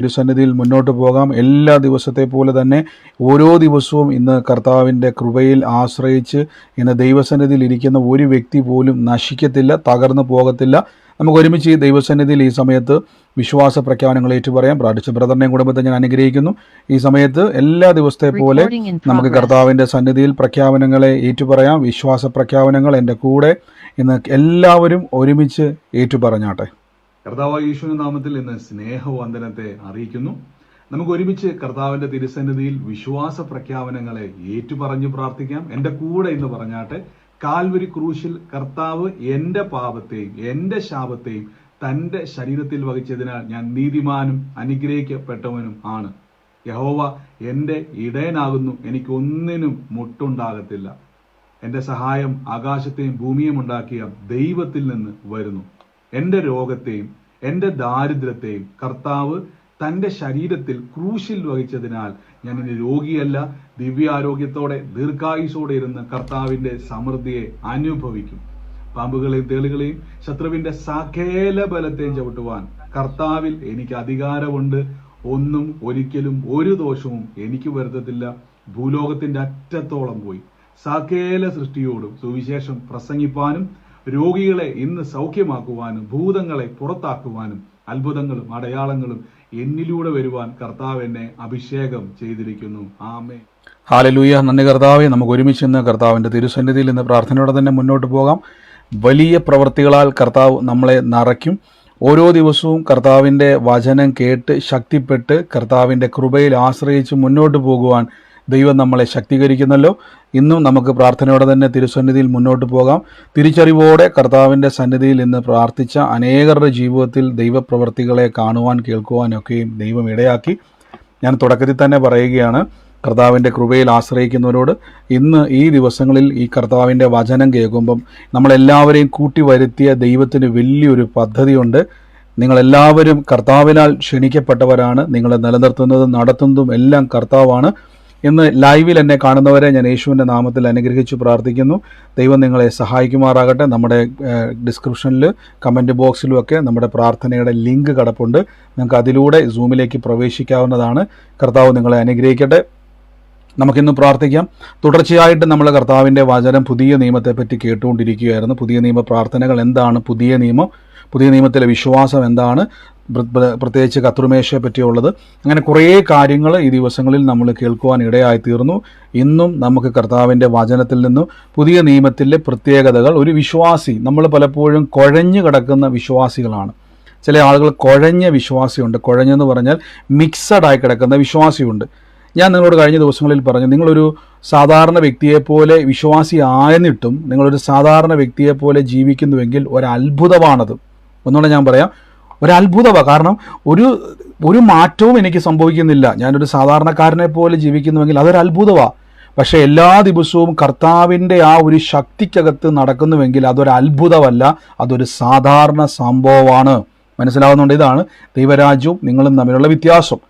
തിരുസന്നിധിയിൽ മുന്നോട്ട് പോകാം. എല്ലാ ദിവസത്തെ പോലെ തന്നെ ഓരോ ദിവസവും ഇന്ന് കർത്താവിൻ്റെ കൃപയിൽ ആശ്രയിച്ച് ഇന്ന് ദൈവസന്നിധിയിൽ ഇരിക്കുന്ന ഒരു വ്യക്തി പോലും നശിക്കത്തില്ല, തകർന്നു പോകത്തില്ല. നമുക്ക് ഒരുമിച്ച് ഈ ദൈവസന്നിധിയിൽ ഈ സമയത്ത് വിശ്വാസ പ്രഖ്യാപനങ്ങൾ ഏറ്റുപറയാം. പ്രാർത്ഥിച്ച ബ്രദറിനെയും കുടുംബത്തെ ഞാൻ അനുഗ്രഹിക്കുന്നു. ഈ സമയത്ത് എല്ലാ ദിവസത്തെ പോലെ നമുക്ക് കർത്താവിൻ്റെ സന്നിധിയിൽ പ്രഖ്യാപനങ്ങളെ ഏറ്റുപറയാം. വിശ്വാസ പ്രഖ്യാപനങ്ങൾ എൻ്റെ കൂടെ ഇന്ന് എല്ലാവരും ഒരുമിച്ച് ഏറ്റുപറഞ്ഞാട്ടെ. കർത്താവ് യേശുവിന്റെ നാമത്തിൽ ഇന്ന് സ്നേഹവന്ദനത്തെ അറിയിക്കുന്നു. നമുക്ക് ഒരുമിച്ച് കർത്താവിന്റെ തിരുസന്നിധിയിൽ വിശ്വാസ പ്രഖ്യാപനങ്ങളെ ഏറ്റുപറഞ്ഞു പ്രാർത്ഥിക്കാം. എന്റെ കൂടെ ഇന്ന് പറഞ്ഞാട്ടെ. കാൽവരി ക്രൂശിൽ കർത്താവ് എന്റെ പാപത്തെയും എന്റെ ശാപത്തെയും തന്റെ ശരീരത്തിൽ വഹിച്ചതിനാൽ ഞാൻ നീതിമാനും അനുഗ്രഹിക്കപ്പെട്ടവനും ആണ്. യഹോവ എന്റെ ഇടയനാകുന്നു, എനിക്കൊന്നിനും മുട്ടുണ്ടാകത്തില്ല. എന്റെ സഹായം ആകാശത്തെയും ഭൂമിയും ഉണ്ടാക്കിയ ദൈവത്തിൽ നിന്ന് വരുന്നു. എന്റെ രോഗത്തെയും എന്റെ ദാരിദ്ര്യത്തെയും കർത്താവ് തന്റെ ശരീരത്തിൽ ക്രൂശിൽ വഹിച്ചതിനാൽ ഞാൻ ഇനി രോഗിയല്ല, ദിവ്യാരോഗ്യത്തോടെ ദീർഘായുസോടെ ഇരുന്ന് കർത്താവിന്റെ സമൃദ്ധിയെ അനുഭവിക്കും. പാമ്പുകളെയും തേളുകളെയും ശത്രുവിന്റെ സകല ബലത്തെയും ചവിട്ടുവാൻ കർത്താവിൽ എനിക്ക് അധികാരമുണ്ട്. ഒന്നും ഒരിക്കലും ഒരു ദോഷവും എനിക്ക് വരുത്തത്തില്ല. ഭൂലോകത്തിന്റെ അറ്റത്തോളം പോയി സകല സൃഷ്ടിയോടും സുവിശേഷം പ്രസംഗിപ്പാനും രോഗികളെ ഇന്ന് സൗഖ്യമാക്കുവാനും ഭൂതങ്ങളെ പുറത്താക്കുവാനും അത്ഭുതങ്ങളും അടയാളങ്ങളും എന്നിലൂടെ വരുവാൻ കർത്താവ് എന്നെ അഭിഷേകം ചെയ്തിരിക്കുന്നു. ആമേൻ. ഹല്ലേലൂയ. നന്ദി കർത്താവേ. നമുക്ക് ഒരുമിച്ച് ഇന്ന് കർത്താവിൻ്റെ തിരുസന്നിധിയിൽ ഇന്ന് പ്രാർത്ഥനയോടെ തന്നെ മുന്നോട്ട് പോകാം. വലിയ പ്രവൃത്തികളാൽ കർത്താവ് നമ്മളെ നിറയ്ക്കും. ഓരോ ദിവസവും കർത്താവിൻ്റെ വചനം കേട്ട് ശക്തിപ്പെട്ട് കർത്താവിൻ്റെ കൃപയിൽ ആശ്രയിച്ച് മുന്നോട്ട് പോകുവാൻ ദൈവം നമ്മളെ ശക്തീകരിക്കുന്നല്ലോ. ഇന്നും നമുക്ക് പ്രാർത്ഥനയോടെ തന്നെ തിരുസന്നിധിയിൽ മുന്നോട്ട് പോകാം. തിരിച്ചറിവോടെ കർത്താവിൻ്റെ സന്നിധിയിൽ ഇന്ന് പ്രാർത്ഥിച്ച അനേകരുടെ ജീവിതത്തിൽ ദൈവപ്രവൃത്തികളെ കാണുവാൻ കേൾക്കുവാനൊക്കെയും ദൈവം ഇടയാക്കി. ഞാൻ തുടക്കത്തിൽ തന്നെ പറയുകയാണ്, കർത്താവിൻ്റെ കൃപയിൽ ആശ്രയിക്കുന്നവരോട് ഇന്ന് ഈ ദിവസങ്ങളിൽ ഈ കർത്താവിൻ്റെ വചനം കേൾക്കുമ്പം നമ്മളെല്ലാവരെയും കൂട്ടി വരുത്തിയ ദൈവത്തിന് വലിയൊരു പദ്ധതിയുണ്ട്. നിങ്ങളെല്ലാവരും കർത്താവിനാൽ ക്ഷണിക്കപ്പെട്ടവരാണ്. നിങ്ങളെ നിലനിർത്തുന്നതും നടത്തുന്നതും എല്ലാം കർത്താവാണ്. ഇന്ന് ലൈവിൽ എന്നെ കാണുന്നവരെ ഞാൻ യേശുവിൻ്റെ നാമത്തിൽ അനുഗ്രഹിച്ചു പ്രാർത്ഥിക്കുന്നു. ദൈവം നിങ്ങളെ സഹായിക്കുമാറാകട്ടെ. നമ്മുടെ ഡിസ്ക്രിപ്ഷനിൽ കമൻറ്റ് ബോക്സിലും ഒക്കെ നമ്മുടെ പ്രാർത്ഥനയുടെ ലിങ്ക് കിടപ്പുണ്ട്. നിങ്ങൾക്ക് അതിലൂടെ സൂമിലേക്ക് പ്രവേശിക്കാവുന്നതാണ്. കർത്താവ് നിങ്ങളെ അനുഗ്രഹിക്കട്ടെ. നമുക്കിന്ന് പ്രാർത്ഥിക്കാം. തുടർച്ചയായിട്ട് നമ്മൾ കർത്താവിൻ്റെ വചനം പുതിയ നിയമത്തെപ്പറ്റി കേട്ടുകൊണ്ടിരിക്കുകയായിരുന്നു. പുതിയ നിയമ പ്രാർത്ഥനകൾ എന്താണ്, പുതിയ നിയമം, പുതിയ നിയമത്തിലെ വിശ്വാസം എന്താണ്, പ്രത്യേകിച്ച് കർത്തൃമേശയെ പറ്റിയുള്ളത്, അങ്ങനെ കുറേ കാര്യങ്ങൾ ഈ ദിവസങ്ങളിൽ നമ്മൾ കേൾക്കുവാൻ ഇടയായിത്തീർന്നു. ഇന്നും നമുക്ക് കർത്താവിൻ്റെ വചനത്തിൽ നിന്നും പുതിയ നിയമത്തിലെ പ്രത്യേകതകൾ, ഒരു വിശ്വാസി, നമ്മൾ പലപ്പോഴും കുഴഞ്ഞു കിടക്കുന്ന വിശ്വാസികളാണ്. ചില ആളുകൾ കുഴഞ്ഞ വിശ്വാസിയുണ്ട്. കുഴഞ്ഞെന്ന് പറഞ്ഞാൽ മിക്സഡായി കിടക്കുന്ന വിശ്വാസിയുണ്ട്. ഞാൻ നിങ്ങളോട് കഴിഞ്ഞ ദിവസങ്ങളിൽ പറഞ്ഞു, നിങ്ങളൊരു സാധാരണ വ്യക്തിയെപ്പോലെ വിശ്വാസി ആയെന്നിട്ടും നിങ്ങളൊരു സാധാരണ വ്യക്തിയെപ്പോലെ ജീവിക്കുന്നുവെങ്കിൽ ഒരത്ഭുതമാണത്. ഒന്നുകൂടെ ഞാൻ പറയാം, ഒരത്ഭുതമാണ്. കാരണം ഒരു മാറ്റവും എനിക്ക് സംഭവിക്കുന്നില്ല. ഞാനൊരു സാധാരണക്കാരനെ പോലെ ജീവിക്കുന്നുവെങ്കിൽ അതൊരു അത്ഭുതമാണ്. പക്ഷേ എല്ലാ ദിവസവും കർത്താവിൻ്റെ ആ ഒരു ശക്തിക്കകത്ത് നടക്കുന്നുവെങ്കിൽ അതൊരു അത്ഭുതമല്ല, അതൊരു സാധാരണ സംഭവമാണ്. മനസ്സിലാവുന്നുണ്ട്? ഇതാണ് ദൈവരാജ്യവും നിങ്ങളും തമ്മിലുള്ള വ്യത്യാസം.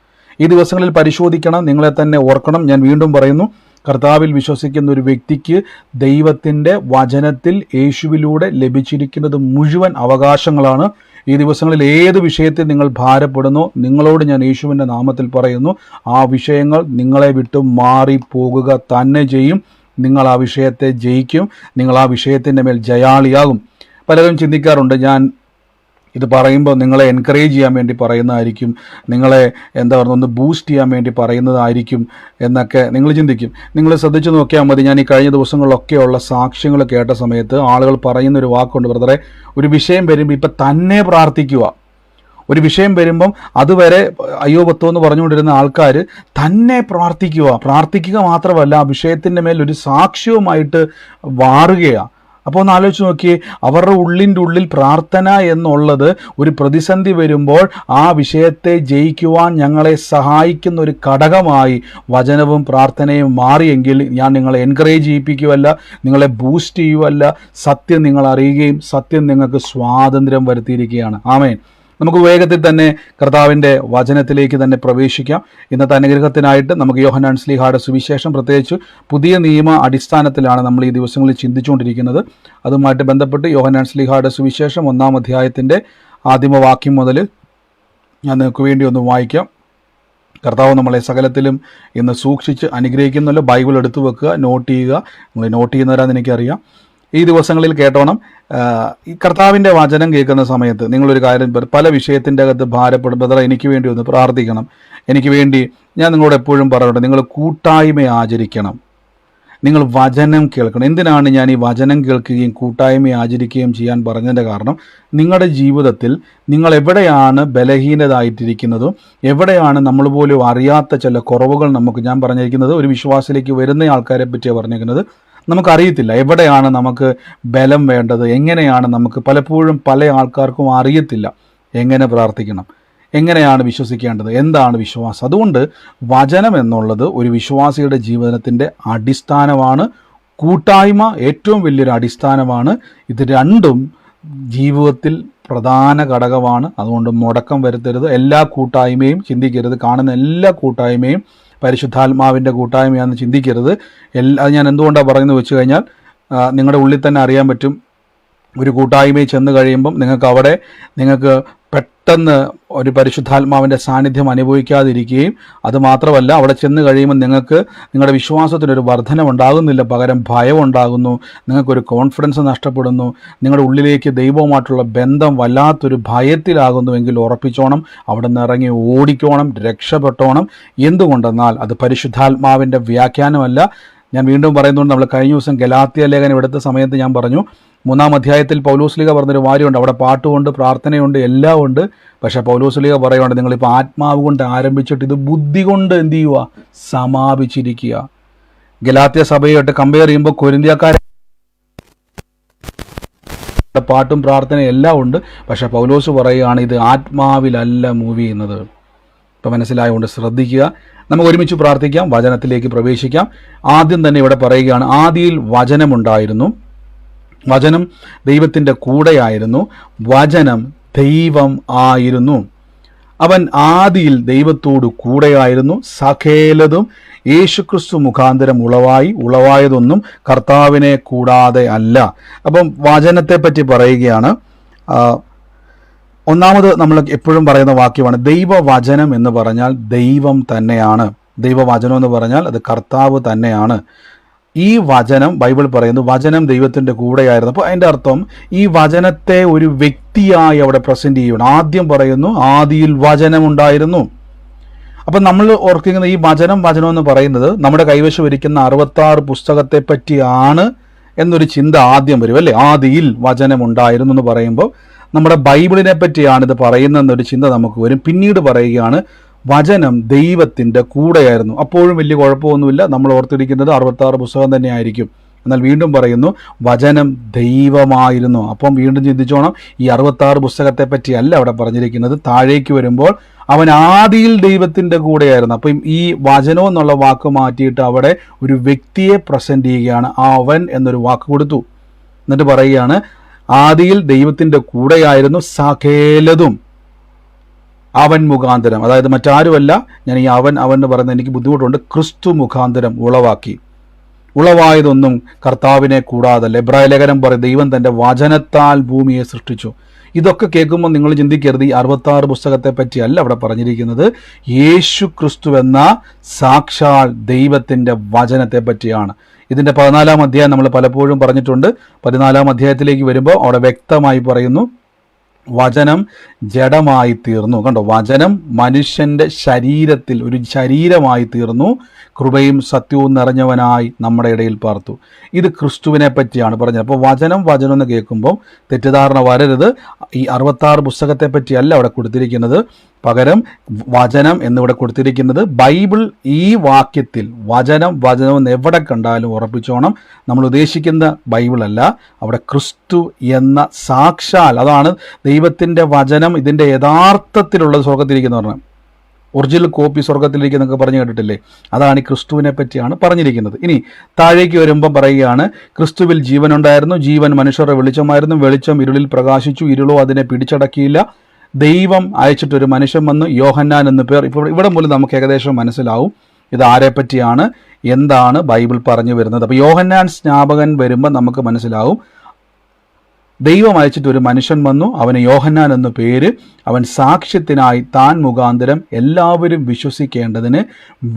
ഈ ദിവസങ്ങളിൽ പരിശോധിക്കണം, നിങ്ങളെ തന്നെ ഓർക്കണം. ഞാൻ വീണ്ടും പറയുന്നു, കർത്താവിൽ വിശ്വസിക്കുന്ന ഒരു വ്യക്തിക്ക് ദൈവത്തിൻ്റെ വചനത്തിൽ യേശുവിലൂടെ ലഭിച്ചിരിക്കുന്നത് മുഴുവൻ അവകാശങ്ങളാണ്. ഈ ദിവസങ്ങളിൽ ഏത് വിഷയത്തിൽ നിങ്ങൾ ഭാരപ്പെടുന്നോ, നിങ്ങളോട് ഞാൻ യേശുവിൻ്റെ നാമത്തിൽ പറയുന്നു, ആ വിഷയങ്ങൾ നിങ്ങളെ വിട്ട് മാറിപ്പോകുക തന്നെ ചെയ്യും. നിങ്ങൾ ആ വിഷയത്തെ ജയിക്കും. നിങ്ങൾ ആ വിഷയത്തിൻ്റെ മേൽ ജയാളിയാകും. പലരും ചിന്തിക്കാറുണ്ട്, ഞാൻ ഇത് പറയുമ്പോൾ നിങ്ങളെ എൻകറേജ് ചെയ്യാൻ വേണ്ടി പറയുന്നതായിരിക്കും, നിങ്ങളെ ഒന്ന് ബൂസ്റ്റ് ചെയ്യാൻ വേണ്ടി പറയുന്നതായിരിക്കും എന്നൊക്കെ നിങ്ങൾ ചിന്തിക്കും. നിങ്ങൾ ശ്രദ്ധിച്ചു നോക്കിയാൽ മതി. ഞാൻ ഈ കഴിഞ്ഞ ദിവസങ്ങളിലൊക്കെയുള്ള സാക്ഷ്യങ്ങൾ കേട്ട സമയത്ത് ആളുകൾ പറയുന്നൊരു വാക്കുണ്ട്, ബ്രദറെ, ഒരു വിഷയം വരുമ്പോൾ ഇപ്പം തന്നെ പ്രാർത്ഥിക്കുക. ഒരു വിഷയം വരുമ്പം അതുവരെ അയ്യോ പത്തോ എന്ന് പറഞ്ഞുകൊണ്ടിരുന്ന ആൾക്കാർ തന്നെ പ്രാർത്ഥിക്കുക മാത്രമല്ല, ആ വിഷയത്തിൻ്റെ മേൽ ഒരു സാക്ഷ്യവുമായിട്ട് മാറുകയാണ്. അപ്പോൾ ഒന്ന് ആലോചിച്ച് നോക്കിയേ, അവരുടെ ഉള്ളിൻ്റെ ഉള്ളിൽ പ്രാർത്ഥന എന്നുള്ളത് ഒരു പ്രതിസന്ധി വരുമ്പോൾ ആ വിഷയത്തെ ജയിക്കുവാൻ ഞങ്ങളെ സഹായിക്കുന്ന ഒരു ഘടകമായി വചനവും പ്രാർത്ഥനയും മാറിയെങ്കിൽ ഞാൻ നിങ്ങളെ എൻകറേജ് ചെയ്യിപ്പിക്കുകയല്ല, നിങ്ങളെ ബൂസ്റ്റ് ചെയ്യുകയല്ല, സത്യം നിങ്ങൾ അറിയുകയും സത്യം നിങ്ങൾക്ക് സ്വാതന്ത്ര്യം വരുത്തിയിരിക്കുകയാണ്. ആമേൻ. നമുക്ക് വേഗത്തിൽ തന്നെ കർത്താവിൻ്റെ വചനത്തിലേക്ക് തന്നെ പ്രവേശിക്കാം. ഇന്നത്തെ അനുഗ്രഹത്തിനായിട്ട് നമുക്ക് യോഹന്നാൻ ശ്ലീഹായുടെ സുവിശേഷം, പ്രത്യേകിച്ച് പുതിയ നിയമ അടിസ്ഥാനത്തിലാണ് നമ്മൾ ഈ ദിവസങ്ങളിൽ ചിന്തിച്ചുകൊണ്ടിരിക്കുന്നത്. അതുമായിട്ട് ബന്ധപ്പെട്ട് യോഹന്നാൻ ശ്ലീഹായുടെ സുവിശേഷം 1-ാം അധ്യായത്തിൻ്റെ ആദ്യമവാക്യം മുതൽ ഞാൻ നിങ്ങൾക്ക് വേണ്ടി ഒന്ന് വായിക്കാം. കർത്താവ് നമ്മളെ സകലത്തിലും ഇന്ന് സൂക്ഷിച്ച് അനുഗ്രഹിക്കുന്നല്ലോ. ബൈബിൾ എടുത്തു വെക്കുക, നോട്ട് ചെയ്യുക. നമ്മൾ നോട്ട് ചെയ്യുന്നവരാന്ന് എനിക്കറിയാം. ഈ ദിവസങ്ങളിൽ കേട്ടോണം. ഈ കർത്താവിൻ്റെ വചനം കേൾക്കുന്ന സമയത്ത് നിങ്ങളൊരു കാര്യം പല വിഷയത്തിൻ്റെ അകത്ത് ഭാരപ്പെടും. ബ്രദറെ, എനിക്ക് വേണ്ടി ഒന്ന് പ്രാർത്ഥിക്കണം, എനിക്ക് വേണ്ടി. ഞാൻ നിങ്ങളോട് എപ്പോഴും പറയുന്നുണ്ട്, നിങ്ങൾ കൂട്ടായ്മ ആചരിക്കണം, നിങ്ങൾ വചനം കേൾക്കണം. എന്തിനാണ് ഞാൻ ഈ വചനം കേൾക്കുകയും കൂട്ടായ്മ ആചരിക്കുകയും ചെയ്യാൻ പറഞ്ഞതിൻ്റെ കാരണം, നിങ്ങളുടെ ജീവിതത്തിൽ നിങ്ങൾ എവിടെയാണ് ബലഹീനതായിട്ടിരിക്കുന്നതും എവിടെയാണ് നമ്മൾ പോലും അറിയാത്ത ചില കുറവുകൾ ഞാൻ പറഞ്ഞിരിക്കുന്നത് ഒരു വിശ്വാസത്തിലേക്ക് വരുന്ന ആൾക്കാരെ പറ്റിയാണ് പറഞ്ഞിരിക്കുന്നത്. നമുക്കറിയത്തില്ല എവിടെയാണ് നമുക്ക് ബലം വേണ്ടത്, എങ്ങനെയാണ് നമുക്ക് പലപ്പോഴും പല ആൾക്കാർക്കും അറിയത്തില്ല എങ്ങനെ പ്രാർത്ഥിക്കണം, എങ്ങനെയാണ് വിശ്വസിക്കേണ്ടത്, എന്താണ് വിശ്വാസം. അതുകൊണ്ട് വചനം എന്നുള്ളത് ഒരു വിശ്വാസിയുടെ ജീവിതത്തിൻ്റെ അടിസ്ഥാനമാണ്. കൂട്ടായ്മ ഏറ്റവും വലിയൊരു അടിസ്ഥാനമാണ്. ഇത് രണ്ടും ജീവിതത്തിൽ പ്രധാന ഘടകമാണ്. അതുകൊണ്ട് മുടക്കം വരുത്തരുത്. എല്ലാ കൂട്ടായ്മയും ചിന്തിക്കരുത്, കാണുന്ന എല്ലാ കൂട്ടായ്മയും പരിശുദ്ധാത്മാവിൻ്റെ കൂട്ടായ്മയാണെന്ന് ചിന്തിക്കരുത്. അത് ഞാൻ എന്തുകൊണ്ടാണ് പറയുന്നത് വെച്ച് കഴിഞ്ഞാൽ, നിങ്ങളുടെ ഉള്ളിൽ തന്നെ അറിയാൻ പറ്റും. ഒരു കൂട്ടായ്മയിൽ ചെന്ന് കഴിയുമ്പം നിങ്ങൾക്ക് പെട്ടെന്ന് ഒരു പരിശുദ്ധാത്മാവിൻ്റെ സാന്നിധ്യം അനുഭവിക്കാതിരിക്കുകയും, അതുമാത്രമല്ല അവിടെ ചെന്ന് കഴിയുമ്പോൾ നിങ്ങളുടെ വിശ്വാസത്തിനൊരു വർധന ഉണ്ടാകുന്നില്ല, പകരം ഭയം ഉണ്ടാകുന്നു, നിങ്ങൾക്കൊരു കോൺഫിഡൻസ് നഷ്ടപ്പെടുന്നു, നിങ്ങളുടെ ഉള്ളിലേക്ക് ദൈവവുമായിട്ടുള്ള ബന്ധം വല്ലാത്തൊരു ഭയത്തിലാകുന്നുവെങ്കിൽ ഉറപ്പിച്ചോണം, അവിടെ നിന്ന് ഇറങ്ങി ഓടിക്കോണം, രക്ഷപ്പെട്ടോണം. എന്തുകൊണ്ടെന്നാൽ അത് പരിശുദ്ധാത്മാവിൻ്റെ വ്യാഖ്യാനമല്ല. ഞാൻ വീണ്ടും പറയുന്നുണ്ട്, നമ്മൾ കഴിഞ്ഞ ദിവസം ഗലാത്യ ലേഖനം എടുത്ത സമയത്ത് ഞാൻ പറഞ്ഞു, 3-ാം അധ്യായത്തിൽ പൗലോസ്ലീഹ പറഞ്ഞൊരു കാര്യമുണ്ട്. അവിടെ പാട്ടുകൊണ്ട്, പ്രാർത്ഥനയുണ്ട്, എല്ലാം ഉണ്ട്. പക്ഷേ പൗലോസ്ലീഹ പറയുന്നുണ്ട്, നിങ്ങളിപ്പോൾ ആത്മാവ് കൊണ്ട് ആരംഭിച്ചിട്ട് ഇത് ബുദ്ധി കൊണ്ട് എന്ത് ചെയ്യുക, സമാപിച്ചിരിക്കുക. ഗലാത്യ സഭയായിട്ട് കമ്പയർ ചെയ്യുമ്പോൾ കൊരിന്ത്യക്കാരെ പാട്ടും പ്രാർത്ഥനയും എല്ലാം ഉണ്ട്. പക്ഷേ പൗലോസ് പറയുകയാണ്, ഇത് ആത്മാവിലല്ല മൂവ് ചെയ്യുന്നത്. ഇപ്പം മനസ്സിലായതുകൊണ്ട് ശ്രദ്ധിക്കുക. നമുക്ക് ഒരുമിച്ച് പ്രാർത്ഥിക്കാം, വചനത്തിലേക്ക് പ്രവേശിക്കാം. ആദ്യം തന്നെ ഇവിടെ പറയുകയാണ്, ആദിയിൽ വചനമുണ്ടായിരുന്നു, വചനം ദൈവത്തിൻ്റെ കൂടെയായിരുന്നു, വചനം ദൈവം ആയിരുന്നു, അവൻ ആദിയിൽ ദൈവത്തോടു കൂടെയായിരുന്നു, സകലതും യേശുക്രിസ്തു മുഖാന്തരം ഉളവായതൊന്നും കർത്താവിനെ കൂടാതെ അല്ല. അപ്പം വചനത്തെ പറ്റി പറയുകയാണ്. ഒന്നാമത് നമ്മൾ എപ്പോഴും പറയുന്ന വാക്യമാണ്, ദൈവവചനം എന്ന് പറഞ്ഞാൽ ദൈവം തന്നെയാണ്. ദൈവവചനം എന്ന് പറഞ്ഞാൽ അത് കർത്താവ് തന്നെയാണ്. ഈ വചനം, ബൈബിൾ പറയുന്നു വചനം ദൈവത്തിൻ്റെ കൂടെയായിരുന്നു. അപ്പോൾ അതിൻ്റെ അർത്ഥം ഈ വചനത്തെ ഒരു വ്യക്തിയായി അവിടെ പ്രസൻറ്റ് ചെയ്യണം. ആദ്യം പറയുന്നു ആദിയിൽ വചനമുണ്ടായിരുന്നു. അപ്പം നമ്മൾ ഓർക്കുന്നത് ഈ വചനം എന്ന് പറയുന്നത് നമ്മുടെ കൈവശം ഇരിക്കുന്ന 66 പുസ്തകത്തെ പറ്റിയാണ് എന്നൊരു ചിന്ത ആദ്യം വരും, അല്ലേ? ആദിയിൽ വചനമുണ്ടായിരുന്നു എന്ന് പറയുമ്പോൾ നമ്മുടെ ബൈബിളിനെ പറ്റിയാണ് ഇത് പറയുന്നതെന്നൊരു ചിന്ത നമുക്ക് വരും. പിന്നീട് പറയുകയാണ് വചനം ദൈവത്തിൻ്റെ കൂടെയായിരുന്നു. അപ്പോഴും വലിയ കുഴപ്പമൊന്നുമില്ല, നമ്മൾ ഓർത്തിരിക്കുന്നത് 66 പുസ്തകം തന്നെയായിരിക്കും. എന്നാൽ വീണ്ടും പറയുന്നു വചനം ദൈവമായിരുന്നു. അപ്പം വീണ്ടും ചിന്തിച്ചോണം, ഈ 66 പുസ്തകത്തെ പറ്റിയല്ല അവിടെ പറഞ്ഞിരിക്കുന്നത്. താഴേക്ക് വരുമ്പോൾ അവൻ ആദിയിൽ ദൈവത്തിൻ്റെ കൂടെയായിരുന്നു. അപ്പം ഈ വചനം എന്നുള്ള വാക്ക് മാറ്റിയിട്ട് അവിടെ ഒരു വ്യക്തിയെ പ്രസൻറ്റ് ചെയ്യുകയാണ്. അവൻ എന്നൊരു വാക്ക് കൊടുത്തു. എന്നിട്ട് പറയുകയാണ് ആദിയിൽ ദൈവത്തിൻ്റെ കൂടെയായിരുന്നു, സകലതും അവൻ മുഖാന്തരം, അതായത് മറ്റാരുമല്ല, ഞാൻ ഈ അവൻ എന്ന് പറയുന്നത് എനിക്ക് ബുദ്ധിമുട്ടുണ്ട്, ക്രിസ്തു മുഖാന്തരം ഉളവായതൊന്നും കർത്താവിനെ കൂടാതല്ല. എബ്രായ ലേഖനം പറയും ദൈവം തൻ്റെ വചനത്താൽ ഭൂമിയെ സൃഷ്ടിച്ചു. ഇതൊക്കെ കേൾക്കുമ്പോൾ നിങ്ങൾ ചിന്തിക്കരുത് ഈ 66 പുസ്തകത്തെ പറ്റിയല്ല അവിടെ പറഞ്ഞിരിക്കുന്നത്. യേശു ക്രിസ്തു എന്ന സാക്ഷാൽ ദൈവത്തിൻ്റെ വചനത്തെ പറ്റിയാണ്. ഇതിൻ്റെ 14-ാം അധ്യായം നമ്മൾ പലപ്പോഴും പറഞ്ഞിട്ടുണ്ട്. 14-ാം അധ്യായത്തിലേക്ക് വരുമ്പോൾ അവിടെ വ്യക്തമായി പറയുന്നു വചനം ജഡമായി തീർന്നു. കണ്ടോ, വചനം മനുഷ്യൻ്റെ ശരീരത്തിൽ ഒരു ശരീരമായി തീർന്നു, കൃപയും സത്യവും നിറഞ്ഞവനായി നമ്മുടെ ഇടയിൽ പാർത്തു. ഇത് ക്രിസ്തുവിനെ പറ്റിയാണ് പറഞ്ഞത്. അപ്പോൾ വചനം എന്ന് കേൾക്കുമ്പോൾ തെറ്റിദ്ധാരണ വരരുത്. ഈ 66 പുസ്തകത്തെ പറ്റിയല്ല അവിടെ കൊടുത്തിരിക്കുന്നത്. പകരം വചനം എന്നിവിടെ കൊടുത്തിരിക്കുന്നത് ബൈബിൾ ഈ വാക്യത്തിൽ വചനം എന്ന് എവിടെ കണ്ടാലും ഉറപ്പിച്ചോണം, നമ്മൾ ഉദ്ദേശിക്കുന്ന ബൈബിളല്ല, അവിടെ ക്രിസ്തു എന്ന സാക്ഷാൽ, അതാണ് ദൈവത്തിൻ്റെ വചനം. ഇതിൻ്റെ യഥാർത്ഥത്തിലുള്ളത് സ്വർഗത്തിലിരിക്കുന്ന പറഞ്ഞാൽ ഒറിജിനൽ കോപ്പി സ്വർഗത്തിലിരിക്കുന്നൊക്കെ പറഞ്ഞു കേട്ടിട്ടില്ലേ? അതാണ് ഈ ക്രിസ്തുവിനെ പറ്റിയാണ് പറഞ്ഞിരിക്കുന്നത്. ഇനി താഴേക്ക് വരുമ്പം പറയുകയാണ് ക്രിസ്തുവിൽ ജീവനുണ്ടായിരുന്നു, ജീവൻ മനുഷ്യരുടെ വെളിച്ചമായിരുന്നു, വെളിച്ചം ഇരുളിൽ പ്രകാശിച്ചു, ഇരുളോ അതിനെ പിടിച്ചടക്കിയില്ല. ദൈവം അയച്ചിട്ടൊരു മനുഷ്യൻ വന്ന്, യോഹന്നാൻ എന്ന് പേർ. ഇപ്പോൾ ഇവിടെ മുതൽ നമുക്ക് ഏകദേശം മനസ്സിലാവും ഇത് ആരെ പറ്റിയാണ്, എന്താണ് ബൈബിൾ പറഞ്ഞു വരുന്നത്. അപ്പോൾ യോഹന്നാൻ സ്നാപകൻ വരുമ്പോൾ നമുക്ക് മനസ്സിലാവും ദൈവം അയച്ചിട്ട് ഒരു മനുഷ്യൻ വന്നു, അവന് യോഹന്നാൻ എന്നു പേര്. അവൻ സാക്ഷ്യത്തിനായി താൻ മുഖാന്തരം എല്ലാവരും വിശ്വസിക്കേണ്ടതിന്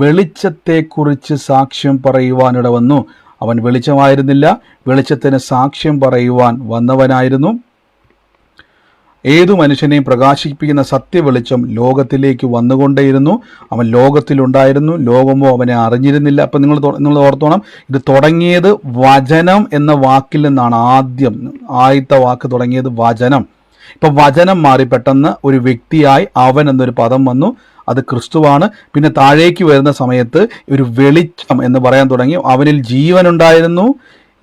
വെളിച്ചത്തെക്കുറിച്ച് സാക്ഷ്യം പറയുവാനിട വന്നു. അവൻ വെളിച്ചമായിരുന്നില്ല, വെളിച്ചത്തിന് സാക്ഷ്യം പറയുവാൻ വന്നവനായിരുന്നു. ഏതു മനുഷ്യനെയും പ്രകാശിപ്പിക്കുന്ന സത്യവെളിച്ചം ലോകത്തിലേക്ക് വന്നുകൊണ്ടേയിരുന്നു. അവൻ ലോകത്തിലുണ്ടായിരുന്നു, ലോകമോ അവനെ അറിഞ്ഞിരുന്നില്ല. അപ്പം നിങ്ങൾ ഓർത്തോണം, ഇത് തുടങ്ങിയത് വചനം എന്ന വാക്കിൽ നിന്നാണ്. ആദ്യത്തെ വാക്ക് തുടങ്ങിയത് വചനം. ഇപ്പം വചനം മാറി പെട്ടെന്ന് ഒരു വ്യക്തിയായി അവൻ എന്നൊരു പദം വന്നു. അത് ക്രിസ്തുവാണ്. പിന്നെ താഴേക്ക് വരുന്ന സമയത്ത് ഒരു വെളിച്ചം എന്ന് പറയാൻ തുടങ്ങി. അവനിൽ ജീവനുണ്ടായിരുന്നു.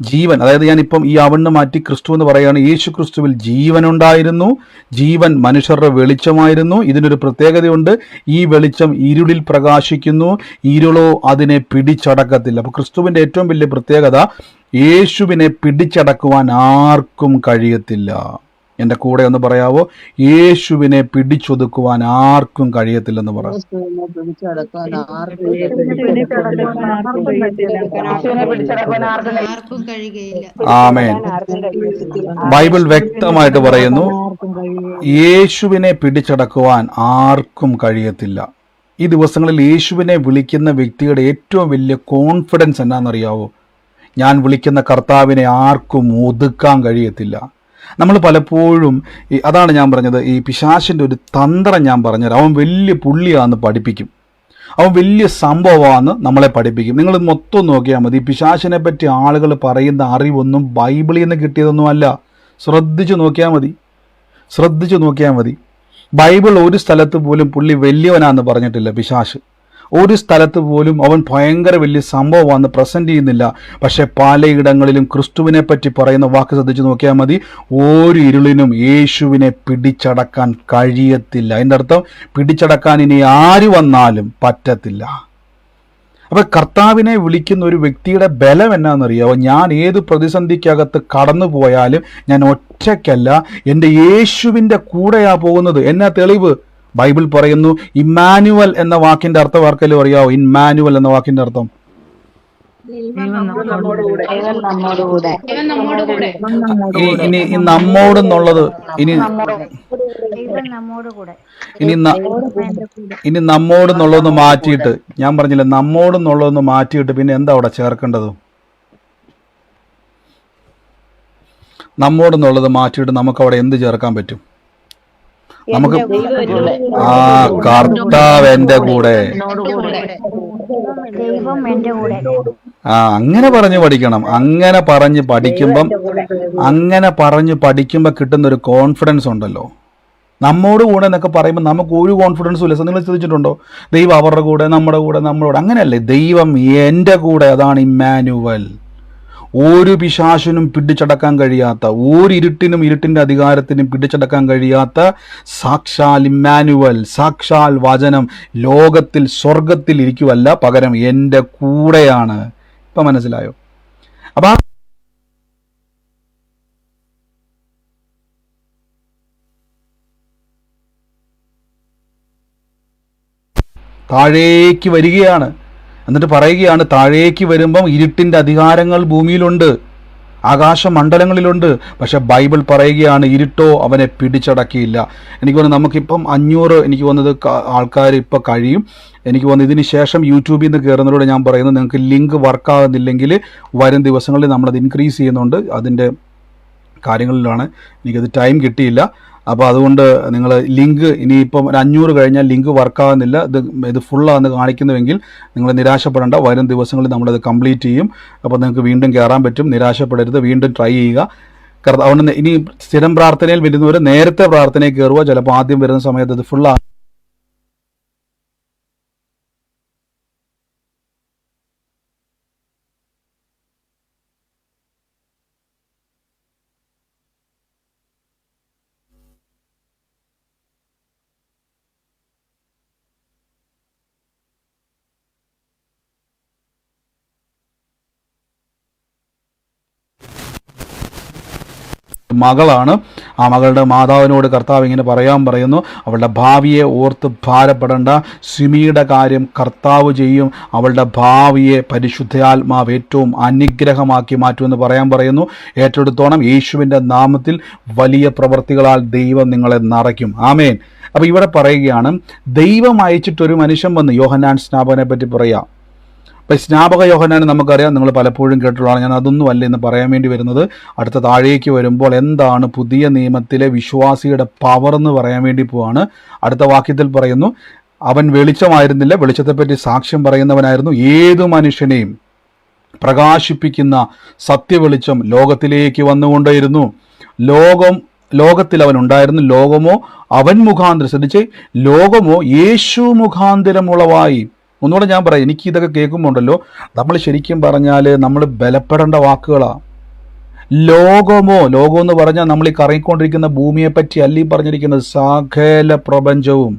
ജീവൻ, അതായത് ഞാനിപ്പം ഈ അവണ്ണ് മാറ്റി ക്രിസ്തു എന്ന് പറയുകയാണ്. യേശു ക്രിസ്തുവിൽ ജീവനുണ്ടായിരുന്നു. ജീവൻ മനുഷ്യരുടെ വെളിച്ചമായിരുന്നു. ഇതിനൊരു പ്രത്യേകതയുണ്ട്, ഈ വെളിച്ചം ഇരുളിൽ പ്രകാശിക്കുന്നു, ഇരുളോ അതിനെ പിടിച്ചടക്കത്തില്ല. അപ്പോൾ ക്രിസ്തുവിൻ്റെ ഏറ്റവും വലിയ പ്രത്യേകത, യേശുവിനെ പിടിച്ചടക്കുവാൻ ആർക്കും കഴിയത്തില്ല. എൻ്റെ കൂടെ ഒന്ന് പറയാവോ? യേശുവിനെ പിടിച്ചൊതുക്കുവാൻ ആർക്കും കഴിയത്തില്ലെന്ന് പറ. ആമേൻ. ബൈബിൾ വ്യക്തമായിട്ട് പറയുന്നു, യേശുവിനെ പിടിച്ചടക്കുവാൻ ആർക്കും കഴിയത്തില്ല. ഈ ദിവസങ്ങളിൽ യേശുവിനെ വിളിക്കുന്ന വ്യക്തിയുടെ ഏറ്റവും വലിയ കോൺഫിഡൻസ് എന്നാണെന്നറിയാവോ? ഞാൻ വിളിക്കുന്ന കർത്താവിനെ ആർക്കും ഒതുക്കാൻ കഴിയത്തില്ല. നമ്മൾ പലപ്പോഴും അതാണ് ഞാൻ പറഞ്ഞത്, ഈ പിശാചിൻ്റെ ഒരു തന്ത്രം ഞാൻ പറഞ്ഞുതരാം. അവൻ വലിയ പുള്ളിയാന്ന് പഠിപ്പിക്കും, അവൻ വലിയ സംഭവമാണെന്ന് നമ്മളെ പഠിപ്പിക്കും. നിങ്ങൾ മൊത്തം നോക്കിയാൽ മതി. പിശാചിനെ പറ്റി ആളുകൾ പറയുന്ന അറിവൊന്നും ബൈബിളിൽ നിന്ന് കിട്ടിയതൊന്നും അല്ല. ശ്രദ്ധിച്ചു നോക്കിയാൽ മതി. ബൈബിൾ ഒരു സ്ഥലത്ത് പോലും പുള്ളി വലിയവനാന്ന് പറഞ്ഞിട്ടില്ല. പിശാച് ഒരു സ്ഥലത്ത് പോലും അവൻ ഭയങ്കര വലിയ സംഭവമാണെന്ന് പ്രസന്റ് ചെയ്യുന്നില്ല. പക്ഷെ പലയിടങ്ങളിലും ക്രിസ്തുവിനെ പറ്റി പറയുന്ന വാക്ക് ശ്രദ്ധിച്ചു നോക്കിയാൽ മതി. ഒരു ഇരുളിനും യേശുവിനെ പിടിച്ചടക്കാൻ കഴിയത്തില്ല. അതിൻ്റെ അർത്ഥം പിടിച്ചടക്കാൻ ഇനി ആര് വന്നാലും പറ്റത്തില്ല. അപ്പൊ കർത്താവിനെ വിളിക്കുന്ന ഒരു വ്യക്തിയുടെ ബലം എന്നാണെന്നറിയാവോ? ഞാൻ ഏത് പ്രതിസന്ധിക്കകത്ത് കടന്നു പോയാലും ഞാൻ ഒറ്റയ്ക്കല്ല, എൻ്റെ യേശുവിൻ്റെ കൂടെയാ പോകുന്നത്. എന്നാ തെളിവ്? ബൈബിൾ പറയുന്നു, ഇമ്മാനുവൽ എന്ന വാക്കിന്റെ അർത്ഥം ആർക്കെങ്കിലും അറിയാവോ? ഇമ്മാനുവൽ എന്ന വാക്കിന്റെ അർത്ഥം ഇനി നമ്മോടെന്നുള്ളത് ഇനി നമ്മോടെന്നുള്ളതൊന്ന് മാറ്റിയിട്ട്, ഞാൻ പറഞ്ഞില്ല നമ്മോടെന്നുള്ളതൊന്ന് മാറ്റിയിട്ട് പിന്നെ എന്താ അവിടെ ചേർക്കേണ്ടത്? നമ്മോടെന്നുള്ളത് മാറ്റിയിട്ട് നമുക്ക് അവിടെ എന്ത് ചേർക്കാൻ പറ്റും? നമുക്ക് കർത്താവ് എന്റെ കൂടെ. അങ്ങനെ പറഞ്ഞു പഠിക്കണം. അങ്ങനെ പറഞ്ഞു പഠിക്കുമ്പോ കിട്ടുന്ന ഒരു കോൺഫിഡൻസ് ഉണ്ടല്ലോ. നമ്മോട് കൂടെ എന്നൊക്കെ പറയുമ്പോൾ നമുക്ക് ഒരു കോൺഫിഡൻസും ഇല്ല. നിങ്ങൾ ശ്രദ്ധിച്ചിട്ടുണ്ടോ? ദൈവം അവരുടെ കൂടെ, നമ്മുടെ കൂടെ. അങ്ങനെയല്ലേ? ദൈവം എൻ്റെ കൂടെ, അതാണ് ഇമ്മാനുവൽ. ഒരു പിശാചിനും പിടിച്ചടക്കാൻ കഴിയാത്ത, ഒരു ഇരുട്ടിന്റെ അധികാരത്തിനും പിടിച്ചടക്കാൻ കഴിയാത്ത സാക്ഷാൽ ഇമ്മാനുവൽ, സാക്ഷാൽ വചനം ലോകത്തിൽ സ്വർഗത്തിൽ ഇരിക്കുവല്ല, പകരം എൻ്റെ കൂടെയാണ്. ഇപ്പൊ മനസ്സിലായോ? അപ്പൊ താഴേക്ക് വരികയാണ്. എന്നിട്ട് പറയുകയാണ്, താഴേക്ക് വരുമ്പം ഇരുട്ടിൻ്റെ അധികാരങ്ങൾ ഭൂമിയിലുണ്ട്, ആകാശമണ്ഡലങ്ങളിലുണ്ട്. പക്ഷെ ബൈബിൾ പറയുകയാണ്, ഇരുട്ടോ അവനെ പിടിച്ചടക്കിയില്ല. എനിക്ക് തോന്നുന്നു നമുക്കിപ്പം 500 എനിക്ക് തോന്നുന്നത് ആൾക്കാർ ഇപ്പം കഴിയും. എനിക്ക് തോന്നുന്നു ഇതിന് ശേഷം യൂട്യൂബിൽ നിന്ന് കയറുന്നതിലൂടെ ഞാൻ പറയുന്നത്, നിങ്ങൾക്ക് ലിങ്ക് വർക്കാകുന്നില്ലെങ്കിൽ വരും ദിവസങ്ങളിൽ നമ്മളത് ഇൻക്രീസ് ചെയ്യുന്നുണ്ട്. അതിൻ്റെ കാര്യങ്ങളിലാണ്. എനിക്കത് ടൈം കിട്ടിയില്ല. അപ്പോൾ അതുകൊണ്ട് നിങ്ങൾ ലിങ്ക് ഇനിയിപ്പം ഒരു 500 കഴിഞ്ഞാൽ ലിങ്ക് വർക്കാകുന്നില്ല, ഇത് ഫുള്ളാന്ന് കാണിക്കുന്നുവെങ്കിൽ നിങ്ങൾ നിരാശപ്പെടേണ്ട. വരും ദിവസങ്ങളിൽ നമ്മളത് കംപ്ലീറ്റ് ചെയ്യും. അപ്പോൾ നിങ്ങൾക്ക് വീണ്ടും കയറാൻ പറ്റും. നിരാശപ്പെടരുത്, വീണ്ടും ട്രൈ ചെയ്യുക. അതുകൊണ്ട് ഇനി സ്ഥിരം പ്രാർത്ഥനയിൽ വരുന്നവർ നേരത്തെ പ്രാർത്ഥനയിൽ കയറുക. ചിലപ്പോൾ ആദ്യം വരുന്ന സമയത്ത് ഇത് ഫുള്ളാ മകളാണ്. ആ മകളുടെ മാതാവിനോട് കർത്താവ് ഇങ്ങനെ പറയുന്നു, അവളുടെ ഭാവിയെ ഓർത്ത് ഭാരപ്പെടേണ്ട, സിമിയുടെ കാര്യം കർത്താവ് ചെയ്യും, അവളുടെ ഭാവിയെ പരിശുദ്ധാത്മാവ് ഏറ്റവും അനുഗ്രഹമാക്കി മാറ്റുമെന്ന് പറയുന്നു. ഏറ്റെടുത്തോണം, യേശുവിൻ്റെ നാമത്തിൽ വലിയ പ്രവൃത്തികളാൽ ദൈവം നിങ്ങളെ നിറയ്ക്കും. ആമേൻ. അപ്പോൾ ഇവിടെ പറയുകയാണ്, ദൈവം അയച്ചിട്ടൊരു മനുഷ്യൻ വന്ന്, യോഹന്നാൻ സ്നാപകനെ പറ്റി പറയാം. അപ്പം സ്നാപക യോഹന്നാൻ നമുക്കറിയാം, നിങ്ങൾ പലപ്പോഴും കേട്ടിട്ടുള്ളതാണ്. ഞാൻ അതൊന്നും അല്ല എന്ന് പറയാൻ വേണ്ടി വരുന്നത്. അടുത്ത താഴേക്ക് വരുമ്പോൾ എന്താണ് പുതിയ നിയമത്തിലെ വിശ്വാസിയുടെ പവർ എന്ന് പറയാൻ വേണ്ടി പോവാണ്. അടുത്ത വാക്യത്തിൽ പറയുന്നു, അവൻ വെളിച്ചമായിരുന്നില്ല, വെളിച്ചത്തെപ്പറ്റി സാക്ഷ്യം പറയുന്നവനായിരുന്നു, ഏതു മനുഷ്യനെയും പ്രകാശിപ്പിക്കുന്ന സത്യവെളിച്ചം ലോകത്തിലേക്ക് വന്നുകൊണ്ടേയിരുന്നു. ലോകത്തിൽ അവൻ ഉണ്ടായിരുന്നു, ലോകമോ അവൻ മുഖാന്തരം, ശ്രദ്ധിച്ചേ, ലോകമോ യേശു മുഖാന്തരം ഉളവായി. ഒന്നുകൂടെ ഞാൻ പറയാം, എനിക്ക് ഇതൊക്കെ കേൾക്കുമ്പോൾ ഉണ്ടല്ലോ, നമ്മൾ ശരിക്കും പറഞ്ഞാൽ നമ്മൾ ബലപ്പെടേണ്ട വാക്കുകളാണ്. ലോകം എന്ന് പറഞ്ഞാൽ നമ്മൾ ഈ കറങ്ങിക്കൊണ്ടിരിക്കുന്ന ഭൂമിയെ പറ്റി അല്ല ഈ പറഞ്ഞിരിക്കുന്നത്, സകല പ്രപഞ്ചവും.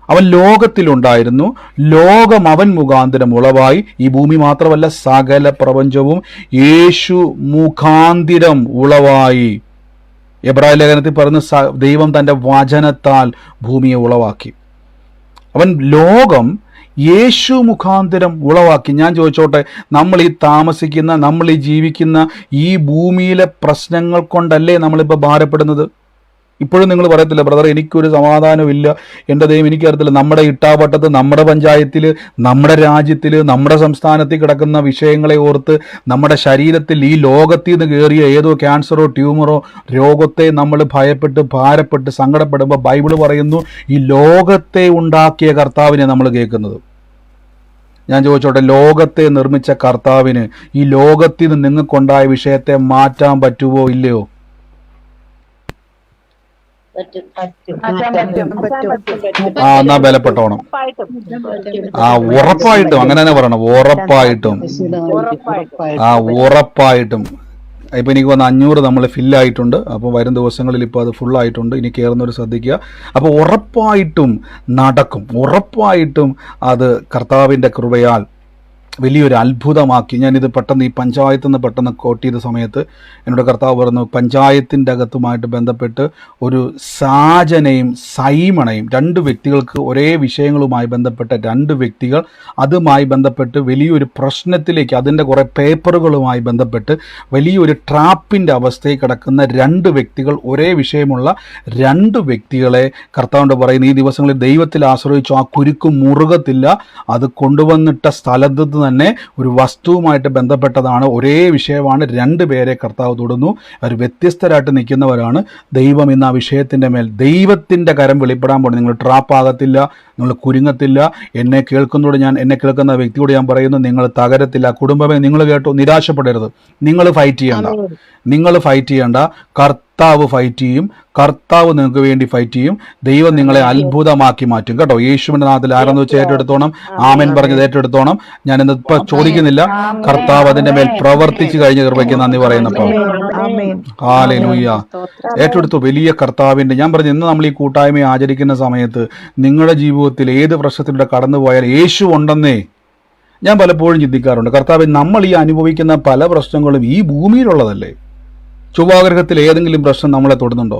അവൻ ലോകത്തിലുണ്ടായിരുന്നു, ലോകം അവൻ മുഖാന്തരം ഉളവായി. ഈ ഭൂമി മാത്രമല്ല, സകല പ്രപഞ്ചവും യേശു മുഖാന്തരം ഉളവായി. എബ്രായ ലേഖനത്തിൽ പറയുന്ന ദൈവം തൻ്റെ വചനത്താൽ ഭൂമിയെ ഉളവാക്കി. അവൻ ലോകം യേശു മുഖാന്തരം ഉളവാക്കി. ഞാൻ ചോദിച്ചോട്ടെ, നമ്മൾ ഈ താമസിക്കുന്ന, നമ്മൾ ഈ ജീവിക്കുന്ന ഈ ഭൂമിയിലെ പ്രശ്നങ്ങൾ കൊണ്ടല്ലേ നമ്മളിപ്പോൾ ഭാരപ്പെടുന്നത്? ഇപ്പോഴും നിങ്ങൾ പറയത്തില്ല, ബ്രദർ എനിക്കൊരു സമാധാനമില്ല, എൻ്റെ ദൈവം എനിക്കറിയത്തില്ല. നമ്മുടെ ഇട്ടാവട്ടത്ത്, നമ്മുടെ പഞ്ചായത്തിൽ, നമ്മുടെ രാജ്യത്തിൽ, നമ്മുടെ സംസ്ഥാനത്തിൽ കിടക്കുന്ന വിഷയങ്ങളെ ഓർത്ത് നമ്മുടെ ശരീരത്തിൽ ഈ ലോകത്തിൽ നിന്ന് കയറിയ ഏതോ ക്യാൻസറോ ട്യൂമറോ രോഗത്തെ നമ്മൾ ഭയപ്പെട്ട് ഭാരപ്പെട്ട് സങ്കടപ്പെടുമ്പോൾ ബൈബിൾ പറയുന്നു, ഈ ലോകത്തെ ഉണ്ടാക്കിയ കർത്താവിനെ നമ്മൾ കേൾക്കുന്നത്. ഞാൻ ചോദിച്ചോട്ടെ, ലോകത്തെ നിർമ്മിച്ച കർത്താവിന് ഈ ലോകത്തിൽ നിന്ന് നിങ്ങൾക്കുണ്ടായ വിഷയത്തെ മാറ്റാൻ പറ്റുമോ ഇല്ലയോ? എന്നാ ബലപ്പെട്ടോണം. ഉറപ്പായിട്ടും അങ്ങനെ തന്നെ പറയണം, ഉറപ്പായിട്ടും. ഉറപ്പായിട്ടും. ഇപ്പം എനിക്ക് വന്ന് 500 നമ്മൾ ഫില്ലായിട്ടുണ്ട്. അപ്പോൾ വരും ദിവസങ്ങളിൽ ഇപ്പോൾ അത് ഫുള്ളായിട്ടുണ്ട്. ഇനി കയറുന്നവർ ശ്രദ്ധിക്കുക. അപ്പോൾ ഉറപ്പായിട്ടും നടക്കും, ഉറപ്പായിട്ടും അത് കർത്താവിൻ്റെ കൃപയാൽ വലിയൊരു അത്ഭുതമാക്കി. ഞാനിത് പെട്ടെന്ന് ഈ പഞ്ചായത്തിൽ നിന്ന് പെട്ടെന്ന് കോട്ട് ചെയ്ത സമയത്ത് എന്നോട് കർത്താവ് പറഞ്ഞു, പഞ്ചായത്തിൻ്റെ അകത്തുമായിട്ട് ബന്ധപ്പെട്ട് ഒരു സാജനയും സൈമണയും, 2 വ്യക്തികൾക്ക് ഒരേ വിഷയങ്ങളുമായി ബന്ധപ്പെട്ട 2 വ്യക്തികൾ അതുമായി ബന്ധപ്പെട്ട് വലിയൊരു പ്രശ്നത്തിലേക്ക്, അതിൻ്റെ കുറേ പേപ്പറുകളുമായി ബന്ധപ്പെട്ട് വലിയൊരു ട്രാപ്പിൻ്റെ അവസ്ഥയിൽ കിടക്കുന്ന 2 വ്യക്തികൾ, ഒരേ വിഷയമുള്ള 2 വ്യക്തികളെ കർത്താവിനോട് പറയുന്നു, ഈ ദിവസങ്ങളിൽ ദൈവത്തിൽ ആശ്രയിച്ചു ആ കുരുക്ക് മുറുകത്തില്ല, അത് കൊണ്ടുവന്നിട്ട സ്ഥലത്ത് തന്നെ ഒരു വസ്തുവുമായിട്ട് ബന്ധപ്പെട്ടതാണ്, ഒരേ വിഷയമാണ്. 2 പേരെ കർത്താവ് തൊടുന്നു. അവർ വ്യത്യസ്തരായിട്ട് നിൽക്കുന്നവരാണ്. ദൈവം ഇന്ന് ആ വിഷയത്തിൻ്റെ മേൽ ദൈവത്തിൻ്റെ കരം വെളിപ്പെടാൻ പോകുന്നു. നിങ്ങൾ ട്രാപ്പാകത്തില്ല, നിങ്ങൾ കുരുങ്ങത്തില്ല. എന്നെ കേൾക്കുന്ന വ്യക്തിയോട് ഞാൻ പറയുന്നു, നിങ്ങൾ തകരത്തില്ല. കുടുംബമേ, നിങ്ങൾ കേട്ടോ, നിരാശപ്പെടരുത്. നിങ്ങൾ ഫൈറ്റ് ചെയ്യണ്ട. കർത്താവ് ഫൈറ്റ് ചെയ്യും. കർത്താവ് നിങ്ങൾക്ക് വേണ്ടി ഫൈറ്റ് ചെയ്യും. ദൈവം നിങ്ങളെ അത്ഭുതമാക്കി മാറ്റും കേട്ടോ. യേശുവിന്റെ നാമത്തിൽ ആരെന്ന് വെച്ച് ഏറ്റെടുത്തോണം. ആമേൻ പറഞ്ഞത് ഏറ്റെടുത്തോണം. ഞാൻ ഇന്നിപ്പോ ചോദിക്കുന്നില്ല, കർത്താവ് അതിന്റെ മേൽ പ്രവർത്തിച്ചു കഴിഞ്ഞ കൃപയ്ക്ക് നന്ദി പറയുന്നപ്പോൾ ഹല്ലേലൂയ. ഏറ്റെടുത്തു വലിയ കർത്താവിന്റെ. ഞാൻ പറഞ്ഞു, ഇന്ന് നമ്മൾ ഈ കൂട്ടായ്മയെ ആചരിക്കുന്ന സമയത്ത് നിങ്ങളുടെ ജീവിതത്തിൽ ഏത് പ്രശ്നത്തിലൂടെ കടന്നുപോയാൽ യേശു ഉണ്ടെന്നേ ഞാൻ പലപ്പോഴും ചിന്തിക്കാറുണ്ട്. കർത്താവ്, നമ്മൾ ഈ അനുഭവിക്കുന്ന പല പ്രശ്നങ്ങളും ഈ ഭൂമിയിലുള്ളതല്ലേ? ചൊവ്വാഗ്രഹത്തിൽ ഏതെങ്കിലും പ്രശ്നം നമ്മളെ തൊടുന്നുണ്ടോ?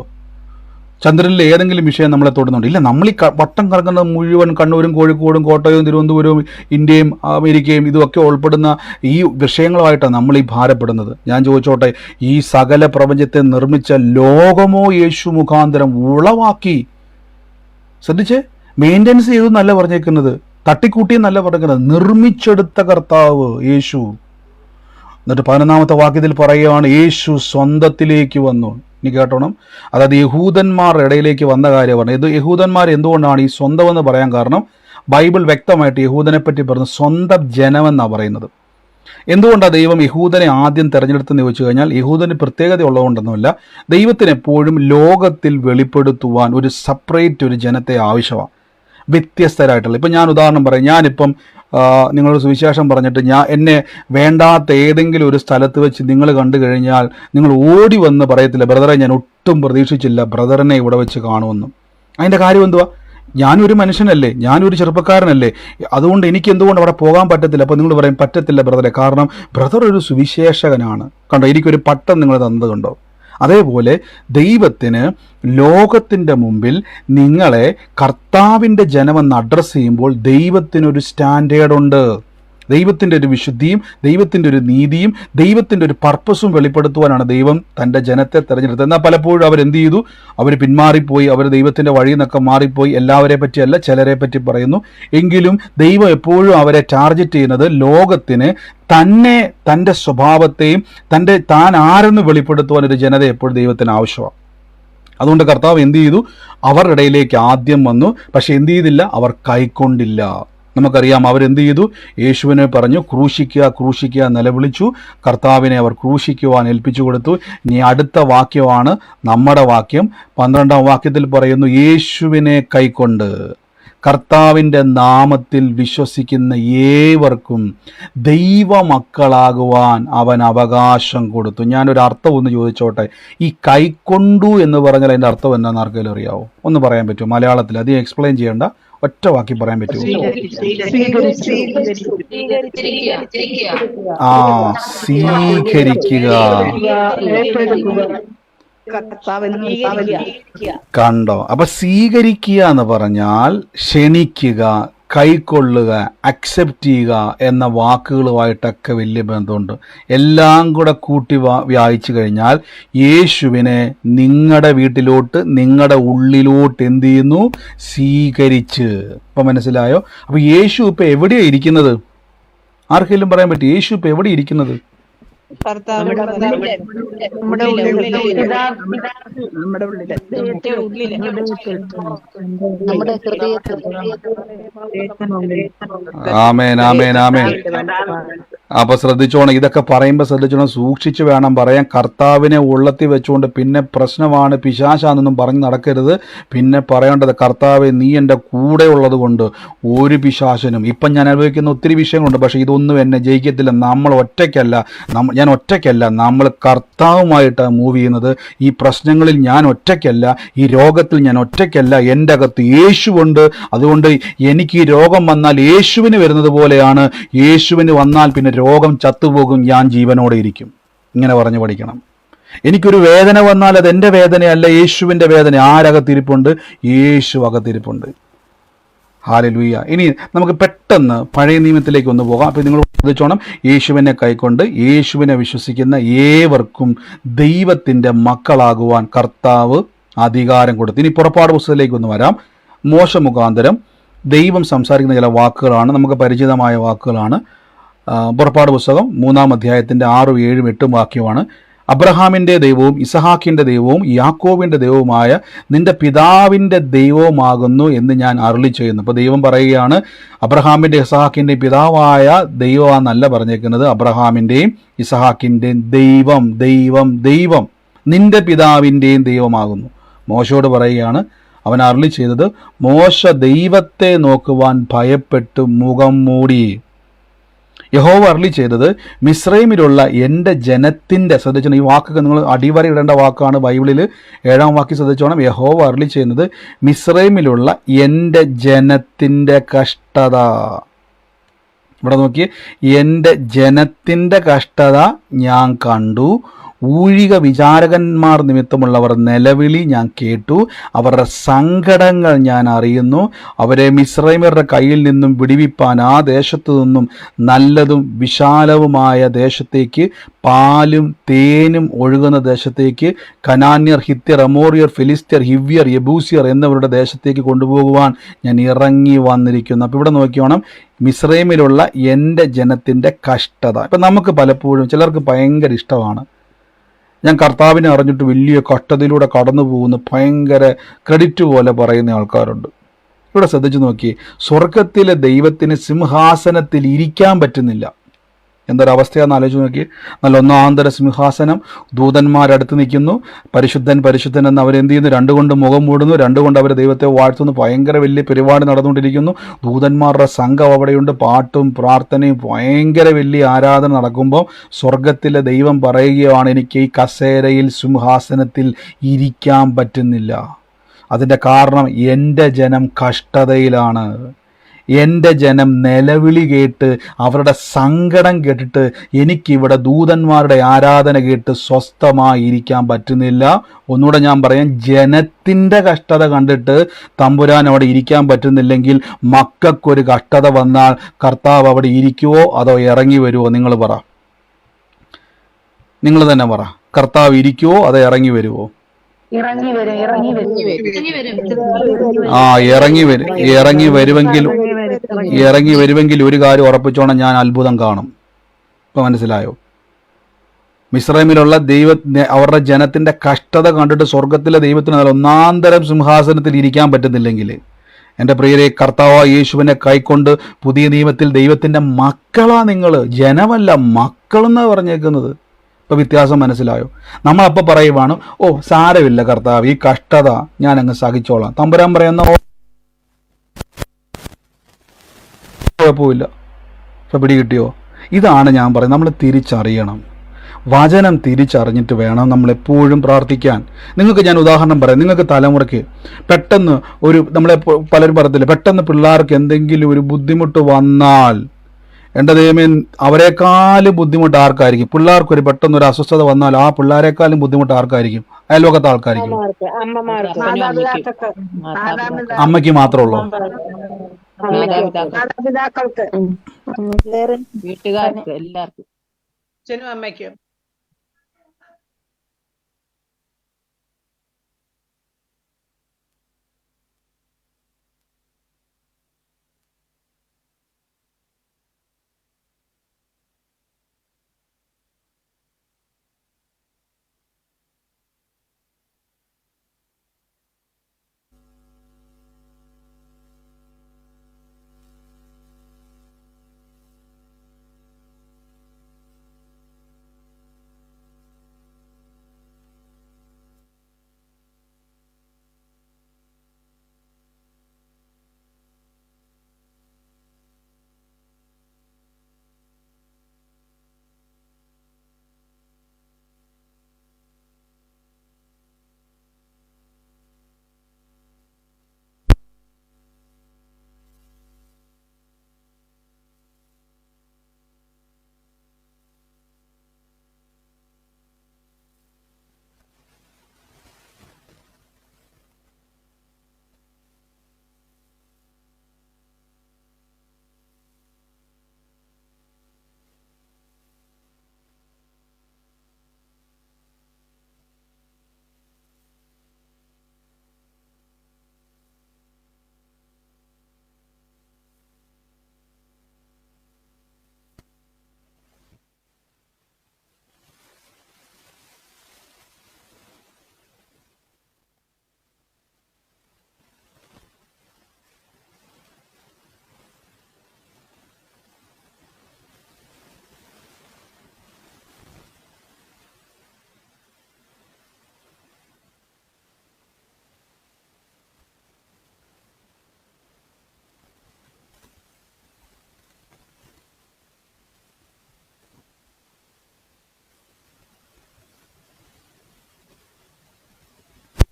ചന്ദ്രനിലെ ഏതെങ്കിലും വിഷയം നമ്മളെ തൊടുന്നുണ്ടോ? ഇല്ല. നമ്മൾ ഈ വട്ടം കറങ്ങുന്ന മുഴുവൻ കണ്ണൂരും കോഴിക്കോടും കോട്ടയവും തിരുവനന്തപുരവും ഇന്ത്യയും അമേരിക്കയും ഇതുമൊക്കെ ഉൾപ്പെടുന്ന ഈ വിഷയങ്ങളുമായിട്ടാണ് നമ്മൾ ഈ ഭാരപ്പെടുന്നത്. ഞാൻ ചോദിച്ചോട്ടെ, ഈ സകല പ്രപഞ്ചത്തെ നിർമ്മിച്ച ലോകമോ യേശു മുഖാന്തരം ഉളവാക്കി. ശ്രദ്ധിച്ചേ, മെയിൻ്റെനൻസ് ചെയ്തെന്നല്ല പറഞ്ഞേക്കുന്നത്, തട്ടിക്കൂട്ടിയെന്നല്ല പറഞ്ഞേക്കുന്നത്, നിർമ്മിച്ചെടുത്ത കർത്താവ് യേശു. എന്നിട്ട് 11ാമത്തെ വാക്യത്തിൽ പറയുകയാണ്, യേശു സ്വന്തത്തിലേക്ക് വന്നു. ഇനി കേട്ടോണം, അതായത് യഹൂദന്മാരുടെ ഇടയിലേക്ക് വന്ന കാര്യമാണ് ഇത്. യഹൂദന്മാർ എന്തുകൊണ്ടാണ് ഈ സ്വന്തം എന്ന് പറയാൻ കാരണം? ബൈബിൾ വ്യക്തമായിട്ട് യഹൂദനെ പറ്റി പറഞ്ഞു സ്വന്തം ജനമെന്നാണ് പറയുന്നത്. എന്തുകൊണ്ടാണ് ദൈവം യഹൂദനെ ആദ്യം തിരഞ്ഞെടുത്തെന്ന് ചോദിച്ചു കഴിഞ്ഞാൽ, യഹൂദന് പ്രത്യേകത ഉള്ളതുകൊണ്ടൊന്നുമില്ല. ദൈവത്തിന് എപ്പോഴും ലോകത്തിൽ വെളിപ്പെടുത്തുവാൻ ഒരു സെപ്പറേറ്റ് ഒരു ജനത്തെ ആവശ്യമാണ്, വ്യത്യസ്തരായിട്ടുള്ള. ഇപ്പം ഞാൻ ഉദാഹരണം പറയാം. ഞാനിപ്പം നിങ്ങളൊരു സുവിശേഷം പറഞ്ഞിട്ട് എന്നെ വേണ്ടാത്ത ഏതെങ്കിലും ഒരു സ്ഥലത്ത് വെച്ച് നിങ്ങൾ കണ്ടു കഴിഞ്ഞാൽ നിങ്ങൾ ഓടി വന്ന് പറയത്തില്ല, ബ്രദറെ ഞാൻ ഒട്ടും പ്രതീക്ഷിച്ചില്ല ബ്രദറിനെ ഇവിടെ വെച്ച് കാണുമെന്നും. അതിൻ്റെ കാര്യം എന്തുവാ? ഞാനൊരു മനുഷ്യനല്ലേ, ഞാനൊരു ചെറുപ്പക്കാരനല്ലേ, അതുകൊണ്ട് എനിക്ക് എന്തുകൊണ്ട് അവിടെ പോകാൻ പറ്റത്തില്ല? അപ്പോൾ നിങ്ങൾ പറയും, പറ്റത്തില്ല ബ്രദറെ, കാരണം ബ്രദർ ഒരു സുവിശേഷകനാണ്. കണ്ടോ, എനിക്കൊരു പട്ടം നിങ്ങൾ തന്നത് കണ്ടോ? അതേപോലെ ദൈവത്തിന് ലോകത്തിൻ്റെ മുമ്പിൽ നിങ്ങളെ കർത്താവിൻ്റെ ജനമെന്ന് അഡ്രസ്സ് ചെയ്യുമ്പോൾ ദൈവത്തിനൊരു സ്റ്റാൻഡേർഡ് ഉണ്ട്. ദൈവത്തിൻ്റെ ഒരു വിശുദ്ധിയും ദൈവത്തിൻ്റെ ഒരു നീതിയും ദൈവത്തിൻ്റെ ഒരു പർപ്പസും വെളിപ്പെടുത്തുവാനാണ് ദൈവം തൻ്റെ ജനത്തെ തിരഞ്ഞെടുത്തത്. എന്നാൽ പലപ്പോഴും അവരെന്ത് ചെയ്തു? അവർ പിന്മാറിപ്പോയി, അവർ ദൈവത്തിൻ്റെ വഴിയിൽ നിന്നൊക്കെ മാറിപ്പോയി. എല്ലാവരെ പറ്റിയല്ല, ചിലരെ പറ്റി പറയുന്നു. എങ്കിലും ദൈവം എപ്പോഴും അവരെ ടാർഗറ്റ് ചെയ്യുന്നത് ലോകത്തിന് തന്നെ, തൻ്റെ സ്വഭാവത്തെയും താൻ ആരെന്ന് വെളിപ്പെടുത്തുവാൻ ഒരു ജനത എപ്പോഴും ദൈവത്തിന് ആവശ്യമാണ്. അതുകൊണ്ട് കർത്താവ് എന്ത് ചെയ്തു? അവരുടെ ഇടയിലേക്ക് ആദ്യം വന്നു. പക്ഷെ എന്ത് ചെയ്തില്ല? അവർ കൈക്കൊണ്ടില്ല. നമുക്കറിയാം അവരെന്ത് ചെയ്തു? യേശുവിനെ പറഞ്ഞു ക്രൂശിക്കുക, ക്രൂശിക്കുക നിലവിളിച്ചു. കർത്താവിനെ അവർ ക്രൂശിക്കുവാൻ ഏൽപ്പിച്ചു കൊടുത്തു. ഇനി അടുത്ത വാക്യമാണ് നമ്മുടെ വാക്യം. 12-ാം വാക്യത്തിൽ പറയുന്നു, യേശുവിനെ കൈക്കൊണ്ട് കർത്താവിൻ്റെ നാമത്തിൽ വിശ്വസിക്കുന്ന ഏവർക്കും ദൈവമക്കളാകുവാൻ അവൻ അവകാശം കൊടുത്തു. ഞാനൊരു അർത്ഥം ഒന്ന് ചോദിച്ചോട്ടെ. ഈ കൈക്കൊണ്ടു എന്ന് പറഞ്ഞാൽ അതിൻ്റെ അർത്ഥം എന്താണെന്ന് ആർക്കെങ്കിലും അറിയാവോ? ഒന്ന് പറയാൻ പറ്റുമോ മലയാളത്തിൽ? അധികം എക്സ്പ്ലെയിൻ ചെയ്യേണ്ട, ഒറ്റ വാക്കി പറയാൻ പറ്റുമോ? സ്വീകരിക്കുക. കണ്ടോ? അപ്പൊ സ്വീകരിക്കുക എന്ന് പറഞ്ഞാൽ ക്ഷണിക്കുക, കൈക്കൊള്ളുക, അക്സെപ്റ്റ് ചെയ്യുക എന്ന വാക്കുകളുമായിട്ടൊക്കെ വലിയ ബന്ധമുണ്ട്. എല്ലാം കൂടെ കൂട്ടി വായിച്ചു കഴിഞ്ഞാൽ യേശുവിനെ നിങ്ങളുടെ വീട്ടിലോട്ട്, നിങ്ങളുടെ ഉള്ളിലോട്ട് എന്ത് ചെയ്യുന്നു? സ്വീകരിച്ച്. ഇപ്പൊ മനസ്സിലായോ? അപ്പൊ യേശു ഇപ്പൊ എവിടെയാണ് ഇരിക്കുന്നത്? ആർക്കെങ്കിലും പറയാൻ പറ്റും യേശു ഇപ്പൊ എവിടെ ഇരിക്കുന്നത്? ആമേൻ, ആമേൻ, ആമേൻ. അപ്പൊ ശ്രദ്ധിച്ചോണം, ഇതൊക്കെ പറയുമ്പോൾ ശ്രദ്ധിച്ചോണം, സൂക്ഷിച്ച് വേണം പറയാൻ. കർത്താവിനെ ഉള്ളത്തി വെച്ചുകൊണ്ട് പിന്നെ പ്രശ്നമാണ്, പിശാചാണെന്നൊന്നും പറഞ്ഞ് നടക്കരുത്. പിന്നെ പറയേണ്ടത്, കർത്താവെ നീ എൻ്റെ കൂടെ ഉള്ളത് കൊണ്ട് ഒരു പിശാചനും. ഇപ്പം ഞാൻ അനുഭവിക്കുന്ന ഒത്തിരി വിഷയങ്ങളുണ്ട്, പക്ഷെ ഇതൊന്നും എന്നെ ജയിക്കത്തില്ല. നമ്മൾ ഒറ്റയ്ക്കല്ല, ഞാൻ ഒറ്റയ്ക്കല്ല, നമ്മൾ കർത്താവുമായിട്ടാണ് മൂവ് ചെയ്യുന്നത്. ഈ പ്രശ്നങ്ങളിൽ ഞാൻ ഒറ്റയ്ക്കല്ല, ഈ രോഗത്തിൽ ഞാൻ ഒറ്റയ്ക്കല്ല, എൻ്റെ അകത്ത് യേശുവുണ്ട്. അതുകൊണ്ട് എനിക്ക് ഈ രോഗം വന്നാൽ യേശുവിന് വരുന്നത് പോലെയാണ്. യേശുവിന് വന്നാൽ പിന്നെ രോഗം ചത്തുപോകും, ഞാൻ ജീവനോടെ ഇരിക്കും. ഇങ്ങനെ പറഞ്ഞു പഠിക്കണം. എനിക്കൊരു വേദന വന്നാൽ അത് എൻ്റെ വേദനയല്ല, യേശുവിൻ്റെ വേദന. ആരകത്തിരിപ്പുണ്ട്? യേശു അകത്തിരിപ്പുണ്ട്. ഹല്ലേലൂയ. ഇനി നമുക്ക് പെട്ടെന്ന് പഴയ നിയമത്തിലേക്ക് ഒന്ന് പോകാം. അപ്പോൾ നിങ്ങൾ ശ്രദ്ധിച്ചോണം, യേശുവിനെ കൈക്കൊണ്ട് യേശുവിനെ വിശ്വസിക്കുന്ന ഏവർക്കും ദൈവത്തിൻ്റെ മക്കളാകുവാൻ കർത്താവ് അധികാരം കൊടുത്തു. ഇനി പുറപ്പാട് പുസ്തകത്തിലേക്ക് ഒന്ന് വരാം. മോശ മുഖാന്തരം ദൈവം സംസാരിക്കുന്ന ചില വാക്കുകളാണ്, നമുക്ക് പരിചിതമായ വാക്കുകളാണ്. പുറപ്പാട് പുസ്തകം 3-ാം അധ്യായത്തിൻ്റെ 6, 7, 8 വാക്യമാണ്. അബ്രഹാമിൻ്റെ ദൈവവും ഇസഹാക്കിൻ്റെ ദൈവവും യാക്കോബിൻ്റെ ദൈവവുമായ നിന്റെ പിതാവിൻ്റെ ദൈവവുമാകുന്നു എന്ന് ഞാൻ അരുളി ചെയ്യുന്നു. അപ്പോൾ ദൈവം പറയുകയാണ്, അബ്രഹാമിൻ്റെ ഇസഹാക്കിൻ്റെയും പിതാവായ ദൈവമാണെന്നല്ല പറഞ്ഞേക്കുന്നത്, അബ്രഹാമിൻ്റെയും ഇസഹാക്കിൻ്റെയും ദൈവം, ദൈവം, ദൈവം നിന്റെ പിതാവിൻ്റെയും ദൈവമാകുന്നു. മോശയോട് പറയുകയാണ്, അവൻ അരുളി ചെയ്തത്, മോശ ദൈവത്തെ നോക്കുവാൻ ഭയപ്പെട്ട് മുഖം മൂടി. യഹോവ അരുളി ചെയ്തത്, മിസ്രൈമിലുള്ള എൻ്റെ ജനത്തിൻ്റെ, ശ്രദ്ധിച്ചോണം ഈ വാക്കൊക്കെ നിങ്ങൾ അടിവരയിടേണ്ട വാക്കാണ്. ബൈബിളിൽ 7-ാം വാക്യം ശ്രദ്ധിച്ചോണം. യഹോവ അരുളി ചെയ്യുന്നത്, മിസ്രൈമിലുള്ള എൻ്റെ ജനത്തിൻ്റെ കഷ്ടത. ഇവിടെ നോക്കിയേ, എൻ്റെ ജനത്തിൻ്റെ കഷ്ടത ഞാൻ കണ്ടു, ഊഴിക വിചാരകന്മാർ നിമിത്തമുള്ളവർ നിലവിളി ഞാൻ കേട്ടു, അവരുടെ സങ്കടങ്ങൾ ഞാൻ അറിയുന്നു. അവരെ മിസ്രൈമ്യരുടെ കയ്യിൽ നിന്നും വിടുവിപ്പാൻ ആ ദേശത്തു നിന്നും നല്ലതും വിശാലവുമായ ദേശത്തേക്ക്, പാലും തേനും ഒഴുകുന്ന ദേശത്തേക്ക്, കനാന്യർ, ഹിത്യർ, അമോറിയർ, ഫിലിസ്ത്യർ, ഹിവ്യർ, യെബൂസിയർ എന്നിവരുടെ ദേശത്തേക്ക് കൊണ്ടുപോകുവാൻ ഞാൻ ഇറങ്ങി വന്നിരിക്കുന്നു. അപ്പോൾ ഇവിടെ നോക്കിയോണം, മിസ്രൈമിലുള്ള എൻ്റെ ജനത്തിൻ്റെ കഷ്ടത. ഇപ്പം നമുക്ക് പലപ്പോഴും ചിലർക്ക് ഭയങ്കര ഇഷ്ടമാണ്, ഞാൻ കർത്താവിനെ അറിഞ്ഞിട്ട് വലിയ കഷ്ടതയിലൂടെ കടന്നു പോകുന്ന ഭയങ്കര ക്രെഡിറ്റ് പോലെ പറയുന്ന ആൾക്കാരുണ്ട്. ഇവിടെ ശ്രദ്ധിച്ചു നോക്കി, സ്വർഗത്തിലെ ദൈവത്തിന് സിംഹാസനത്തിൽ ഇരിക്കാൻ പറ്റുന്നില്ല. എന്തൊരവസ്ഥയാണെന്ന് ആലോചിച്ച് നോക്കി. നല്ല ഒന്നാന്തര സിംഹാസനം, ദൂതന്മാരടുത്ത് നിൽക്കുന്നു, പരിശുദ്ധൻ പരിശുദ്ധൻ എന്ന് അവരെന്ത് ചെയ്യുന്നു? 2 കൊണ്ട് മുഖം മൂടുന്നു, 2 കൊണ്ട് അവർ ദൈവത്തെ വാഴ്ത്തുന്നു. ഭയങ്കര വലിയ പരിപാടി നടന്നുകൊണ്ടിരിക്കുന്നു. ദൂതന്മാരുടെ സംഘം അവിടെയുണ്ട്, പാട്ടും പ്രാർത്ഥനയും, ഭയങ്കര വലിയ ആരാധന നടക്കുമ്പോൾ സ്വർഗത്തിലെ ദൈവം പറയുകയാണ്, എനിക്ക് ഈ കസേരയിൽ സിംഹാസനത്തിൽ ഇരിക്കാൻ പറ്റുന്നില്ല. അതിൻ്റെ കാരണം എൻ്റെ ജനം കഷ്ടതയിലാണ്, എൻ്റെ ജനം നിലവിളി കേട്ട് അവരുടെ സങ്കടം കേട്ടിട്ട് എനിക്കിവിടെ ദൂതന്മാരുടെ ആരാധന കേട്ട് സ്വസ്ഥമായി ഇരിക്കാൻ പറ്റുന്നില്ല. ഒന്നുകൂടെ ഞാൻ പറയാം, ജനത്തിൻ്റെ കഷ്ടത കണ്ടിട്ട് തമ്പുരാൻ അവിടെ ഇരിക്കാൻ പറ്റുന്നില്ലെങ്കിൽ മക്കൾക്കൊരു കഷ്ടത വന്നാൽ കർത്താവ് അവിടെ ഇരിക്കുവോ അതോ ഇറങ്ങി വരുമോ? നിങ്ങൾ പറ, നിങ്ങൾ തന്നെ പറ. കർത്താവ് ഇരിക്കുവോ അതോ ഇറങ്ങി വരുമോ? ആ, ഇറങ്ങി വരുമെങ്കിൽ ഒരു കാര്യം ഉറപ്പിച്ചോണം, ഞാൻ അത്ഭുതം കാണും. ഇപ്പൊ മനസ്സിലായോ? മിസ്രൈമിലുള്ള അവരുടെ ജനത്തിന്റെ കഷ്ടത കണ്ടിട്ട് സ്വർഗത്തിലെ ദൈവത്തിന് നല്ല ഒന്നാന്തരം സിംഹാസനത്തിൽ ഇരിക്കാൻ പറ്റുന്നില്ലെങ്കിൽ, എൻ്റെ പ്രിയരെ, കർത്താവ് യേശുവിനെ കൈക്കൊണ്ട് പുതിയ നിയമത്തിൽ ദൈവത്തിന്റെ മക്കളാ നിങ്ങൾ, ജനമല്ല, മക്കളെന്നാണ് പറഞ്ഞേക്കുന്നത്. ഇപ്പൊ വ്യത്യാസം മനസ്സിലായോ? നമ്മളപ്പോൾ പറയുവാണ്, ഓ സാരമില്ല കർത്താവ്, ഈ കഷ്ടത ഞാൻ അങ്ങ് സഹിച്ചോളാം. തമ്പുരാൻ പറയുന്ന കുഴപ്പമില്ല. ഇപ്പൊ പിടി കിട്ടിയോ? ഇതാണ് ഞാൻ പറയുന്നത്, നമ്മൾ തിരിച്ചറിയണം. വചനം തിരിച്ചറിഞ്ഞിട്ട് വേണം നമ്മൾ എപ്പോഴും പ്രാർത്ഥിക്കാൻ. നിങ്ങൾക്ക് ഞാൻ ഉദാഹരണം പറയാം. നിങ്ങൾക്ക് തലമുറയ്ക്ക് പെട്ടെന്ന് നമ്മളെ പലരും പറയത്തില്ല, പെട്ടെന്ന് പിള്ളേർക്ക് എന്തെങ്കിലും ഒരു ബുദ്ധിമുട്ട് വന്നാൽ, എൻ്റെ ദൈവമേ, അവരെക്കാളും ബുദ്ധിമുട്ട് ആർക്കായിരിക്കും? പിള്ളേർക്കൊരു പെട്ടെന്ന് ഒരു അസ്വസ്ഥത വന്നാൽ ആ പിള്ളേരെക്കാളും ബുദ്ധിമുട്ട് ആർക്കായിരിക്കും? അയൽവക്കത്തെ ആൾക്കായിരിക്കും. അമ്മയ്ക്ക് മാത്രമുള്ളൂ? വീട്ടുകാർക്ക് എല്ലാവർക്കും. അമ്മയ്ക്കും.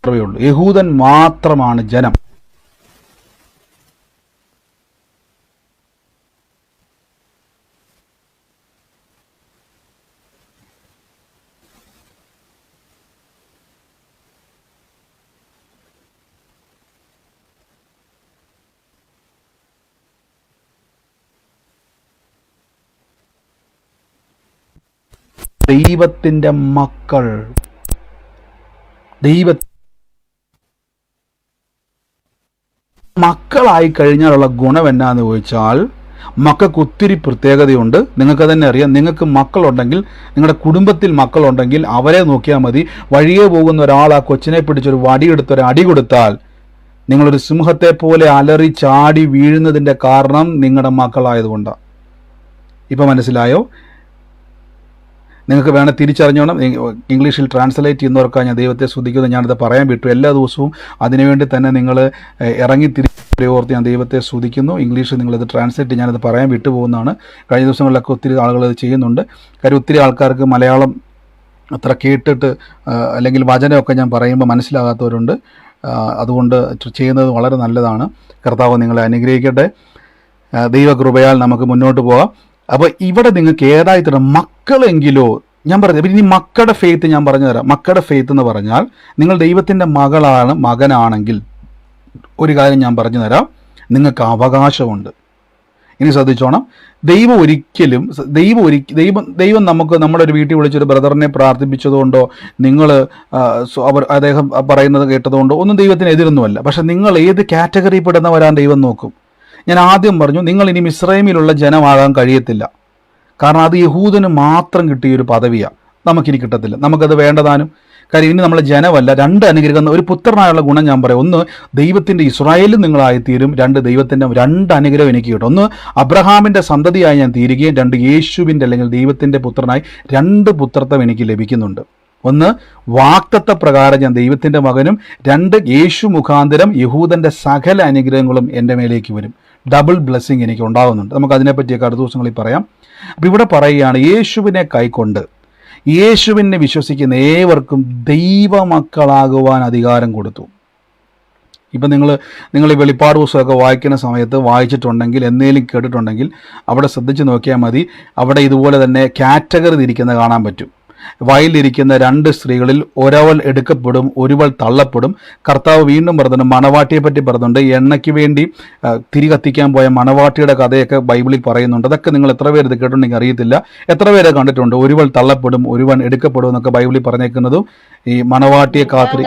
ഉള്ളൂ. യഹൂദൻ മാത്രമാണ് ജനം. ദൈവത്തിന്റെ മക്കൾ, മക്കളായി കഴിഞ്ഞാലുള്ള ഗുണം എന്നാന്ന് ചോദിച്ചാൽ, മക്കൾക്ക് ഒത്തിരി പ്രത്യേകതയുണ്ട്. നിങ്ങൾക്ക് തന്നെ അറിയാം. നിങ്ങൾക്ക് മക്കളുണ്ടെങ്കിൽ, നിങ്ങളുടെ കുടുംബത്തിൽ മക്കളുണ്ടെങ്കിൽ അവരെ നോക്കിയാൽ മതി. വഴിയെ പോകുന്ന ഒരാൾ ആ കൊച്ചിനെ പിടിച്ചൊരു വടിയെടുത്തൊരു അടി കൊടുത്താൽ നിങ്ങളൊരു സിംഹത്തെ പോലെ അലറി ചാടി വീഴുന്നതിൻ്റെ കാരണം നിങ്ങളുടെ മക്കളായതുകൊണ്ടാണ്. ഇപ്പം മനസ്സിലായോ? നിങ്ങൾക്ക് വേണേൽ തിരിച്ചറിഞ്ഞോണം. ഇംഗ്ലീഷിൽ ട്രാൻസ്ലേറ്റ് ചെയ്യുന്നവർക്കാണ് ഞാൻ ദൈവത്തെ സ്തുതിക്കുന്നത്. ഞാനത് പറയാൻ വിട്ടു. എല്ലാ ദിവസവും അതിനുവേണ്ടി തന്നെ നിങ്ങൾ ഇറങ്ങി തിരിച്ചോർത്ത് ഞാൻ ദൈവത്തെ സ്തുതിക്കുന്നു. ഇംഗ്ലീഷിൽ നിങ്ങളത് ട്രാൻസ്ലേറ്റ്, ഞാനത് പറയാൻ വിട്ടുപോകുന്നതാണ്. കഴിഞ്ഞ ദിവസങ്ങളിലൊക്കെ ഒത്തിരി ആളുകൾ അത് ചെയ്യുന്നുണ്ട്. കാര്യം ഒത്തിരി ആൾക്കാർക്ക് മലയാളം അത്ര കേട്ടിട്ട് അല്ലെങ്കിൽ വചനമൊക്കെ ഞാൻ പറയുമ്പോൾ മനസ്സിലാകാത്തവരുണ്ട്. അതുകൊണ്ട് ചെയ്യുന്നത് വളരെ നല്ലതാണ്. കർത്താവ് നിങ്ങളെ അനുഗ്രഹിക്കട്ടെ. ദൈവകൃപയാൽ നമുക്ക് മുന്നോട്ട് പോകാം. അപ്പോൾ ഇവിടെ നിങ്ങൾക്ക് ഏതായി തരണം മക്കളെങ്കിലോ, ഞാൻ പറഞ്ഞത് ഇനി മക്കളുടെ ഫെയ്ത്ത് ഞാൻ പറഞ്ഞു തരാം. മക്കളുടെ ഫെയ്ത്ത് എന്ന് പറഞ്ഞാൽ നിങ്ങൾ ദൈവത്തിൻ്റെ മകനാണെങ്കിൽ ഒരു കാര്യം ഞാൻ പറഞ്ഞു തരാം, നിങ്ങൾക്ക് അവകാശമുണ്ട്. ഇനി ശ്രദ്ധിച്ചോണം, ദൈവം നമുക്ക് നമ്മുടെ ഒരു വീട്ടിൽ വിളിച്ചൊരു ബ്രദറിനെ പ്രാർത്ഥിപ്പിച്ചതുകൊണ്ടോ നിങ്ങൾ അദ്ദേഹം പറയുന്നത് കേട്ടതുകൊണ്ടോ ഒന്നും ദൈവത്തിന് എതിരൊന്നുമല്ല. പക്ഷെ നിങ്ങൾ ഏത് കാറ്റഗറിയിൽ പെടുന്നവരാൻ ദൈവം നോക്കും. ഞാൻ ആദ്യം പറഞ്ഞു, നിങ്ങൾ ഇനി മിസ്രൈമിലുള്ള ജനമാകാൻ കഴിയത്തില്ല. കാരണം അത് യഹൂദന് മാത്രം കിട്ടിയൊരു പദവിയാണ്, നമുക്കിനി കിട്ടത്തില്ല. നമുക്കത് വേണ്ടതാനും. കാര്യം ഇനി നമ്മളെ ജനമല്ല. രണ്ട് അനുഗ്രഹം, ഒരു പുത്രനായുള്ള ഗുണം ഞാൻ പറയാം. ഒന്ന്, ദൈവത്തിൻ്റെ ഇസ്രായേലിൽ നിങ്ങളായിത്തീരും. ദൈവത്തിൻ്റെ രണ്ട് അനുഗ്രഹം എനിക്ക് കിട്ടും. ഒന്ന്, അബ്രഹാമിൻ്റെ സന്തതിയായി ഞാൻ തീരുകയും. രണ്ട്, യേശുവിൻ്റെ അല്ലെങ്കിൽ ദൈവത്തിൻ്റെ പുത്രനായി രണ്ട് പുത്രത്വം എനിക്ക് ലഭിക്കുന്നുണ്ട്. ഒന്ന്, വാക്തത്വ പ്രകാരം ഞാൻ ദൈവത്തിൻ്റെ മകനും. രണ്ട്, യേശു മുഖാന്തരം യഹൂദൻ്റെ സകല അനുഗ്രഹങ്ങളും എൻ്റെ മേലേക്ക് വരും. ഡബിൾ ബ്ലെസ്സിങ് എനിക്ക് ഉണ്ടാകുന്നുണ്ട്. നമുക്ക് അതിനെപ്പറ്റിയൊക്കെ അടുത്ത ദിവസങ്ങളിൽ പറയാം. അപ്പം ഇവിടെ പറയുകയാണ്, യേശുവിനെ കൈക്കൊണ്ട് യേശുവിനെ വിശ്വസിക്കുന്ന ഏവർക്കും ദൈവമക്കളാകുവാൻ അധികാരം കൊടുത്തു. ഇപ്പം നിങ്ങൾ ഈ വെളിപ്പാട് പുസ്തകമൊക്കെ വായിക്കുന്ന സമയത്ത് വായിച്ചിട്ടുണ്ടെങ്കിൽ, എന്നേലും കേട്ടിട്ടുണ്ടെങ്കിൽ അവിടെ ശ്രദ്ധിച്ച് നോക്കിയാൽ മതി. അവിടെ ഇതുപോലെ തന്നെ കാറ്റഗറി തിരിക്കുന്നത് കാണാൻ പറ്റും. വയലിരിക്കുന്ന രണ്ട് സ്ത്രീകളിൽ ഒരവൾ എടുക്കപ്പെടും, ഒരുവൾ തള്ളപ്പെടും. കർത്താവ് വീണ്ടും പറഞ്ഞിട്ടുണ്ട്, മണവാട്ടിയെ പറ്റി പറഞ്ഞിട്ടുണ്ട്. എണ്ണയ്ക്ക് വേണ്ടി തിരി കത്തിക്കാൻ പോയ മണവാട്ടിയുടെ കഥയൊക്കെ ബൈബിളിൽ പറയുന്നുണ്ട്. അതൊക്കെ നിങ്ങൾ എത്ര പേര് ഇത് കേട്ടിട്ടുണ്ടെങ്കിൽ അറിയത്തില്ല. എത്ര പേരെ കണ്ടിട്ടുണ്ട് ഒരുവൾ തള്ളപ്പെടും ഒരുവൻ എടുക്കപ്പെടും എന്നൊക്കെ ബൈബിളിൽ പറഞ്ഞേക്കുന്നതും ഈ മണവാട്ടിയെ കാത്തിരി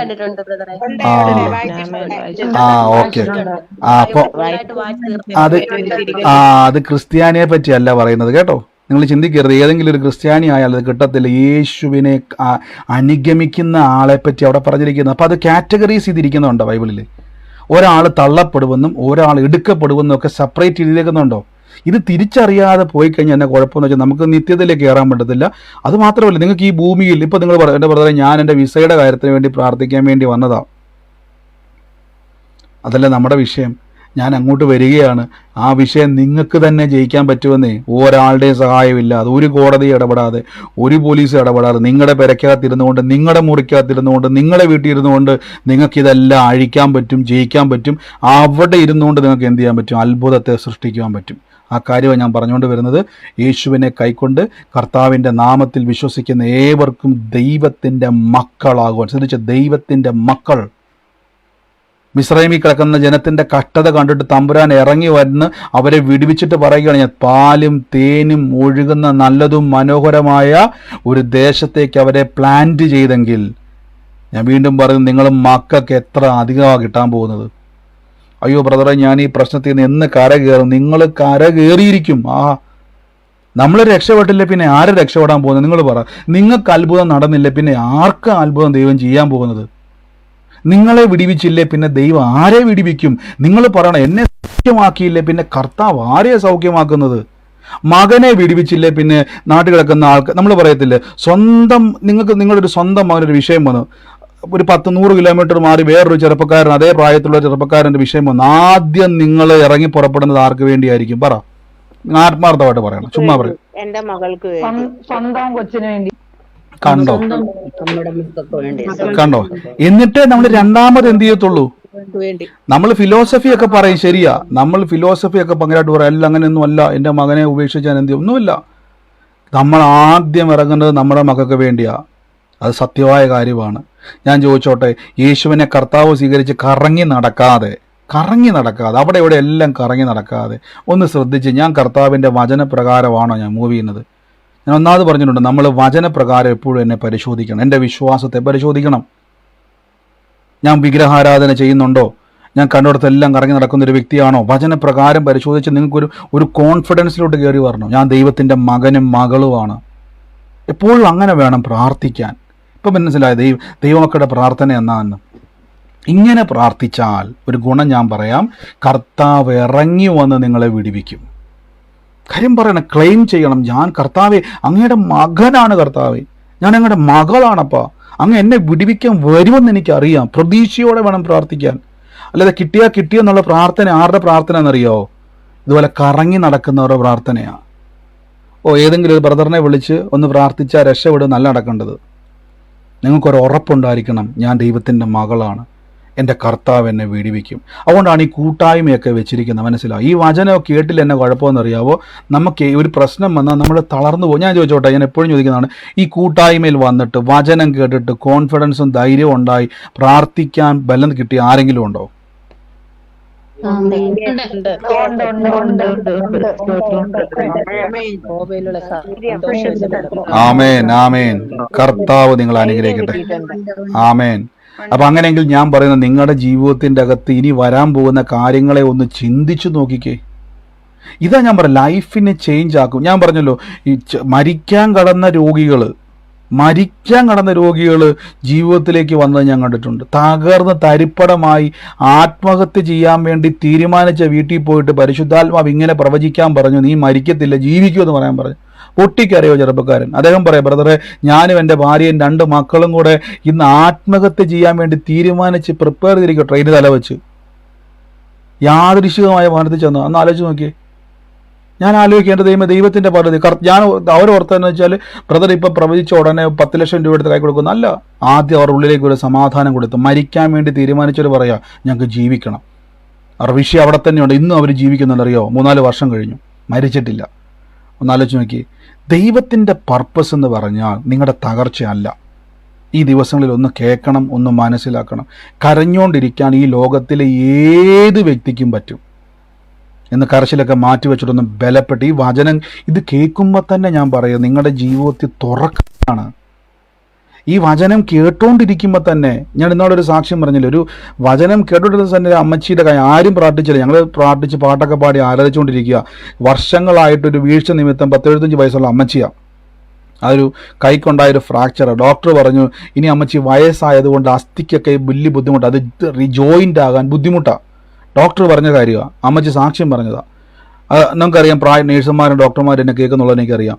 ഓക്കെ. അപ്പോൾ അത് ക്രിസ്ത്യാനിയെ പറ്റിയല്ല പറയുന്നത് കേട്ടോ. നിങ്ങൾ ചിന്തിക്കരുത്, ഏതെങ്കിലും ഒരു ക്രിസ്ത്യാനി ആയാൽ അത് കിട്ടത്തില്ല. യേശുവിനെ അനുഗമിക്കുന്ന ആളെപ്പറ്റി അവിടെ പറഞ്ഞിരിക്കുന്നത്. അപ്പോൾ അത് കാറ്റഗറീസ് ചെയ്തിരിക്കുന്നുണ്ടോ ബൈബിളിൽ? ഒരാൾ തള്ളപ്പെടുമെന്നും ഒരാൾ എടുക്കപ്പെടുമെന്നും ഒക്കെ സെപ്പറേറ്റ് ചെയ്തിരിക്കുന്നുണ്ടോ? ഇത് തിരിച്ചറിയാതെ പോയി കഴിഞ്ഞാൽ എന്നെ കുഴപ്പമെന്ന് വെച്ചാൽ നമുക്ക് നിത്യതയിലേക്ക് കയറാൻ പറ്റത്തില്ല. അത് മാത്രമല്ല, നിങ്ങൾക്ക് ഈ ഭൂമിയിൽ ഇപ്പോൾ നിങ്ങൾ പറയും, എൻ്റെ ബ്രദറെ ഞാൻ എൻ്റെ വിസയുടെ കാര്യത്തിന് വേണ്ടി പ്രാർത്ഥിക്കാൻ വേണ്ടി വന്നതാണ്, അതല്ല നമ്മുടെ വിഷയം. ഞാൻ അങ്ങോട്ട് വരികയാണ്. ആ വിഷയം നിങ്ങൾക്ക് തന്നെ ജയിക്കാൻ പറ്റുമെന്നേ. ഒരാളുടെയും സഹായമില്ലാതെ, ഒരു കോടതി ഇടപെടാതെ, ഒരു പോലീസ് ഇടപെടാതെ, നിങ്ങളുടെ പെരക്കകത്തിരുന്നുകൊണ്ട്, നിങ്ങളുടെ മുറിക്കകത്തിരുന്നുകൊണ്ട്, നിങ്ങളുടെ വീട്ടിൽ ഇരുന്നുകൊണ്ട് നിങ്ങൾക്കിതെല്ലാം അഴിക്കാൻ പറ്റും, ജയിക്കാൻ പറ്റും. അവിടെ ഇരുന്നുകൊണ്ട് നിങ്ങൾക്ക് എന്ത് ചെയ്യാൻ പറ്റും? അത്ഭുതത്തെ സൃഷ്ടിക്കുവാൻ പറ്റും. ആ കാര്യമാണ് ഞാൻ പറഞ്ഞുകൊണ്ട് വരുന്നത്. യേശുവിനെ കൈക്കൊണ്ട് കർത്താവിൻ്റെ നാമത്തിൽ വിശ്വസിക്കുന്ന ഏവർക്കും ദൈവത്തിൻ്റെ മക്കളാകുവാൻ. ശ്രദ്ധിച്ച, ദൈവത്തിൻ്റെ മക്കൾ. മിസ്രൈമിൽ കിടക്കുന്ന ജനത്തിൻ്റെ കഷ്ടത കണ്ടിട്ട് തമ്പുരാൻ ഇറങ്ങി വന്ന് അവരെ വിടുവിച്ചിട്ട് പറയുകയാണ്, ഞാൻ പാലും തേനും ഒഴുകുന്ന നല്ലതും മനോഹരമായ ഒരു ദേശത്തേക്ക് അവരെ പ്ലാന്റ് ചെയ്തെങ്കിൽ, ഞാൻ വീണ്ടും പറയും, നിങ്ങൾ മക്കൾക്ക് എത്ര അധികമാണ് കിട്ടാൻ പോകുന്നത്. അയ്യോ ബ്രദറെ, ഞാൻ ഈ പ്രശ്നത്തിൽ നിന്ന് എന്ന് കരകയറും. നിങ്ങൾ കരകയറിയിരിക്കും. നമ്മൾ രക്ഷപ്പെട്ടില്ല പിന്നെ ആരെ രക്ഷപ്പെടാൻ പോകുന്നത്? നിങ്ങൾ പറ. നിങ്ങൾക്ക് അത്ഭുതം നടന്നില്ല പിന്നെ ആർക്കാ അത്ഭുതം ദൈവം ചെയ്യാൻ പോകുന്നത്? നിങ്ങളെ വിടിവിച്ചില്ലേ പിന്നെ ദൈവം ആരെ വിടിവിക്കും? നിങ്ങൾ പറയണം, എന്നെ സൗഖ്യമാക്കിയില്ലേ പിന്നെ കർത്താവ് ആരെയാണ് സൗഖ്യമാക്കുന്നത്? മകനെ വിടിവിച്ചില്ലേ പിന്നെ നാട്ടിൽ കിടക്കുന്ന ആൾക്ക് നമ്മൾ പറയത്തില്ലേ, സ്വന്തം നിങ്ങളൊരു സ്വന്തം മകനൊരു വിഷയം വന്നു, ഒരു 100 കിലോമീറ്റർ മാറി വേറൊരു ചെറുപ്പക്കാരൻ, അതേ പ്രായത്തിലുള്ള ചെറുപ്പക്കാരൻ്റെ വിഷയം വന്നു, ആദ്യം നിങ്ങൾ ഇറങ്ങി പുറപ്പെടുന്നത് ആർക്ക് വേണ്ടിയായിരിക്കും? പറ, ആത്മാർത്ഥമായിട്ട് പറയണം, ചുമ്മാ പറയും. എന്റെ മകൾക്ക് സ്വന്തം കൊച്ചിന് വേണ്ടി. കണ്ടോ കണ്ടോ? എന്നിട്ടേ നമ്മൾ രണ്ടാമത് എന്ത് ചെയ്യത്തുള്ളൂ? നമ്മൾ ഫിലോസഫി ഒക്കെ പറയും, ശരിയാ, നമ്മൾ ഫിലോസഫി ഒക്കെ ഭയങ്കരമായിട്ട് പറയാം, അല്ല അങ്ങനെയൊന്നും അല്ല, എൻ്റെ മകനെ ഉപേക്ഷിച്ചാൽ എന്ത് ചെയ്യും? ഒന്നുമില്ല. നമ്മൾ ആദ്യം ഇറങ്ങുന്നത് നമ്മുടെ മക്കൾക്ക് വേണ്ടിയാ. അത് സത്യമായ കാര്യമാണ്. ഞാൻ ചോദിച്ചോട്ടെ, യേശുവിനെ കർത്താവ് സ്വീകരിച്ച് കറങ്ങി നടക്കാതെ അവിടെ ഇവിടെ എല്ലാം കറങ്ങി നടക്കാതെ ഒന്ന് ശ്രദ്ധിച്ച്, ഞാൻ കർത്താവിൻ്റെ വചനപ്രകാരമാണോ ഞാൻ മൂവ് ചെയ്യുന്നത്? ഞാൻ ഒന്നാമത് പറഞ്ഞിട്ടുണ്ട്, നമ്മൾ വചനപ്രകാരം എപ്പോഴും എന്നെ പരിശോധിക്കണം, എൻ്റെ വിശ്വാസത്തെ പരിശോധിക്കണം. ഞാൻ വിഗ്രഹാരാധന ചെയ്യുന്നുണ്ടോ? ഞാൻ കണ്ടിടത്തെല്ലാം കറങ്ങി നടക്കുന്നൊരു വ്യക്തിയാണോ? വചനപ്രകാരം പരിശോധിച്ച് നിങ്ങൾക്കൊരു കോൺഫിഡൻസിലോട്ട് കയറി വരണം. ഞാൻ ദൈവത്തിൻ്റെ മകനും മകളുമാണ്. എപ്പോഴും അങ്ങനെ വേണം പ്രാർത്ഥിക്കാൻ. ഇപ്പം മനസ്സിലായ ദൈവമക്കളുടെ പ്രാർത്ഥന എന്നാന്ന്. ഇങ്ങനെ പ്രാർത്ഥിച്ചാൽ ഒരു ഗുണം ഞാൻ പറയാം, കർത്താവ് ഇറങ്ങി വന്ന് നിങ്ങളെ വിടിവിക്കും. കാര്യം പറയണം, ക്ലെയിം ചെയ്യണം, ഞാൻ കർത്താവെ അങ്ങയുടെ മകനാണ്, കർത്താവെ ഞാൻ അങ്ങയുടെ മകളാണപ്പാ, അങ്ങ് എന്നെ വിടിവിക്കാൻ വരുമെന്ന് എനിക്കറിയാം. പ്രതീക്ഷയോടെ വേണം പ്രാർത്ഥിക്കാൻ. അല്ലാതെ കിട്ടിയെന്നുള്ള പ്രാർത്ഥന ആരുടെ പ്രാർത്ഥന എന്നറിയോ? ഇതുപോലെ കറങ്ങി നടക്കുന്നവരുടെ പ്രാർത്ഥനയാണ്. ഏതെങ്കിലും ഒരു ബ്രദറിനെ വിളിച്ച് ഒന്ന് പ്രാർത്ഥിച്ചാൽ രക്ഷപ്പെടും നല്ല നടക്കേണ്ടത്. നിങ്ങൾക്കൊരു ഉറപ്പുണ്ടായിരിക്കണം, ഞാൻ ദൈവത്തിൻ്റെ മകളാണ്, എൻ്റെ കർത്താവ് എന്നെ വിടിവിക്കും. അതുകൊണ്ടാണ് ഈ കൂട്ടായ്മയൊക്കെ വെച്ചിരിക്കുന്നത്. മനസ്സിലാവും. ഈ വചനമൊക്കെ കേട്ടില്ല എന്നെ കുഴപ്പമെന്നറിയാവോ? നമുക്ക് ഒരു പ്രശ്നം വന്നാൽ നമ്മൾ തളർന്നു പോകും. ഞാൻ ചോദിച്ചോട്ടെ, ഞാൻ എപ്പോഴും ചോദിക്കുന്നതാണ്, ഈ കൂട്ടായ്മയിൽ വന്നിട്ട് വചനം കേട്ടിട്ട് കോൺഫിഡൻസും ധൈര്യവും ഉണ്ടായി പ്രാർത്ഥിക്കാൻ ബലം കിട്ടിയ ആരെങ്കിലും ഉണ്ടോ? ആമേൻ, ആമേൻ. കർത്താവ് നിങ്ങളെ അനുഗ്രഹിക്കട്ടെ. ആമേൻ. അപ്പൊ അങ്ങനെയെങ്കിൽ ഞാൻ പറയുന്നത്, നിങ്ങളുടെ ജീവിതത്തിന്റെ അകത്ത് ഇനി വരാൻ പോകുന്ന കാര്യങ്ങളെ ഒന്ന് ചിന്തിച്ചു നോക്കിക്കേ. ഇതാ ഞാൻ പറയാം, ലൈഫിനെ ചേഞ്ച് ആക്കും. ഞാൻ പറഞ്ഞല്ലോ, ഈ മരിക്കാൻ കടന്ന രോഗികൾ ജീവിതത്തിലേക്ക് വന്നത് ഞാൻ കണ്ടിട്ടുണ്ട്. തകർന്ന് തരിപ്പടമായി ആത്മഹത്യ ചെയ്യാൻ വേണ്ടി തീരുമാനിച്ച വീട്ടിൽ പോയിട്ട് പരിശുദ്ധാത്മാവ് ഇങ്ങനെ പ്രവചിക്കാൻ പറഞ്ഞു, നീ മരിക്കത്തില്ല, ജീവിക്കുമെന്ന് പറയാൻ പറഞ്ഞു. പൊട്ടിക്കറിയോ ചെറുപ്പക്കാരൻ. അദ്ദേഹം പറയാം, ബ്രദറെ, ഞാനും എൻ്റെ ഭാര്യയും 2 മക്കളും കൂടെ ഇന്ന് ആത്മഹത്യ ചെയ്യാൻ വേണ്ടി തീരുമാനിച്ച് പ്രിപ്പയർ ചെയ്തിരിക്കുക, ട്രെയിന് തല വെച്ച്. യാദൃശികമായ ഭവനത്തിൽ ചെന്നു. അന്ന് ആലോചിച്ച് നോക്കിയേ. ഞാൻ ആലോചിക്കേണ്ട ദൈവത്തിന്റെ പദ്ധതി. ഞാൻ അവർ ഓർത്തതെന്ന് വെച്ചാൽ, ബ്രദർ ഇപ്പം പ്രവചിച്ച ഉടനെ 10 ലക്ഷം രൂപ എടുത്ത് കൈ കൊടുക്കുന്നു. അല്ല, ആദ്യം അവർ ഉള്ളിലേക്ക് ഒരു സമാധാനം കൊടുത്തു. മരിക്കാൻ വേണ്ടി തീരുമാനിച്ചവർ പറയാ, ഞങ്ങൾക്ക് ജീവിക്കണം. അവർ വിഷയം അവിടെ തന്നെയുണ്ട്. ഇന്നും അവർ ജീവിക്കുന്നുണ്ടറിയോ? 3-4 വർഷം കഴിഞ്ഞു, മരിച്ചിട്ടില്ല. ഒന്നാലോചിച്ച് നോക്കി. ദൈവത്തിൻ്റെ പർപ്പസ് എന്ന് പറഞ്ഞാൽ നിങ്ങളുടെ തകർച്ചയല്ല. ഈ ദിവസങ്ങളിൽ ഒന്ന് കേൾക്കണം, ഒന്ന് മനസ്സിലാക്കണം. കരഞ്ഞുകൊണ്ടിരിക്കാൻ ഈ ലോകത്തിലെ ഏത് വ്യക്തിക്കും പറ്റും എന്ന് കരച്ചിലൊക്കെ മാറ്റിവെച്ചിട്ടൊന്ന് ബലപ്പെട്ട് ഈ വചനം ഇത് കേൾക്കുമ്പോൾ തന്നെ ഞാൻ പറയാം, നിങ്ങളുടെ ജീവിതത്തിൽ തുറക്കാണ്. ഈ വചനം കേട്ടോണ്ടിരിക്കുമ്പോൾ തന്നെ, ഞാൻ ഇന്നോടൊരു സാക്ഷ്യം പറഞ്ഞില്ല, ഒരു വചനം കേട്ടോണ്ടിരുന്ന തന്നെ അമ്മച്ചിയുടെ കാര്യം ആരും പ്രാർത്ഥിച്ചില്ല. ഞങ്ങൾ പ്രാർത്ഥിച്ച് പാട്ടൊക്കെ പാടി ആരാധിച്ചുകൊണ്ടിരിക്കുക. വർഷങ്ങളായിട്ടൊരു വീഴ്ച നിമിത്തം 10-75 വയസ്സുള്ള അമ്മച്ചിയാണ്. അതൊരു കൈക്കൊണ്ടായൊരു ഫ്രാക്ചർ. ഡോക്ടർ പറഞ്ഞു, ഇനി അമ്മച്ചി വയസ്സായതുകൊണ്ട് അസ്ഥിക്കൊക്കെ വലിയ ബുദ്ധിമുട്ടാണ്, അത് റിജോയിൻ്റ് ആകാൻ ബുദ്ധിമുട്ടാണ്. ഡോക്ടർ പറഞ്ഞ കാര്യമാണ്, അമ്മച്ചി സാക്ഷ്യം പറഞ്ഞതാണ്. നമുക്കറിയാം, നേഴ്സുമാരും ഡോക്ടർമാരും എന്നെ കേൾക്കുന്നുള്ളത് എനിക്കറിയാം.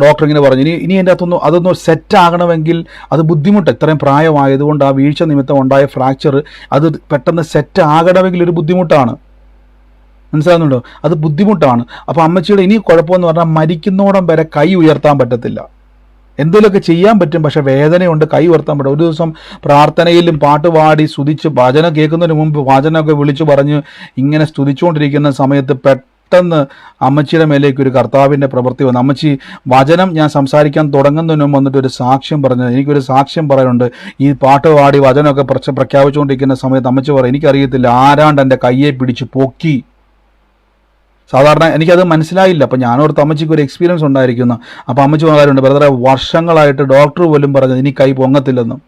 ഡോക്ടർ ഇങ്ങനെ പറഞ്ഞു, ഇനി എൻ്റെ അതൊന്ന് സെറ്റ് ആകണമെങ്കിൽ അത് ബുദ്ധിമുട്ട്. ഇത്രയും പ്രായമായതുകൊണ്ട് ആ വീഴ്ച നിമിത്തം ഉണ്ടായ ഫ്രാക്ചർ അത് പെട്ടെന്ന് സെറ്റ് ആകണമെങ്കിൽ ഒരു ബുദ്ധിമുട്ടാണ്. മനസ്സിലാകുന്നുണ്ടോ? അത് ബുദ്ധിമുട്ടാണ്. അപ്പോൾ അമ്മച്ചിയുടെ ഇനി കുഴപ്പമെന്ന് പറഞ്ഞാൽ മരിക്കുന്നോടം വരെ കൈ ഉയർത്താൻ പറ്റത്തില്ല. എന്തെങ്കിലുമൊക്കെ ചെയ്യാൻ പറ്റും, പക്ഷെ വേദനയുണ്ട്, കൈ ഉയർത്താൻ പറ്റും. ഒരു ദിവസം പ്രാർത്ഥനയിലും പാട്ടുപാടി സ്തുതിച്ച് വചനം കേൾക്കുന്നതിന് മുമ്പ് വചനമൊക്കെ വിളിച്ചു പറഞ്ഞ് ഇങ്ങനെ സ്തുതിച്ചുകൊണ്ടിരിക്കുന്ന സമയത്ത് പെട്ടെന്ന് അമ്മച്ചിയുടെ മേലേക്ക് ഒരു കർത്താവിൻ്റെ പ്രവൃത്തി വന്നു. അമ്മച്ചി വചനം ഞാൻ സംസാരിക്കാൻ തുടങ്ങുന്നതിന് മുമ്പ് വന്നിട്ട് ഒരു സാക്ഷ്യം പറഞ്ഞത്, എനിക്കൊരു സാക്ഷ്യം പറയാനുണ്ട്. ഈ പാട്ടുപാടി വചനമൊക്കെ പ്രഖ്യാപിച്ചുകൊണ്ടിരിക്കുന്ന സമയത്ത് അമ്മച്ചി പറയും, എനിക്കറിയത്തില്ല, ആരാണ്ട് എൻ്റെ കയ്യെ പിടിച്ച് പൊക്കി. സാധാരണ എനിക്കത് മനസ്സിലായില്ല. അപ്പം ഞാനോർത്ത് അമ്മച്ചിക്ക് ഒരു എക്സ്പീരിയൻസ് ഉണ്ടായിരിക്കുന്നു. അപ്പോൾ അമ്മച്ചി പറയാറുണ്ട്, ബ്രദറെ, വർഷങ്ങളായിട്ട് ഡോക്ടർ പോലും പറഞ്ഞത് ഇനി കൈ പൊങ്ങത്തില്ലെന്നും,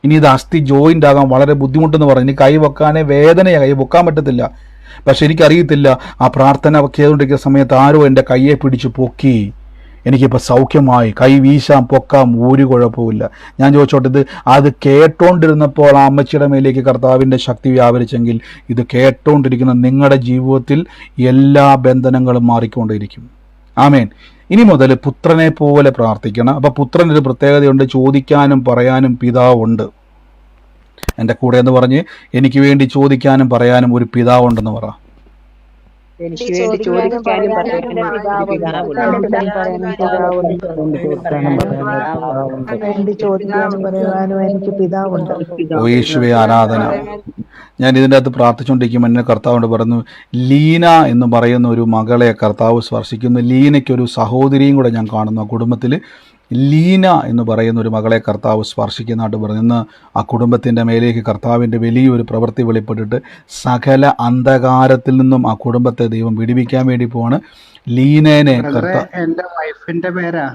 ഇനി ഇത് അസ്ഥി ജോയിൻ്റ് ആകാൻ വളരെ ബുദ്ധിമുട്ടെന്ന് പറഞ്ഞു. ഇനി കൈ വെക്കാനേ വേദനയാണ്, കൈ വെക്കാൻ പറ്റത്തില്ല. പക്ഷെ എനിക്കറിയത്തില്ല, ആ പ്രാർത്ഥന ചെയ്തുകൊണ്ടിരിക്കുന്ന സമയത്ത് ആരോ എൻ്റെ കയ്യെ പിടിച്ച് പൊക്കി. എനിക്കിപ്പോൾ സൗഖ്യമായി, കൈ വീശാം, പൊക്കാം, ഒരു കുഴപ്പമില്ല. ഞാൻ ചോദിച്ചോട്ടെ, അത് കേട്ടോണ്ടിരുന്നപ്പോൾ ആ അമ്മച്ചിയുടെ മേലേക്ക് കർത്താവിൻ്റെ ശക്തി വ്യാപരിച്ചെങ്കിൽ ഇത് കേട്ടോണ്ടിരിക്കുന്ന നിങ്ങളുടെ ജീവിതത്തിൽ എല്ലാ ബന്ധനങ്ങളും മാറിക്കൊണ്ടിരിക്കും. ആമേൻ. ഇനി മുതൽ പുത്രനെ പോലെ പ്രാർത്ഥിക്കണം. അപ്പം പുത്രനൊരു പ്രത്യേകതയുണ്ട്, ചോദിക്കാനും പറയാനും പിതാവുണ്ട്. എൻ്റെ കൂടെ എന്ന് പറഞ്ഞ് എനിക്ക് വേണ്ടി ചോദിക്കാനും പറയാനും ഒരു പിതാവുണ്ടെന്ന് പറ. എനിക്ക് വേണ്ടി ചോദിക്കാനും പറയാനും എനിക്ക് പിതാവുണ്ട്. ഓ യേശുവേ, ആരാധന. ഞാൻ ഇതിൻ്റെ അകത്ത് പ്രാർത്ഥിച്ചുകൊണ്ടിരിക്കുമ്പോൾ എന്നെ കർത്താവിനോട് പറഞ്ഞു, ലീന എന്ന് പറയുന്ന ഒരു മകളെ കർത്താവ് സ്പർശിക്കുന്നു. ലീനയ്ക്കൊരു സഹോദരിയും കൂടെ ഞാൻ കാണുന്നു ആ കുടുംബത്തിൽ. ലീന എന്ന് പറയുന്ന ഒരു മകളെ കർത്താവ് സ്പർശിക്കുന്നതായിട്ട് പറഞ്ഞു. ഇന്ന് ആ കുടുംബത്തിൻ്റെ മേലേക്ക് കർത്താവിൻ്റെ വലിയൊരു പ്രവൃത്തി വെളിപ്പെട്ടിട്ട് സകല അന്ധകാരത്തിൽ നിന്നും ആ കുടുംബത്തെ ദൈവം വിടുവിക്കാൻ വേണ്ടി പോവാണ്. ലീനേനെ എന്റെ വൈഫിന്റെ പേരാ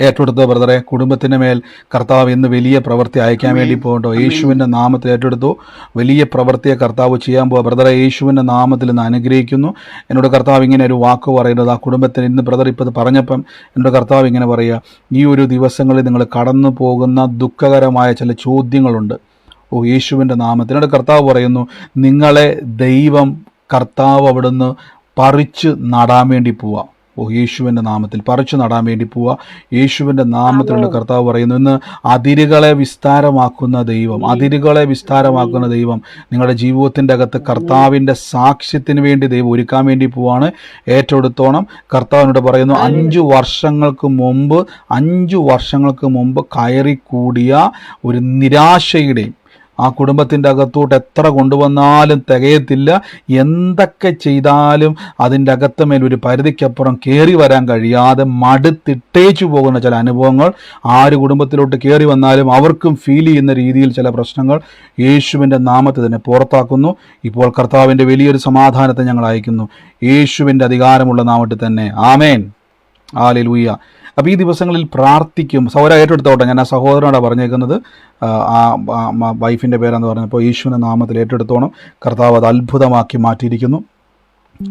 ഏറ്റെടുത്തോ ബ്രദറെ. കുടുംബത്തിൻ്റെ മേൽ കർത്താവ് ഇന്ന് വലിയ പ്രവൃത്തി അയക്കാൻ വേണ്ടി പോകണ്ടോ? യേശുവിൻ്റെ നാമത്തിൽ ഏറ്റെടുത്തു. വലിയ പ്രവൃത്തിയെ കർത്താവ് ചെയ്യാൻ പോവുക. ബ്രദറെ, യേശുവിൻ്റെ നാമത്തിൽ ഇന്ന് അനുഗ്രഹിക്കുന്നു. എന്നോട് കർത്താവ് ഇങ്ങനെ ഒരു വാക്ക് പറയുന്നത്, ആ കുടുംബത്തിന് ഇന്ന് ബ്രദർ ഇപ്പോൾ ഇത് പറഞ്ഞപ്പം എന്നോട് കർത്താവ് ഇങ്ങനെ പറയുക, ഈ ഒരു ദിവസങ്ങളിൽ നിങ്ങൾ കടന്നു പോകുന്ന ദുഃഖകരമായ ചില ചോദ്യങ്ങളുണ്ട്. ഓ യേശുവിൻ്റെ നാമത്തിൽ എന്നോട് കർത്താവ് പറയുന്നു, നിങ്ങളെ ദൈവം കർത്താവ് അവിടുന്ന് പറിച്ച് നടാൻ വേണ്ടി പോവുക. ഓ യേശുവിൻ്റെ നാമത്തിൽ പറിച്ചു നടാൻ വേണ്ടി പോവുക. യേശുവിൻ്റെ നാമത്തിലുള്ള കർത്താവ് പറയുന്നു, ഇന്ന് അതിരുകളെ വിസ്താരമാക്കുന്ന ദൈവം നിങ്ങളുടെ ജീവിതത്തിൻ്റെ അകത്ത് കർത്താവിൻ്റെ സാക്ഷ്യത്തിന് വേണ്ടി ദൈവം ഒരുക്കാൻ വേണ്ടി പോവാണ്. ഏറ്റെടുത്തോണം. കർത്താവിനോട് പറയുന്നു, 5 വർഷങ്ങൾക്ക് മുമ്പ് കയറിക്കൂടിയ ഒരു നിരാശയുടെയും ആ കുടുംബത്തിൻ്റെ അകത്തോട്ട് എത്ര കൊണ്ടുവന്നാലും തികയത്തില്ല. എന്തൊക്കെ ചെയ്താലും അതിൻ്റെ അകത്തുമേൽ ഒരു പരിധിക്കപ്പുറം കയറി വരാൻ കഴിയാതെ മടുത്തിട്ടേച്ചു പോകുന്ന ചില അനുഭവങ്ങൾ ആര് കുടുംബത്തിലോട്ട് കയറി വന്നാലും അവർക്കും ഫീൽ ചെയ്യുന്ന രീതിയിൽ ചില പ്രശ്നങ്ങൾ യേശുവിൻ്റെ നാമത്തിൽ തന്നെ പുറത്താക്കുന്നു. ഇപ്പോൾ കർത്താവിൻ്റെ വലിയൊരു സമാധാനത്തെ ഞങ്ങൾ അയക്കുന്നു യേശുവിൻ്റെ അധികാരമുള്ള നാമത്തിൽ തന്നെ. ആമേൻ. ഹല്ലേലൂയ. അപ്പോൾ ഈ ദിവസങ്ങളിൽ പ്രാർത്ഥിക്കും. സഹോദരൻ ഏറ്റെടുത്തോട്ടെ. ഞാൻ ആ സഹോദരനോടാണ് പറഞ്ഞേക്കുന്നത്. വൈഫിൻ്റെ പേരാന്ന് പറഞ്ഞപ്പോൾ യേശുവിൻ്റെ നാമത്തിൽ ഏറ്റെടുത്തോണം. കർത്താവ് അത് അത്ഭുതമാക്കി മാറ്റിയിരിക്കുന്നു.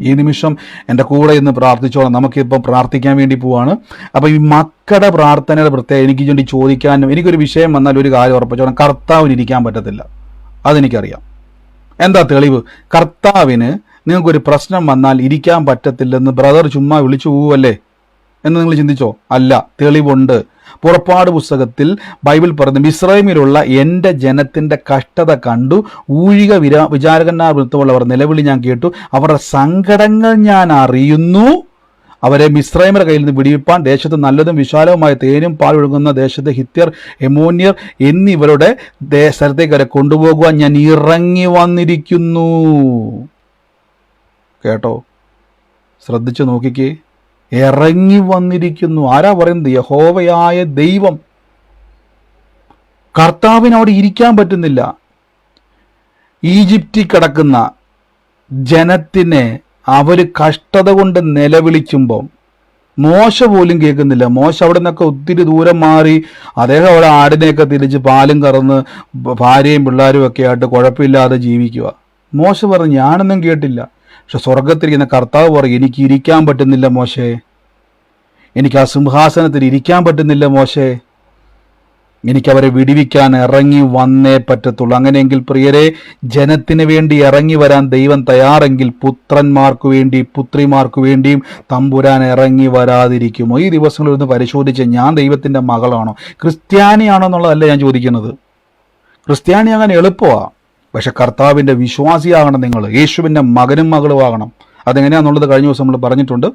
ഈ നിമിഷം എൻ്റെ കൂടെ ഇന്ന് പ്രാർത്ഥിച്ചോളാം. നമുക്കിപ്പം പ്രാർത്ഥിക്കാൻ വേണ്ടി പോവാണ്. അപ്പോൾ ഈ മക്കളുടെ പ്രാർത്ഥനയുടെ പ്രത്യേകം എനിക്ക് വേണ്ടി ചോദിക്കാനും, എനിക്കൊരു വിഷയം വന്നാൽ ഒരു കാര്യം ഉറപ്പിച്ചോളാം, കർത്താവിന് ഇരിക്കാൻ പറ്റത്തില്ല. അതെനിക്കറിയാം. എന്താ തെളിവ്? കർത്താവിന് നിങ്ങൾക്കൊരു പ്രശ്നം വന്നാൽ ഇരിക്കാൻ പറ്റത്തില്ലെന്ന് ബ്രദർ ചുമ്മാ വിളിച്ചു പോവല്ലേ എന്ന് നിങ്ങൾ ചിന്തിച്ചോ? അല്ല, തെളിവുണ്ട്. പുറപ്പാട് പുസ്തകത്തിൽ ബൈബിൾ പറയുന്നത്, മിസ്രൈമിലുള്ള എൻ്റെ ജനത്തിൻ്റെ കഷ്ടത കണ്ടു ഊഴിക വിചാരകന്മാർ വൃത്തമുള്ളവർ നിലവിളി ഞാൻ കേട്ടു, അവരുടെ സങ്കടങ്ങൾ ഞാൻ അറിയുന്നു, അവരെ മിസ്രൈമിന്റെ കയ്യിൽ നിന്ന് വിടിവിപ്പാൻ ദേശത്ത് നല്ലതും വിശാലവുമായ തേനും പാൽ ഒഴുകുന്ന ദേശത്ത് ഹിത്യർ, എമോന്യർ എന്നിവരുടെ സ്ഥലത്തേക്ക് വരെ കൊണ്ടുപോകുവാൻ ഞാൻ ഇറങ്ങി വന്നിരിക്കുന്നു. കേട്ടോ? ശ്രദ്ധിച്ചു നോക്കിക്കേ. ഇറങ്ങി വന്നിരിക്കുന്നു. ആരാ പറയുന്നത്? യഹോവയായ ദൈവം. കർത്താവിന് അവിടെ ഇരിക്കാൻ പറ്റുന്നില്ല. ഈജിപ്തിൽ കിടക്കുന്ന ജനത്തിനെ അവർ കഷ്ടത കൊണ്ട് നിലവിളിക്കുമ്പോൾ മോശ പോലും കേൾക്കുന്നില്ല. മോശ അവിടെ നിന്നൊക്കെ ഒത്തിരി ദൂരം മാറി അദ്ദേഹം അവിടെ ആടിനെയൊക്കെ തിരിച്ച് പാലും കറന്ന് ഭാര്യയും പിള്ളേരും ഒക്കെ ആയിട്ട് കുഴപ്പമില്ലാതെ ജീവിക്കുക. മോശ പറഞ്ഞു ഞാനൊന്നും കേട്ടില്ല. പക്ഷെ സ്വർഗത്തിരിക്കുന്ന കർത്താവ് പറയും എനിക്ക് ഇരിക്കാൻ പറ്റുന്നില്ല മോശേ, എനിക്ക് ആ സിംഹാസനത്തിൽ ഇരിക്കാൻ പറ്റുന്നില്ല മോശേ, എനിക്കവരെ വിടിവിക്കാൻ ഇറങ്ങി വന്നേ പറ്റത്തുള്ളൂ. അങ്ങനെയെങ്കിൽ പ്രിയരെ, ജനത്തിന് വേണ്ടി ഇറങ്ങി വരാൻ ദൈവം തയ്യാറെങ്കിൽ പുത്രന്മാർക്ക് വേണ്ടി പുത്രിമാർക്ക് വേണ്ടിയും തമ്പുരാൻ ഇറങ്ങി വരാതിരിക്കുമോ? ഈ ദിവസങ്ങളിൽ ഒന്ന് പരിശോധിച്ച് ഞാൻ ദൈവത്തിൻ്റെ മകളാണോ ക്രിസ്ത്യാനിയാണോ എന്നുള്ളതല്ല ഞാൻ ചോദിക്കുന്നത്. ക്രിസ്ത്യാനിയാകാൻ എളുപ്പമാണ്, പക്ഷെ കർത്താവിൻ്റെ വിശ്വാസിയാകണം നിങ്ങൾ. യേശുവിൻ്റെ മകനും മകളും ആകണം. അതെങ്ങനെയാണെന്നുള്ളത് കഴിഞ്ഞ ദിവസം നമ്മൾ പറഞ്ഞിട്ടുണ്ട്.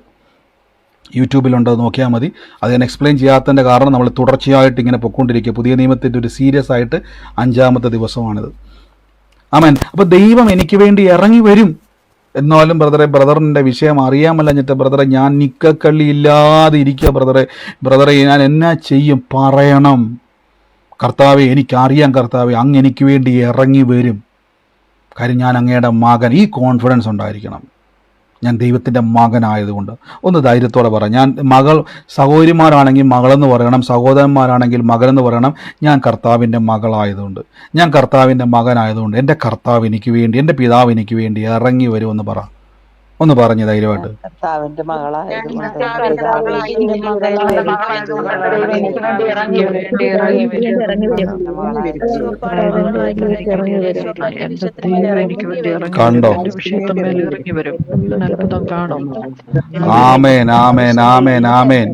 യൂട്യൂബിലുണ്ട്, അത് നോക്കിയാൽ മതി. അത് ഞാൻ എക്സ്പ്ലെയിൻ ചെയ്യാത്തതിൻ്റെ കാരണം നമ്മൾ തുടർച്ചയായിട്ട് ഇങ്ങനെ പൊയ്ക്കൊണ്ടിരിക്കുക. പുതിയ നിയമത്തിൻ്റെ ഒരു സീരിയസ് ആയിട്ട് 5ാമത്തെ ദിവസമാണിത്. ആമേൻ. അപ്പോൾ ദൈവം എനിക്ക് വേണ്ടി ഇറങ്ങി വരും. എന്നാലും ബ്രദറിൻ്റെ വിഷയം അറിയാമല്ലഞ്ഞിട്ട് ബ്രദറെ ഞാൻ നിക്കക്കള്ളി ഇല്ലാതെ ഇരിക്കുക. ബ്രദറെ ഞാൻ എന്നാ ചെയ്യും? പറയണം. കർത്താവെ എനിക്കറിയാം, കർത്താവെ അങ്ങ് എനിക്ക് വേണ്ടി ഇറങ്ങി വരും. കാര്യം ഞാൻ അങ്ങയുടെ മകൻ. ഈ കോൺഫിഡൻസ് ഉണ്ടായിരിക്കണം. ഞാൻ ദൈവത്തിൻ്റെ മകനായതുകൊണ്ട്. ഒന്ന് ധൈര്യത്തോടെ പറ. ഞാൻ മകൾ, സഹോദരിമാരാണെങ്കിൽ മകളെന്ന് പറയണം, സഹോദരന്മാരാണെങ്കിൽ മകനെന്ന് പറയണം. ഞാൻ കർത്താവിൻ്റെ മകളായതുകൊണ്ട്, ഞാൻ കർത്താവിൻ്റെ മകനായതുകൊണ്ട് എൻ്റെ കർത്താവ് എനിക്ക് വേണ്ടി, എൻ്റെ പിതാവ് എനിക്ക് വേണ്ടി ഇറങ്ങി വരുമെന്ന് പറ. ഒന്ന് പറഞ്ഞു ധൈര്യമായിട്ട്. കർത്താവിന്റെ മകളായതുകൊണ്ട് കണ്ടോ? ആമേൻ, ആമേൻ, ആമേൻ, ആമേൻ,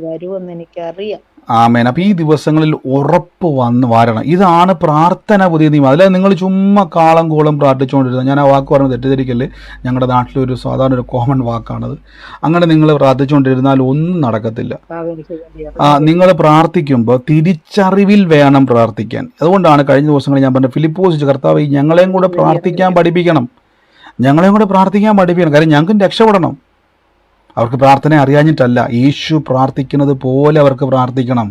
വരുമെന്ന് എനിക്കറിയാം. ആമേൻ. അപ്പം ഈ ദിവസങ്ങളിൽ ഉറപ്പ് വരണം. ഇതാണ് പ്രാർത്ഥന പുതിയ നിയമം. അതിലെ നിങ്ങൾ ചുമ്മാ കാളം കൂളം പ്രാർത്ഥിച്ചുകൊണ്ടിരുന്നത്. ഞാൻ ആ വാക്ക് പറഞ്ഞ് തെറ്റിദ്ധരിക്കല്ലേ. ഞങ്ങളുടെ നാട്ടിലൊരു സാധാരണ ഒരു കോമൺ വാക്കാണത്. അങ്ങനെ നിങ്ങൾ പ്രാർത്ഥിച്ചുകൊണ്ടിരുന്നാൽ ഒന്നും നടക്കത്തില്ല. നിങ്ങൾ പ്രാർത്ഥിക്കുമ്പോൾ തിരിച്ചറിവിൽ വേണം പ്രാർത്ഥിക്കാൻ. അതുകൊണ്ടാണ് കഴിഞ്ഞ ദിവസങ്ങളിൽ ഞാൻ പറഞ്ഞത്, ഫിലിപ്പോസ് കർത്താവ് ഞങ്ങളെയും കൂടെ പ്രാർത്ഥിക്കാൻ പഠിപ്പിക്കണം, ഞങ്ങളെയും കൂടെ പ്രാർത്ഥിക്കാൻ പഠിപ്പിക്കണം. കാര്യം ഞങ്ങൾക്കും രക്ഷപ്പെടണം. അവർക്ക് പ്രാർത്ഥന അറിയാഞ്ഞിട്ടല്ല, യേശു പ്രാർത്ഥിക്കുന്നത് പോലെ അവർക്ക് പ്രാർത്ഥിക്കണം.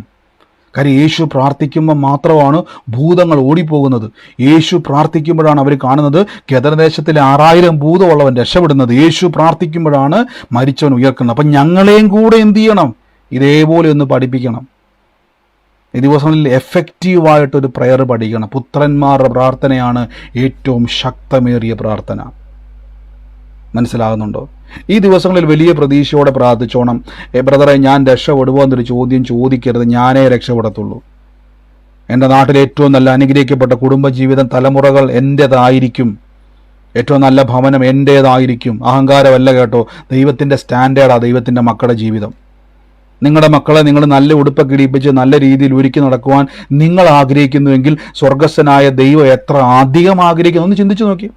കാര്യം യേശു പ്രാർത്ഥിക്കുമ്പോൾ മാത്രമാണ് ഭൂതങ്ങൾ ഓടിപ്പോകുന്നത്. യേശു പ്രാർത്ഥിക്കുമ്പോഴാണ് അവർ കാണുന്നത് ഗദരദേശത്തിലെ 6000 ഭൂതമുള്ളവൻ രക്ഷപ്പെടുന്നത്. യേശു പ്രാർത്ഥിക്കുമ്പോഴാണ് മരിച്ചവൻ ഉയർക്കുന്നത്. അപ്പം ഞങ്ങളെയും കൂടെ എന്ത് ചെയ്യണം? ഇതേപോലെ ഒന്ന് പഠിപ്പിക്കണം. ഈ ദിവസങ്ങളിൽ എഫക്റ്റീവായിട്ടൊരു പ്രയർ പഠിക്കണം. പുത്രന്മാരുടെ പ്രാർത്ഥനയാണ് ഏറ്റവും ശക്തമേറിയ പ്രാർത്ഥന. മനസ്സിലാകുന്നുണ്ടോ? ഈ ദിവസങ്ങളിൽ വലിയ പ്രതീക്ഷയോടെ പ്രാർത്ഥിച്ചോണം. ബ്രദറെ ഞാൻ രക്ഷപ്പെടുമോ എന്നൊരു ചോദ്യം ചോദിക്കരുത്. ഞാനേ രക്ഷപ്പെടത്തുള്ളൂ. എൻ്റെ നാട്ടിലെ ഏറ്റവും നല്ല അനുഗ്രഹിക്കപ്പെട്ട കുടുംബജീവിതം തലമുറകൾ എൻ്റേതായിരിക്കും. ഏറ്റവും നല്ല ഭവനം എൻ്റേതായിരിക്കും. അഹങ്കാരമല്ല കേട്ടോ. ദൈവത്തിൻ്റെ സ്റ്റാൻഡേർഡാണ് ദൈവത്തിൻ്റെ മക്കളുടെ ജീവിതം. നിങ്ങളുടെ മക്കളെ നിങ്ങൾ നല്ല ഉടുപ്പൊക്കെ ഇടിപ്പിച്ച് നല്ല രീതിയിൽ ഒരുക്കി നടക്കുവാൻ നിങ്ങൾ ആഗ്രഹിക്കുന്നുവെങ്കിൽ സ്വർഗസ്ഥനായ ദൈവം എത്ര അധികം ആഗ്രഹിക്കുന്നു ഒന്ന് ചിന്തിച്ചു നോക്കി.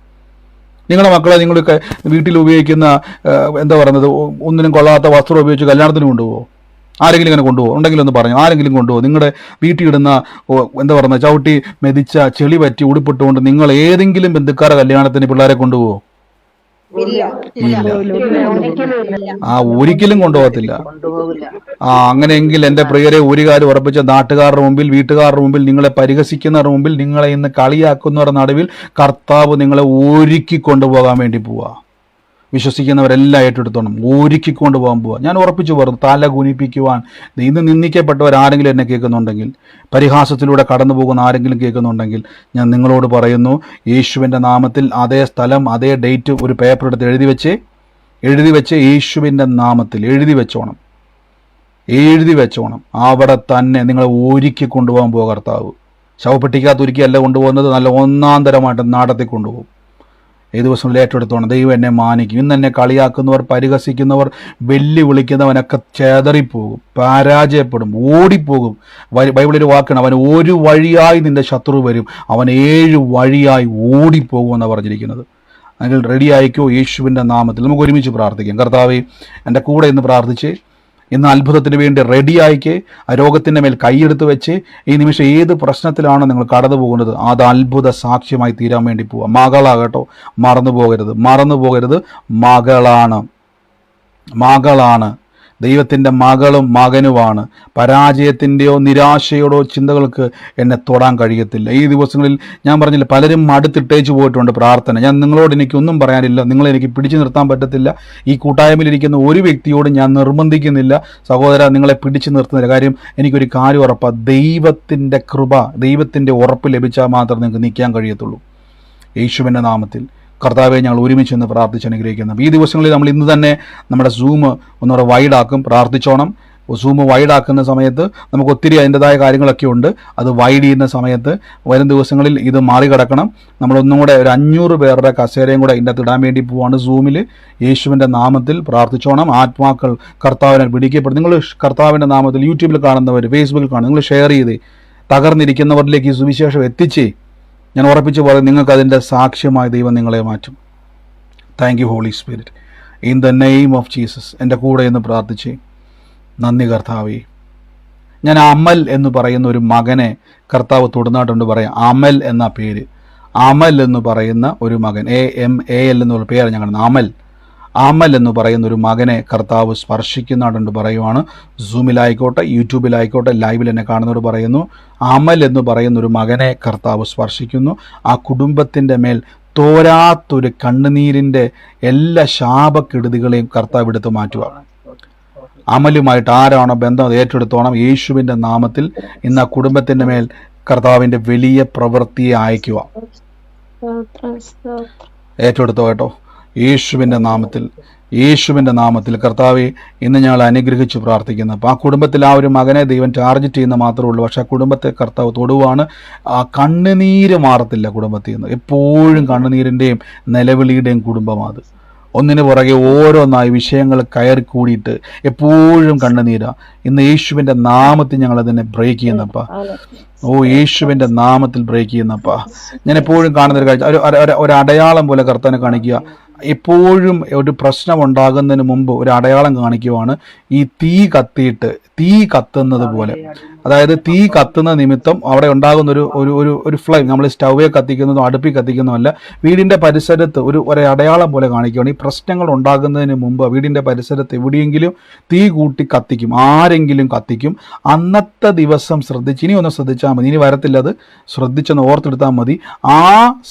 നിങ്ങളുടെ മക്കളെ നിങ്ങൾക്ക് വീട്ടിൽ ഉപയോഗിക്കുന്ന എന്താ പറയുന്നത്, ഒന്നിനും കൊള്ളാത്ത വസ്ത്രം ഉപയോഗിച്ച് കല്യാണത്തിന് കൊണ്ടുപോകുമോ? ആരെങ്കിലും ഇങ്ങനെ കൊണ്ടുപോകും ഉണ്ടെങ്കിൽ ഒന്ന് പറഞ്ഞു, ആരെങ്കിലും കൊണ്ടുപോകും. നിങ്ങളുടെ വീട്ടിൽ ഇടുന്ന എന്താ പറയുക ചവിട്ടി മെതിച്ച ചെളി പറ്റി ഉടുപ്പിട്ടുകൊണ്ട് നിങ്ങൾ ഏതെങ്കിലും ബന്ധുക്കാരുടെ കല്യാണത്തിന് പിള്ളേരെ കൊണ്ടുപോകുമോ? ഇല്ല. ഒരിക്കലും കൊണ്ടുപോകത്തില്ല. അങ്ങനെയെങ്കിൽ എൻ്റെ പ്രിയരെ ഒരു കാര്യം ഉറപ്പിച്ച, നാട്ടുകാരുടെ മുമ്പിൽ, വീട്ടുകാരുടെ മുമ്പിൽ, നിങ്ങളെ പരിഹസിക്കുന്നവരുടെ മുമ്പിൽ, നിങ്ങളെ ഇന്ന് കളിയാക്കുന്നവരുടെ നടുവിൽ കർത്താവ് നിങ്ങളെ ഒരുക്കി കൊണ്ടുപോകാൻ വേണ്ടി പോവുക. വിശ്വസിക്കുന്നവരെല്ലാം ഏറ്റെടുത്തോണം. ഒരുക്കിക്കൊണ്ട് പോകാൻ പോവുക. ഞാൻ ഉറപ്പിച്ചു പറഞ്ഞു, തല കുനിപ്പിക്കുവാൻ. ഇന്ന് നിന്ദിക്കപ്പെട്ടവരാരെങ്കിലും എന്നെ കേൾക്കുന്നുണ്ടെങ്കിൽ, പരിഹാസത്തിലൂടെ കടന്നു പോകുന്ന ആരെങ്കിലും കേൾക്കുന്നുണ്ടെങ്കിൽ, ഞാൻ നിങ്ങളോട് പറയുന്നു, യേശുവിൻ്റെ നാമത്തിൽ അതേ സ്ഥലം, അതേ ഡേറ്റ് ഒരു പേപ്പർ എടുത്ത് എഴുതി വെച്ച് യേശുവിൻ്റെ നാമത്തിൽ എഴുതി വെച്ചോണം. അവിടെ തന്നെ നിങ്ങളെ ഒരുക്കി കൊണ്ടുപോകാൻ പോവുക കർത്താവ്. ശവപ്പെട്ടിക്കകത്ത് ഒരുക്കിയല്ല കൊണ്ടുപോകുന്നത്, നല്ല ഒന്നാം തരമായിട്ട് നാടത്തിൽ കൊണ്ടുപോകും. ഏത് ദിവസങ്ങളിൽ ഏറ്റെടുത്തോണം. ദൈവം എന്നെ മാനിക്കും. ഇന്ന് എന്നെ കളിയാക്കുന്നവർ, പരിഹസിക്കുന്നവർ, വെല്ലുവിളിക്കുന്നവനൊക്കെ ചേതറിപ്പോകും, പരാജയപ്പെടും, ഓടിപ്പോകും. ബൈബിളിൽ വാക്കാണ്, അവൻ ഒരു വഴിയായി നിന്റെ ശത്രു വരും, അവൻ 7 വഴിയായി ഓടിപ്പോകുമെന്നാണ് പറഞ്ഞിരിക്കുന്നത്. അല്ലെങ്കിൽ റെഡി ആയിക്കോ യേശുവിൻ്റെ നാമത്തിൽ. നമുക്ക് ഒരുമിച്ച് പ്രാർത്ഥിക്കാം. കർത്താവേ, എൻ്റെ കൂടെ ഇന്ന് പ്രാർത്ഥിച്ച് ഇന്ന് അത്ഭുതത്തിന് വേണ്ടി റെഡി ആയിക്ക്. ആ രോഗത്തിൻ്റെ മേൽ കൈയെടുത്ത് വെച്ച് ഈ നിമിഷം ഏത് പ്രശ്നത്തിലാണോ നിങ്ങൾ കടന്നു പോകുന്നത്, അത് അത്ഭുത സാക്ഷ്യമായി തീരാൻ വേണ്ടി പോവുക. മകളാകട്ടോ, മറന്നു പോകരുത്. മകളാണ് ദൈവത്തിൻ്റെ മകളും മകനുമാണ്. പരാജയത്തിൻ്റെയോ നിരാശയോടോ ചിന്തകൾക്ക് എന്നെ തൊടാൻ കഴിയത്തില്ല. ഈ ദിവസങ്ങളിൽ ഞാൻ പറഞ്ഞില്ല, പലരും അടുത്തിട്ടേച്ച് പോയിട്ടുണ്ട് പ്രാർത്ഥന. ഞാൻ നിങ്ങളോട് എനിക്കൊന്നും പറയാനില്ല, നിങ്ങളെനിക്ക് പിടിച്ചു നിർത്താൻ പറ്റത്തില്ല. ഈ കൂട്ടായ്മയിലിരിക്കുന്ന ഒരു വ്യക്തിയോട് ഞാൻ നിർബന്ധിക്കുന്നില്ല, സഹോദര നിങ്ങളെ പിടിച്ചു നിർത്തുന്നില്ല. കാര്യം എനിക്കൊരു കാര്യം ഉറപ്പാണ്, ദൈവത്തിൻ്റെ കൃപ, ദൈവത്തിൻ്റെ ഉറപ്പ് ലഭിച്ചാൽ മാത്രമേ നിങ്ങൾക്ക് നിൽക്കാൻ കഴിയത്തുള്ളൂ. യേശുവിൻ്റെ നാമത്തിൽ കർത്താവെ, ഞങ്ങൾ ഒരുമിച്ച് നിന്ന് പ്രാർത്ഥിച്ച് അനുഗ്രഹിക്കുന്നു. ഈ ദിവസങ്ങളിൽ നമ്മൾ ഇന്ന് തന്നെ നമ്മുടെ സൂം ഒന്നുകൂടെ വൈഡാക്കും. പ്രാർത്ഥിച്ചോണം. സൂം വൈഡാക്കുന്ന സമയത്ത് നമുക്ക് ഒത്തിരി അതിൻ്റെതായ കാര്യങ്ങളൊക്കെ ഉണ്ട്. അത് വൈഡ് ചെയ്യുന്ന സമയത്ത് വരും ദിവസങ്ങളിൽ ഇത് മറികടക്കണം. നമ്മളൊന്നും കൂടെ ഒരു 500 പേരുടെ കസേരയും കൂടെ ഇതിൻ്റെ അകത്ത് ഇടാൻ വേണ്ടി പോവാണ് സൂമിൽ. യേശുവിൻ്റെ നാമത്തിൽ പ്രാർത്ഥിച്ചോണം. ആത്മാക്കൾ കർത്താവിനെ പിടിക്കപ്പെടും. നിങ്ങൾ കർത്താവിൻ്റെ നാമത്തിൽ യൂട്യൂബിൽ കാണുന്നവർ, ഫേസ്ബുക്കിൽ കാണുന്ന, നിങ്ങൾ ഷെയർ ചെയ്ത് തകർന്നിരിക്കുന്നവരിലേക്ക് ഈ സുവിശേഷം എത്തിച്ചേ. ഞാൻ ഉറപ്പിച്ച് പറയും, നിങ്ങൾക്ക് അതിൻ്റെ സാക്ഷ്യമായി ദൈവം നിങ്ങളെ മാറ്റും. Thank you holy spirit, in the name of Jesus. എൻ്റെ കൂടെ എന്ന് പ്രാർത്ഥിച്ച് നന്ദി കർത്താവേ. ഞാൻ അമൽ എന്ന് പറയുന്ന ഒരു മകനെ കർത്താവ് തൊടുന്നാട്ടുണ്ട്. പറയാം, അമൽ എന്ന പേര്, അമൽ എന്ന് പറയുന്ന ഒരു മകൻ, AMAL എന്നുള്ള പേര് ഞാൻ കാണുന്നത്. അമൽ എന്ന് പറയുന്ന ഒരു മകനെ കർത്താവ് സ്പർശിക്കുന്നുണ്ട് പറയുവാണ്. സൂമിലായിക്കോട്ടെ, യൂട്യൂബിലായിക്കോട്ടെ, ലൈവിൽ എന്നെ കാണുന്നവർ പറയുന്നു, അമൽ എന്ന് പറയുന്ന ഒരു മകനെ കർത്താവ് സ്പർശിക്കുന്നു. ആ കുടുംബത്തിൻ്റെ മേൽ തോരാത്തൊരു കണ്ണുനീരിൻ്റെ എല്ലാ ശാപക്കെടുതികളെയും കർത്താവ് എടുത്ത് മാറ്റുക. അമലുമായിട്ട് ആരാണോ ബന്ധം അത് ഏറ്റെടുത്തോണം. യേശുവിൻ്റെ നാമത്തിൽ ഇന്ന് ആ കുടുംബത്തിൻ്റെ മേൽ കർത്താവിൻ്റെ വലിയ പ്രവൃത്തിയെ അയക്കുക. ഏറ്റെടുത്തോ കേട്ടോ. യേശുവിൻ്റെ നാമത്തിൽ കർത്താവെ, ഇന്ന് ഞങ്ങൾ അനുഗ്രഹിച്ച് പ്രാർത്ഥിക്കുന്നു. അപ്പോൾ ആ കുടുംബത്തിൽ ആ ഒരു മകനെ ദൈവം ടാർഗറ്റ് ചെയ്യുന്ന മാത്രമേ ഉള്ളൂ. പക്ഷേ ആ കുടുംബത്തെ കർത്താവ് തൊടുവാണ്. ആ കണ്ണുനീര് മാറത്തില്ല കുടുംബത്തിൽ നിന്ന്. എപ്പോഴും കണ്ണുനീരിൻ്റെയും നിലവിളിയുടെയും കുടുംബമാണ് അത്. ഒന്നിനു പുറകെ ഓരോന്നായി വിഷയങ്ങൾ കയറിക്കൂടിയിട്ട് എപ്പോഴും കണ്ണുനീരാ. ഇന്ന് യേശുവിൻ്റെ നാമത്തിൽ ഞങ്ങളതിനെ ബ്രേക്ക് ചെയ്യുന്നപ്പ. യേശുവിൻ്റെ നാമത്തിൽ ബ്രേക്ക് ചെയ്യുന്നപ്പ. ഞാൻ എപ്പോഴും കാണുന്നൊരു കാഴ്ച, ഒരു അടയാളം പോലെ കർത്താവിനെ കാണിക്കുക. എപ്പോഴും ഒരു പ്രശ്നം ഉണ്ടാകുന്നതിന് മുമ്പ് ഒരു അടയാളം കാണിക്കുവാണ്. ഈ തീ കത്തുന്നത് പോലെ, അതായത് തീ കത്തുന്ന നിമിത്തം അവിടെ ഉണ്ടാകുന്ന ഒരു ഫ്ലെയിം, നമ്മൾ സ്റ്റൗവേ കത്തിക്കുന്നതും അടുപ്പിൽ കത്തിക്കുന്നതുമല്ല, വീടിൻ്റെ പരിസരത്ത് ഒരു അടയാളം പോലെ കാണിക്കുകയാണ്. ഈ പ്രശ്നങ്ങൾ ഉണ്ടാകുന്നതിന് മുമ്പ് വീടിൻ്റെ പരിസരത്ത് എവിടെയെങ്കിലും തീ കൂട്ടി കത്തിക്കും, ആരെങ്കിലും കത്തിക്കും. അന്നത്തെ ദിവസം ശ്രദ്ധിച്ച്, ഇനി ഒന്ന് ശ്രദ്ധിച്ചാൽ മതി, ഇനി വരത്തില്ല, അത് ശ്രദ്ധിച്ചൊന്ന് ഓർത്തെടുത്താൽ മതി. ആ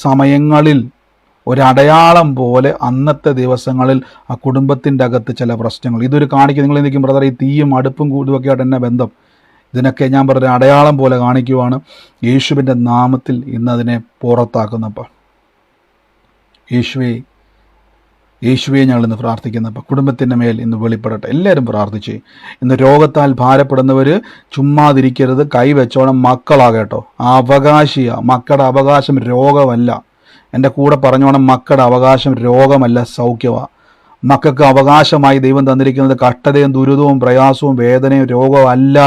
സമയങ്ങളിൽ ഒരടയാളം പോലെ അന്നത്തെ ദിവസങ്ങളിൽ ആ കുടുംബത്തിൻ്റെ അകത്ത് ചില പ്രശ്നങ്ങൾ ഇതൊരു കാണിക്കും. നിങ്ങൾ എന്തെങ്കിലും ബ്രദർ, ഈ തീയും അടുപ്പും കൂടുമൊക്കെ ആയിട്ട് എന്നെ ബന്ധം, ഇതിനൊക്കെ ഞാൻ പറഞ്ഞ അടയാളം പോലെ കാണിക്കുവാണ്. യേശുവിൻ്റെ നാമത്തിൽ ഇന്ന് അതിനെ പുറത്താക്കുന്നപ്പോൾ യേശുവെ ഞങ്ങൾ ഇന്ന് പ്രാർത്ഥിക്കുന്നപ്പോൾ കുടുംബത്തിൻ്റെ മേൽ ഇന്ന് വെളിപ്പെടട്ടെ. എല്ലാവരും പ്രാർത്ഥിച്ച്. ഇന്ന് രോഗത്താൽ ഭാരപ്പെടുന്നവർ ചുമ്മാതിരിക്കരുത്, കൈവച്ചോണം. മക്കളാകട്ടോ, അവകാശിയാണ്. മക്കളുടെ അവകാശം രോഗമല്ല. എൻ്റെ കൂടെ പറഞ്ഞോണം, മക്കളുടെ അവകാശം രോഗമല്ല, സൗഖ്യമാണ്. മക്കൾക്ക് അവകാശമായി ദൈവം തന്നിരിക്കുന്നത് കഷ്ടതയും ദുരിതവും പ്രയാസവും വേദനയും രോഗമല്ല.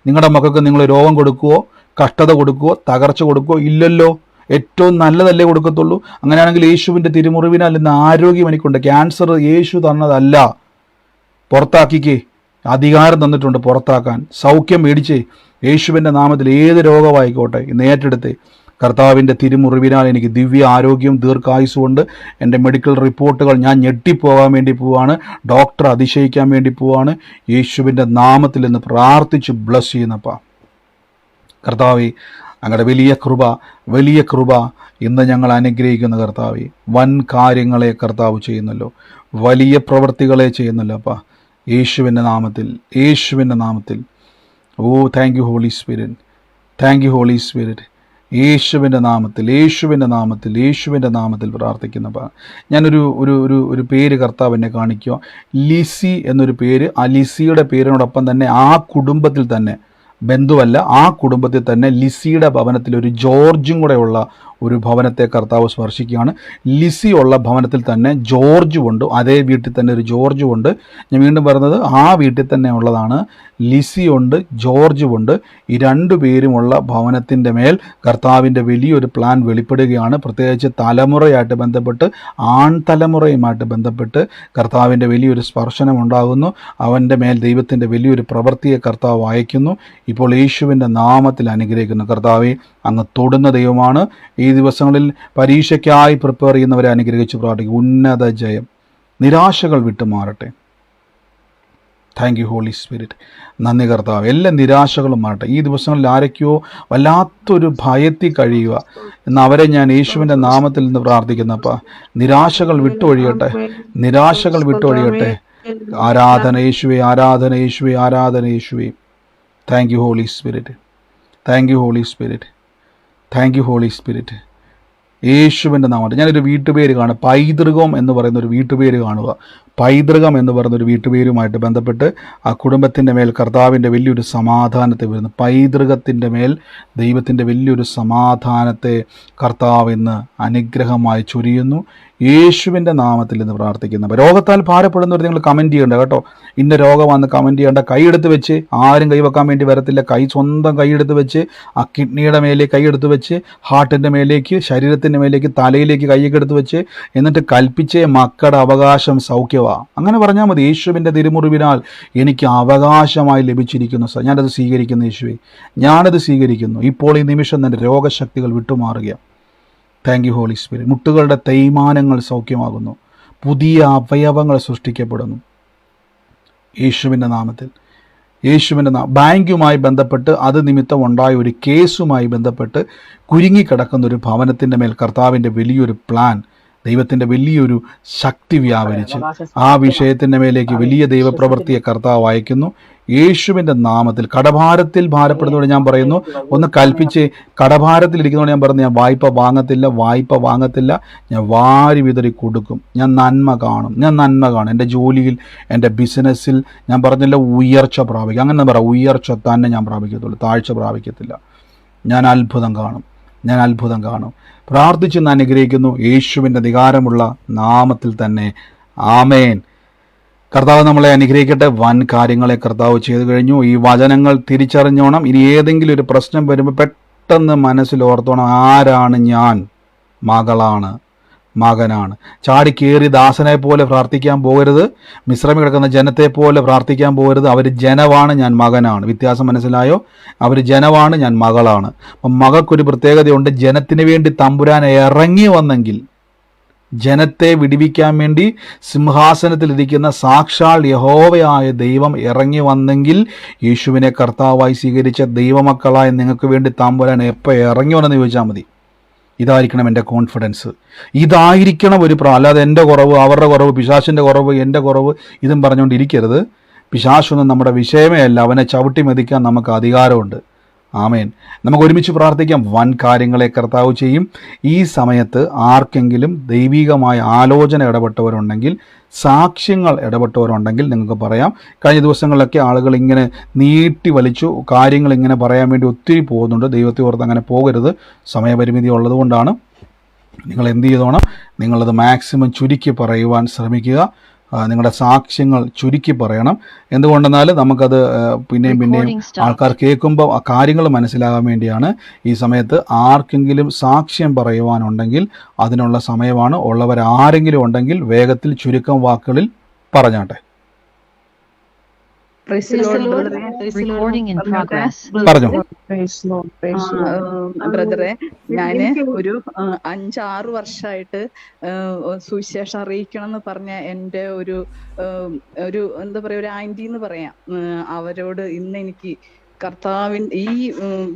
നിങ്ങളുടെ മക്കൾക്ക് നിങ്ങൾ രോഗം കൊടുക്കുവോ, കഷ്ടത കൊടുക്കുവോ, തകർച്ച കൊടുക്കുവോ? ഇല്ലല്ലോ. ഏറ്റവും നല്ലതല്ലേ കൊടുക്കത്തുള്ളൂ. അങ്ങനെയാണെങ്കിൽ യേശുവിൻ്റെ തിരുമുറിവിനാൽ ഇന്ന് ആരോഗ്യം എനിക്കുണ്ട്. ക്യാൻസർ യേശു തന്നതല്ല. പുറത്താക്കിക്കേ. അധികാരം തന്നിട്ടുണ്ട് പുറത്താക്കാൻ. സൗഖ്യം മേടിച്ചേ, യേശുവിൻ്റെ നാമത്തിൽ ഏത് രോഗമായിക്കോട്ടെ ഇന്ന് ഏറ്റെടുത്തേ. കർത്താവിൻ്റെ തിരുമുറിവിനാൽ എനിക്ക് ദിവ്യ ആരോഗ്യം ദീർഘായുസ്സുകൊണ്ട് എൻ്റെ മെഡിക്കൽ റിപ്പോർട്ടുകൾ ഞാൻ ഞെട്ടിപ്പോകാൻ വേണ്ടി പോവാണ്. ഡോക്ടർ അതിശയിക്കാൻ വേണ്ടി പോവാണ്. യേശുവിൻ്റെ നാമത്തിൽ എന്ന് പ്രാർത്ഥിച്ച് ബ്ലസ് ചെയ്യുന്നപ്പാ. കർത്താവേ, അങ്ങയുടെ വലിയ കൃപ ഇന്ന് ഞങ്ങൾ അനുഗ്രഹിക്കുന്ന കർത്താവേ, വൻ കാര്യങ്ങളെ കർത്താവ് ചെയ്യുന്നല്ലോ, വലിയ പ്രവൃത്തികളെ ചെയ്യുന്നല്ലോ അപ്പാ. യേശുവിൻ്റെ നാമത്തിൽ ഓ താങ്ക് യു ഹോളി സ്പിരിറ്റ്. യേശുവിൻ്റെ നാമത്തിൽ പ്രാർത്ഥിക്കുന്നപ്പാ. ഞാനൊരു പേര് കർത്താവ് എന്നെ കാണിക്കുക. ലിസി എന്നൊരു പേര്. ആ ലിസിയുടെ പേരിനോടൊപ്പം തന്നെ ആ കുടുംബത്തിൽ തന്നെ, ബന്ധുവല്ല, ആ കുടുംബത്തിൽ തന്നെ ലിസിയുടെ ഭവനത്തിൽ ഒരു ജോർജും കൂടെ ഉള്ള ഒരു ഭവനത്തെ കർത്താവ് സ്പർശിക്കുകയാണ്. ലിസി ഉള്ള ഭവനത്തിൽ തന്നെ ജോർജും ഉണ്ട്. അതേ വീട്ടിൽ തന്നെ ഒരു ജോർജും ഉണ്ട്. ഞാൻ വീണ്ടും പറഞ്ഞത് ആ വീട്ടിൽ തന്നെ ഉള്ളതാണ്. ലിസി ഉണ്ട്, ജോർജും ഉണ്ട്. ഈ രണ്ടു പേരുമുള്ള ഭവനത്തിൻ്റെ മേൽ കർത്താവിൻ്റെ വലിയൊരു പ്ലാൻ വെളിപ്പെടുകയാണ്. പ്രത്യേകിച്ച് തലമുറയായിട്ട് ബന്ധപ്പെട്ട്, ആൺതലമുറയുമായിട്ട് ബന്ധപ്പെട്ട് കർത്താവിൻ്റെ വലിയൊരു സ്പർശനം ഉണ്ടാകുന്നു. അവൻ്റെ മേൽ ദൈവത്തിൻ്റെ വലിയൊരു പ്രവൃത്തിയെ കർത്താവ് അയക്കുന്നു. ഇപ്പോൾ യേശുവിൻ്റെ നാമത്തിൽ അനുഗ്രഹിക്കുന്നു. കർത്താവെ, അങ്ങ് തൊടുന്ന ദൈവമാണ്. ഈ ദിവസങ്ങളിൽ പരീക്ഷയ്ക്കായി പ്രിപ്പയർ ചെയ്യുന്നവരെ അനുഗ്രഹിച്ച് പ്രാർത്ഥിക്കും. ഉന്നത ജയം, നിരാശകൾ വിട്ടുമാറട്ടെ. Thank you holy spirit. നന്ദി കർത്താവ്. എല്ലാ നിരാശകളും മാറട്ടെ. ഈ ദിവസങ്ങളിൽ ആരൊക്കെയോ വല്ലാത്തൊരു ഭയത്തിൽ കഴിയുക എന്ന് അവരെ ഞാൻ യേശുവിൻ്റെ നാമത്തിൽ നിന്ന് പ്രാർത്ഥിക്കുന്നപ്പാ. നിരാശകൾ വിട്ടൊഴിയട്ടെ. ആരാധന യേശുവേ. Thank you holy spirit. യേശുവിൻ്റെ നാമത്തിൽ ഞാനൊരു വീട്ടുപേര് കാണുക. പൈതൃകം എന്ന് പറയുന്ന ഒരു വീട്ടുപേര് കാണുക. പൈതൃകം എന്ന് പറയുന്നൊരു വീട്ടുപേരുമായിട്ട് ബന്ധപ്പെട്ട് ആ കുടുംബത്തിൻ്റെ മേൽ കർത്താവിൻ്റെ വലിയൊരു സമാധാനത്തെ വരുന്നു. പൈതൃകത്തിൻ്റെ മേൽ ദൈവത്തിൻ്റെ വലിയൊരു സമാധാനത്തെ കർത്താവ് ഇന്ന് അനുഗ്രഹമായി ചൊരിയുന്നു. യേശുവിൻ്റെ നാമത്തിൽ നിന്ന് പ്രാർത്ഥിക്കുന്നു. രോഗത്താൽ ഭാരപ്പെടുന്നവർ നിങ്ങൾ കമൻറ്റ് ചെയ്യേണ്ട കേട്ടോ. ഇന്ന രോഗമാണെന്ന് കമൻറ്റ് ചെയ്യേണ്ട. കൈയെടുത്ത് വെച്ച്, ആരും കൈവെക്കാൻ വേണ്ടി വരത്തില്ല. സ്വന്തം കൈയെടുത്ത് വെച്ച്, ആ കിഡ്നിയുടെ മേലേക്ക് കൈയെടുത്ത് വെച്ച്, ഹാർട്ടിൻ്റെ മേലേക്ക്, ശരീരത്തിൻ്റെ മേലേക്ക്, തലയിലേക്ക് കൈയൊക്കെ എടുത്ത് വെച്ച്, എന്നിട്ട് കൽപ്പിച്ചേ മക്കളുടെ അവകാശം സൗഖ്യമാണ്. അങ്ങനെ പറഞ്ഞാൽ മതി. യേശുവിൻ്റെ തിരുമുറിവിനാൽ എനിക്ക് അവകാശമായി ലഭിച്ചിരിക്കുന്നു. ഞാനത് സ്വീകരിക്കുന്നു യേശുവേ, ഞാനത് സ്വീകരിക്കുന്നു. ഇപ്പോൾ ഈ നിമിഷം തന്നെ രോഗശക്തികൾ വിട്ടുമാറുകയാണ്. Thank you holy spirit. മുട്ടുകളുടെ തേയ്മാനങ്ങൾ സൗഖ്യമാകുന്നു. പുതിയ അവയവങ്ങൾ സൃഷ്ടിക്കപ്പെടുന്നു യേശുവിൻ്റെ നാമത്തിൽ. ബാങ്കുമായി ബന്ധപ്പെട്ട് അത് നിമിത്തം ഉണ്ടായ ഒരു കേസുമായി ബന്ധപ്പെട്ട് കുരുങ്ങിക്കിടക്കുന്ന ഒരു ഭവനത്തിൻ്റെ മേൽ കർത്താവിൻ്റെ വലിയൊരു പ്ലാൻ, ദൈവത്തിൻ്റെ വലിയൊരു ശക്തി വ്യാപരിച്ച് ആ വിഷയത്തിൻ്റെ മേലേക്ക് വലിയ ദൈവപ്രവൃത്തിയെ കർത്താവ് അയക്കുന്നു യേശുവിൻ്റെ നാമത്തിൽ. കടഭാരത്തിൽ ഭാരപ്പെടുന്നതോടെ ഞാൻ പറയുന്നു, ഒന്ന് കൽപ്പിച്ച്. കടഭാരത്തിൽ ഇരിക്കുന്നതോടെ ഞാൻ പറയുന്നു, ഞാൻ വായ്പ വാങ്ങത്തില്ല, ഞാൻ വാരി വിതറി കൊടുക്കും. ഞാൻ നന്മ കാണും. എൻ്റെ ജോലിയിൽ, എൻ്റെ ബിസിനസ്സിൽ ഞാൻ പറഞ്ഞില്ല ഉയർച്ച പ്രാപിക്കും. അങ്ങനെ പറ, ഉയർച്ച തന്നെ ഞാൻ പ്രാപിക്കത്തുള്ളൂ, താഴ്ച പ്രാപിക്കത്തില്ല. ഞാൻ അത്ഭുതം കാണും. പ്രാർത്ഥിച്ച് അനുഗ്രഹിക്കുന്നു യേശുവിൻ്റെ അധികാരമുള്ള നാമത്തിൽ തന്നെ. ആമേൻ. കർത്താവ് നമ്മളെ അനുഗ്രഹിക്കട്ടെ. വൻ കാര്യങ്ങളെ കർത്താവ് ചെയ്തു കഴിഞ്ഞു. ഈ വചനങ്ങൾ തിരിച്ചറിഞ്ഞോണം. ഇനി ഏതെങ്കിലും ഒരു പ്രശ്നം വരുമ്പോൾ പെട്ടെന്ന് മനസ്സിൽ ഓർത്തോണം, ആരാണ് ഞാൻ? മകനാണ്. ചാടിക്കേറി ദാസനെ പോലെ പ്രാർത്ഥിക്കാൻ പോകരുത്. മിശ്രമി കിടക്കുന്ന ജനത്തെ പോലെ പ്രാർത്ഥിക്കാൻ പോകരുത്. അവർ ജനമാണ്, ഞാൻ മകനാണ്. വ്യത്യാസം മനസ്സിലായോ? അവർ ജനമാണ്, ഞാൻ മകളാണ്. അപ്പം മകൾക്കൊരു പ്രത്യേകതയുണ്ട്. ജനത്തിന് വേണ്ടി തമ്പുരാൻ ഇറങ്ങി വന്നെങ്കിൽ, ജനത്തെ വിടിവിക്കാൻ വേണ്ടി സിംഹാസനത്തിലിരിക്കുന്ന സാക്ഷാൽ യഹോവയായ ദൈവം ഇറങ്ങി വന്നെങ്കിൽ, യേശുവിനെ കർത്താവായി സ്വീകരിച്ച ദൈവമക്കളായ നിങ്ങൾക്ക് വേണ്ടി തമ്പുരാൻ എപ്പോൾ ഇറങ്ങി വന്നെന്ന് ചോദിച്ചാൽ മതി. ഇതായിരിക്കണം എൻ്റെ കോൺഫിഡൻസ്. ഇതായിരിക്കണം അല്ലാതെ എൻ്റെ കുറവ്, അവരുടെ കുറവ്, പിശാചിൻ്റെ കുറവ്, എൻ്റെ കുറവ് ഇതും പറഞ്ഞുകൊണ്ടിരിക്കരുത്. പിശാചൊന്നും നമ്മുടെ വിഷയമേ അല്ല. അവനെ ചവിട്ടി മെതിക്കാൻ നമുക്ക് അധികാരമുണ്ട്. ആമേൻ. നമുക്ക് ഒരുമിച്ച് പ്രാർത്ഥിക്കാം. വൻ കാര്യങ്ങളെ കർത്താവ് ചെയ്യും. ഈ സമയത്ത് ആർക്കെങ്കിലും ദൈവികമായ ആലോചന ഇടപെട്ടവരുണ്ടെങ്കിൽ, സാക്ഷ്യങ്ങൾ ഇടപെട്ടവരുണ്ടെങ്കിൽ നിങ്ങൾക്ക് പറയാം. കഴിഞ്ഞ ദിവസങ്ങളിലൊക്കെ ആളുകൾ ഇങ്ങനെ നീട്ടി വലിച്ചു കാര്യങ്ങൾ ഇങ്ങനെ പറയാൻ വേണ്ടി ഒത്തിരി പോകുന്നുണ്ട്. ദൈവത്തെ ഓർത്ത് അങ്ങനെ പോകരുത്. സമയപരിമിതി ഉള്ളതുകൊണ്ടാണ്. നിങ്ങൾ എന്ത് ചെയ്തോണം? നിങ്ങളത് മാക്സിമം ചുരുക്കി പറയുവാൻ ശ്രമിക്കുക. നിങ്ങളുടെ സാക്ഷ്യങ്ങൾ ചുരുക്കി പറയണം. എന്തുകൊണ്ടെന്നാൽ നമുക്കത് പിന്നെയും ആൾക്കാർ കേൾക്കുമ്പോൾ ആ കാര്യങ്ങൾ മനസ്സിലാകാൻ വേണ്ടിയാണ്. ഈ സമയത്ത് ആർക്കെങ്കിലും സാക്ഷ്യം പറയുവാനുണ്ടെങ്കിൽ അതിനുള്ള സമയമാണ്. ഉള്ളവരാരെങ്കിലും ഉണ്ടെങ്കിൽ വേഗത്തിൽ ചുരുക്കം വാക്കുകളിൽ പറഞ്ഞാട്ടെ. Recording in progress. പറഞ്ഞോ. ബ്രദറെ, ഞാന് ഒരു 5-6 വർഷമായിട്ട് സുവിശേഷം അറിയിക്കണം എന്ന് പറഞ്ഞ എൻ്റെ ഒരു എന്താ പറയാ, ഒരു ആന്റി എന്ന് പറയാം, അവരോട് ഇന്ന് എനിക്ക് ഈ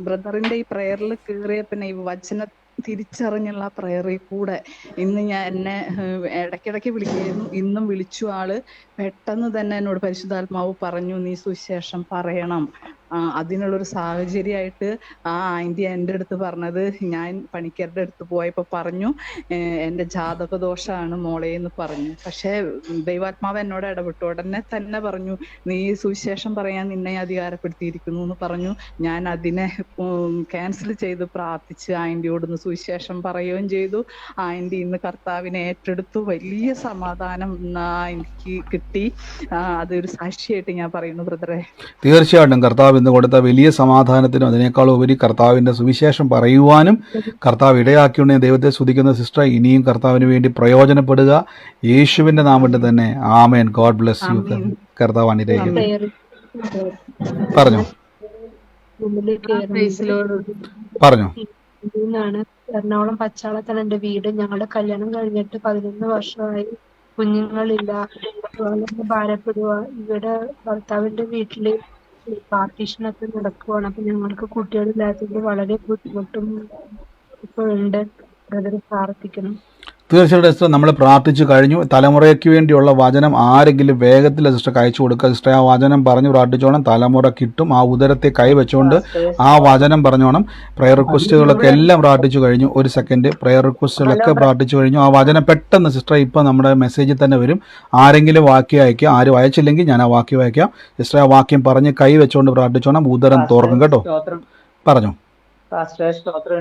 ബ്രദറിന്റെ ഈ പ്രയറിൽ കയറിയ പിന്നെ ഈ വചന തിരിച്ചറിഞ്ഞുള്ള പ്രയറിൽ കൂടെ ഇന്ന് എന്നെ ഇടയ്ക്കിടയ്ക്ക് വിളിക്കുകയായിരുന്നു. ഇന്നും വിളിച്ചു ആള്. പെട്ടെന്ന് തന്നെ എന്നോട് പരിശുദ്ധാത്മാവ് പറഞ്ഞു, നീ സുവിശേഷം പറയണം. അതിനുള്ളൊരു സാഹചര്യമായിട്ട് ആ ആന്റി എൻ്റെ അടുത്ത് പറഞ്ഞത്, ഞാൻ പണിക്കരുടെ അടുത്ത് പോയപ്പോ പറഞ്ഞു, എൻ്റെ ജാതക ദോഷമാണ് മോളെ എന്ന് പറഞ്ഞു. പക്ഷെ ദൈവാത്മാവ് എന്നോട് ഇടപെട്ടു. ഉടനെ തന്നെ പറഞ്ഞു, നീ സുവിശേഷം പറയാൻ നിന്നെ അധികാരപ്പെടുത്തിയിരിക്കുന്നു എന്ന് പറഞ്ഞു. ഞാൻ അതിനെ ക്യാൻസൽ ചെയ്ത് പ്രാർത്ഥിച്ച് ആന്റിയോടൊന്ന് സുവിശേഷം പറയുകയും ചെയ്തു. ആന്റി ഇന്ന് കർത്താവിനെ ഏറ്റെടുത്തു. വലിയ സമാധാനം എനിക്ക് കിട്ടി. അതൊരു സാക്ഷിയായിട്ട് ഞാൻ പറയുന്നു ബ്രദറെ. തീർച്ചയായിട്ടും കർത്താവ് ഇന്ന് കൊടുത്ത വലിയ സമാധാനത്തിനും അതിനേക്കാളും ഉപരി കർത്താവിൻ്റെ സുവിശേഷം പറയുവാനും കർത്താവ് ഇടയാക്കിയുണ്ടെങ്കിൽ ദൈവത്തെ സ്തുതിക്കുന്ന സിസ്റ്റർ, ഇനിയും കർത്താവിന് വേണ്ടി പ്രയോജനപ്പെടുക. യേശുവിൻ്റെ നാമത്തിൽ തന്നെ ആമേൻ. God bless U. കർത്താവ് അനുഗ്രഹിക്കട്ടെ. പറഞ്ഞോ പറഞ്ഞോ. എറണാകുളം പച്ചാളത്താണ് എൻ്റെ വീട്. ഞങ്ങളുടെ കല്യാണം കഴിഞ്ഞിട്ട് 11 വർഷമായി. കുഞ്ഞുങ്ങളില്ല. ഭാരപ്പെടുക. ഇവിടെ ഭർത്താവിന്റെ വീട്ടില് പാർട്ടീഷനൊക്കെ നടക്കുവാണ്. അപ്പൊ ഞങ്ങൾക്ക് കുട്ടികളില്ലാത്തത് വളരെ ബുദ്ധിമുട്ടും ഇപ്പൊ ഉണ്ട്. ബ്രദർ പ്രാർത്ഥിക്കണം. തീർച്ചയായിട്ടും സിസ്റ്റർ, നമ്മൾ പ്രാർത്ഥിച്ചു കഴിഞ്ഞു. തലമുറയ്ക്ക് വേണ്ടിയുള്ള വചനം ആരെങ്കിലും വേഗത്തിൽ സിസ്റ്റർക്ക് അയച്ചു കൊടുക്കുക. സിസ്റ്റർ ആ വചനം പറഞ്ഞു പ്രാർത്ഥിച്ചോണം. തലമുറ കിട്ടും. ആ ഉദരത്തെ കൈവച്ചുകൊണ്ട് ആ വചനം പറഞ്ഞോണം. പ്രയർ റിക്വസ്റ്റുകളൊക്കെ എല്ലാം പ്രാർത്ഥിച്ചു കഴിഞ്ഞു. ഒരു സെക്കൻഡ്. പ്രയർ റിക്വസ്റ്റുകളൊക്കെ പ്രാർത്ഥിച്ചു കഴിഞ്ഞു. ആ വചനം പെട്ടെന്ന് സിസ്റ്റർ ഇപ്പം നമ്മുടെ മെസ്സേജിൽ തന്നെ വരും. ആരെങ്കിലും വാക്യം അയക്കുക. ആരും അയച്ചില്ലെങ്കിൽ ഞാൻ ആ വാക്യം അയക്കാം. സിസ്റ്റർ ആ വാക്യം പറഞ്ഞ് കൈ വെച്ചുകൊണ്ട് പ്രാർത്ഥിച്ചോണം. ഉദരം തുറക്കും കേട്ടോ. പറഞ്ഞു.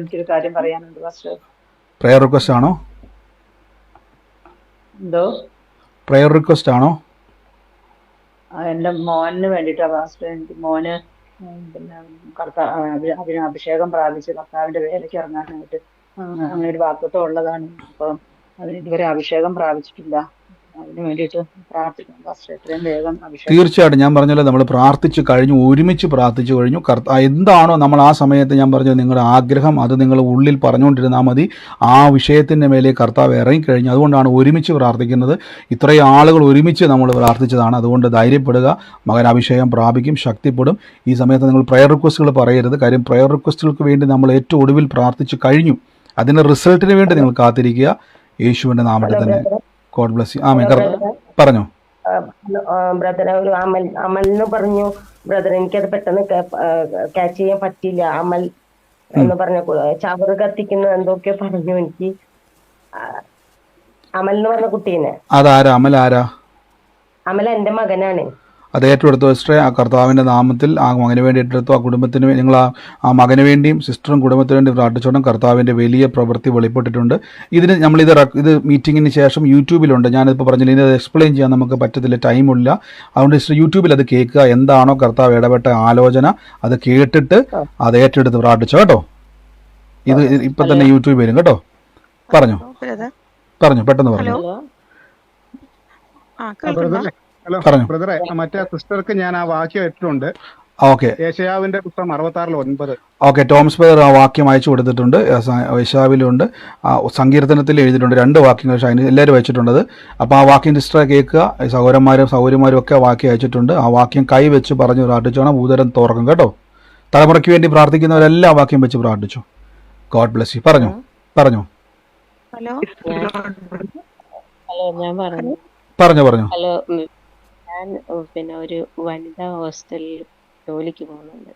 എനിക്കൊരു കാര്യം പറയാനുണ്ട് പാസ്റ്റർ. പ്രയർ റിക്വസ്റ്റ് ആണോ? എന്തോ പ്രയർ റിക്വസ്റ്റ് ആണോ? എന്റെ മോന് വേണ്ടിട്ടാ പാസ്റ്റർ. എനിക്ക് മോന് പിന്നെ അഭിഷേകം പ്രാപിച്ച് കർത്താവിന്റെ വേലയ്ക്ക് ഇറങ്ങാനായിട്ട് അങ്ങനെ ഒരു വാക്തത്വം ഉള്ളതാണ്. അപ്പം അതിന് ഇതുവരെ അഭിഷേകം പ്രാപിച്ചിട്ടില്ല. അതിന് വേണ്ടിയിട്ട് പ്രാർത്ഥിക്കണം പാസ്റ്റർ. എത്രയും വേഗം അഭിഷേകം. തീർച്ചയായിട്ടും ഞാൻ പറഞ്ഞല്ലോ, നമ്മൾ പ്രാർത്ഥിച്ചു കഴിഞ്ഞു. ഒരുമിച്ച് പ്രാർത്ഥിച്ചു കഴിഞ്ഞു. എന്താണോ നമ്മൾ ആ സമയത്ത് ഞാൻ പറഞ്ഞത്, നിങ്ങളുടെ ആഗ്രഹം അത് നിങ്ങൾ ഉള്ളിൽ പറഞ്ഞുകൊണ്ടിരുന്നാൽ മതി. ആ വിഷയത്തിൻ്റെ മേലെ കർത്താവ് ഇറങ്ങിക്കഴിഞ്ഞു. അതുകൊണ്ടാണ് ഒരുമിച്ച് പ്രാർത്ഥിക്കുന്നത്. ഇത്രയും ആളുകൾ ഒരുമിച്ച് നമ്മൾ പ്രാർത്ഥിച്ചതാണ്. അതുകൊണ്ട് ധൈര്യപ്പെടുക. മകൻ അഭിഷേകം പ്രാപിക്കും, ശക്തിപ്പെടും. ഈ സമയത്ത് നിങ്ങൾ പ്രയർ റിക്വസ്റ്റുകൾ പറയരുത്. കാര്യം പ്രയർ റിക്വസ്റ്റുകൾക്ക് വേണ്ടി നമ്മൾ ഏറ്റവും ഒടുവിൽ പ്രാർത്ഥിച്ചു കഴിഞ്ഞു. അതിൻ്റെ റിസൾട്ടിന് വേണ്ടി നിങ്ങൾ കാത്തിരിക്കുക. യേശുവിൻ്റെ നാമത്തിൽ തന്നെ. God bless you. ആമേൻ. പറഞ്ഞോ ബ്രദർ. ഒരു അമൽ എന്ന് പറഞ്ഞു ബ്രദർ. എനിക്കത് പെട്ടെന്ന് ക്യാച്ച് ചെയ്യാൻ പറ്റിയില്ല. അമൽ എന്ന് പറഞ്ഞ ചവറ് കത്തിക്കുന്ന എന്തൊക്കെയോ പറഞ്ഞു എനിക്ക്. അമൽ എന്ന് പറഞ്ഞ കുട്ടീനെ. അതാരാ അമൽ? ആരാ അമൽ? എന്റെ മകനാണ്. അത് ഏറ്റെടുത്തു സിസ്റ്ററെ. ആ കർത്താവിൻ്റെ നാമത്തിൽ ആ മകന് വേണ്ടി ഏറ്റെടുത്തു. ആ കുടുംബത്തിന് നിങ്ങൾ ആ മകന് വേണ്ടിയും സിസ്റ്ററും കുടുംബത്തിന് വേണ്ടി പ്രാർത്ഥിച്ചോണം. കർത്താവിൻ്റെ വലിയ പ്രവൃത്തി വെളിപ്പെട്ടിട്ടുണ്ട്. ഇതിന് ഇത് മീറ്റിങ്ങിന് ശേഷം യൂട്യൂബിലുണ്ട്. ഞാനിപ്പോൾ പറഞ്ഞില്ല, ഇത് എക്സ്പ്ലെയിൻ ചെയ്യാൻ നമുക്ക് പറ്റത്തില്ല, ടൈമില്ല. അതുകൊണ്ട് സിസ്റ്റർ യൂട്യൂബിൽ അത് കേൾക്കുക. എന്താണോ കർത്താവ് ഇടപെട്ട ആലോചന അത് കേട്ടിട്ട് അത് ഏറ്റെടുത്ത് പ്രാർത്ഥിച്ചോ കേട്ടോ. ഇത് ഇപ്പം തന്നെ യൂട്യൂബ് വരും കേട്ടോ. പറഞ്ഞോ പെട്ടെന്ന് പറഞ്ഞോ. ഹലോ ബ്രദറെ, മറ്റേ സിസ്റ്റർക്ക് ഞാൻ ആ വാക്യം ഇട്ടിട്ടുണ്ട്. ഓക്കെ. യേശയ്യാവിന്റെ പുസ്തകം 66:9. ഓക്കെ. ടോമസ് ബെയർ ആ വാക്യം അയച്ചു കൊടുത്തിട്ടുണ്ട്. യേശയ്യാവിലുണ്ട്, സങ്കീർത്തനത്തിൽ എഴുതിയിട്ടുണ്ട്. 2 വാക്യങ്ങൾ പക്ഷേ അതിന് എല്ലാവരും വെച്ചിട്ടുണ്ടത്. അപ്പോൾ ആ വാക്യം സിസ്റ്ററെ കേൾക്കുക. സഹോദരന്മാരും ഒക്കെ വാക്യം അയച്ചിട്ടുണ്ട്. ആ വാക്യം കൈ വെച്ച് പറഞ്ഞ് പ്രാർത്ഥിച്ചോണം. ഉദരം തുറക്കും കേട്ടോ. തലമുറയ്ക്ക് വേണ്ടി പ്രാർത്ഥിക്കുന്നവരെല്ലാം വാക്യം വെച്ച് പ്രാർത്ഥിച്ചു. God bless U. പറഞ്ഞോ ഹലോ, ഞാൻ പറഞ്ഞോ. ഹലോ, ഞാൻ പിന്നെ ഒരു വനിതാ ഹോസ്റ്റലിൽ ജോലിക്ക് പോകുന്നുണ്ട്.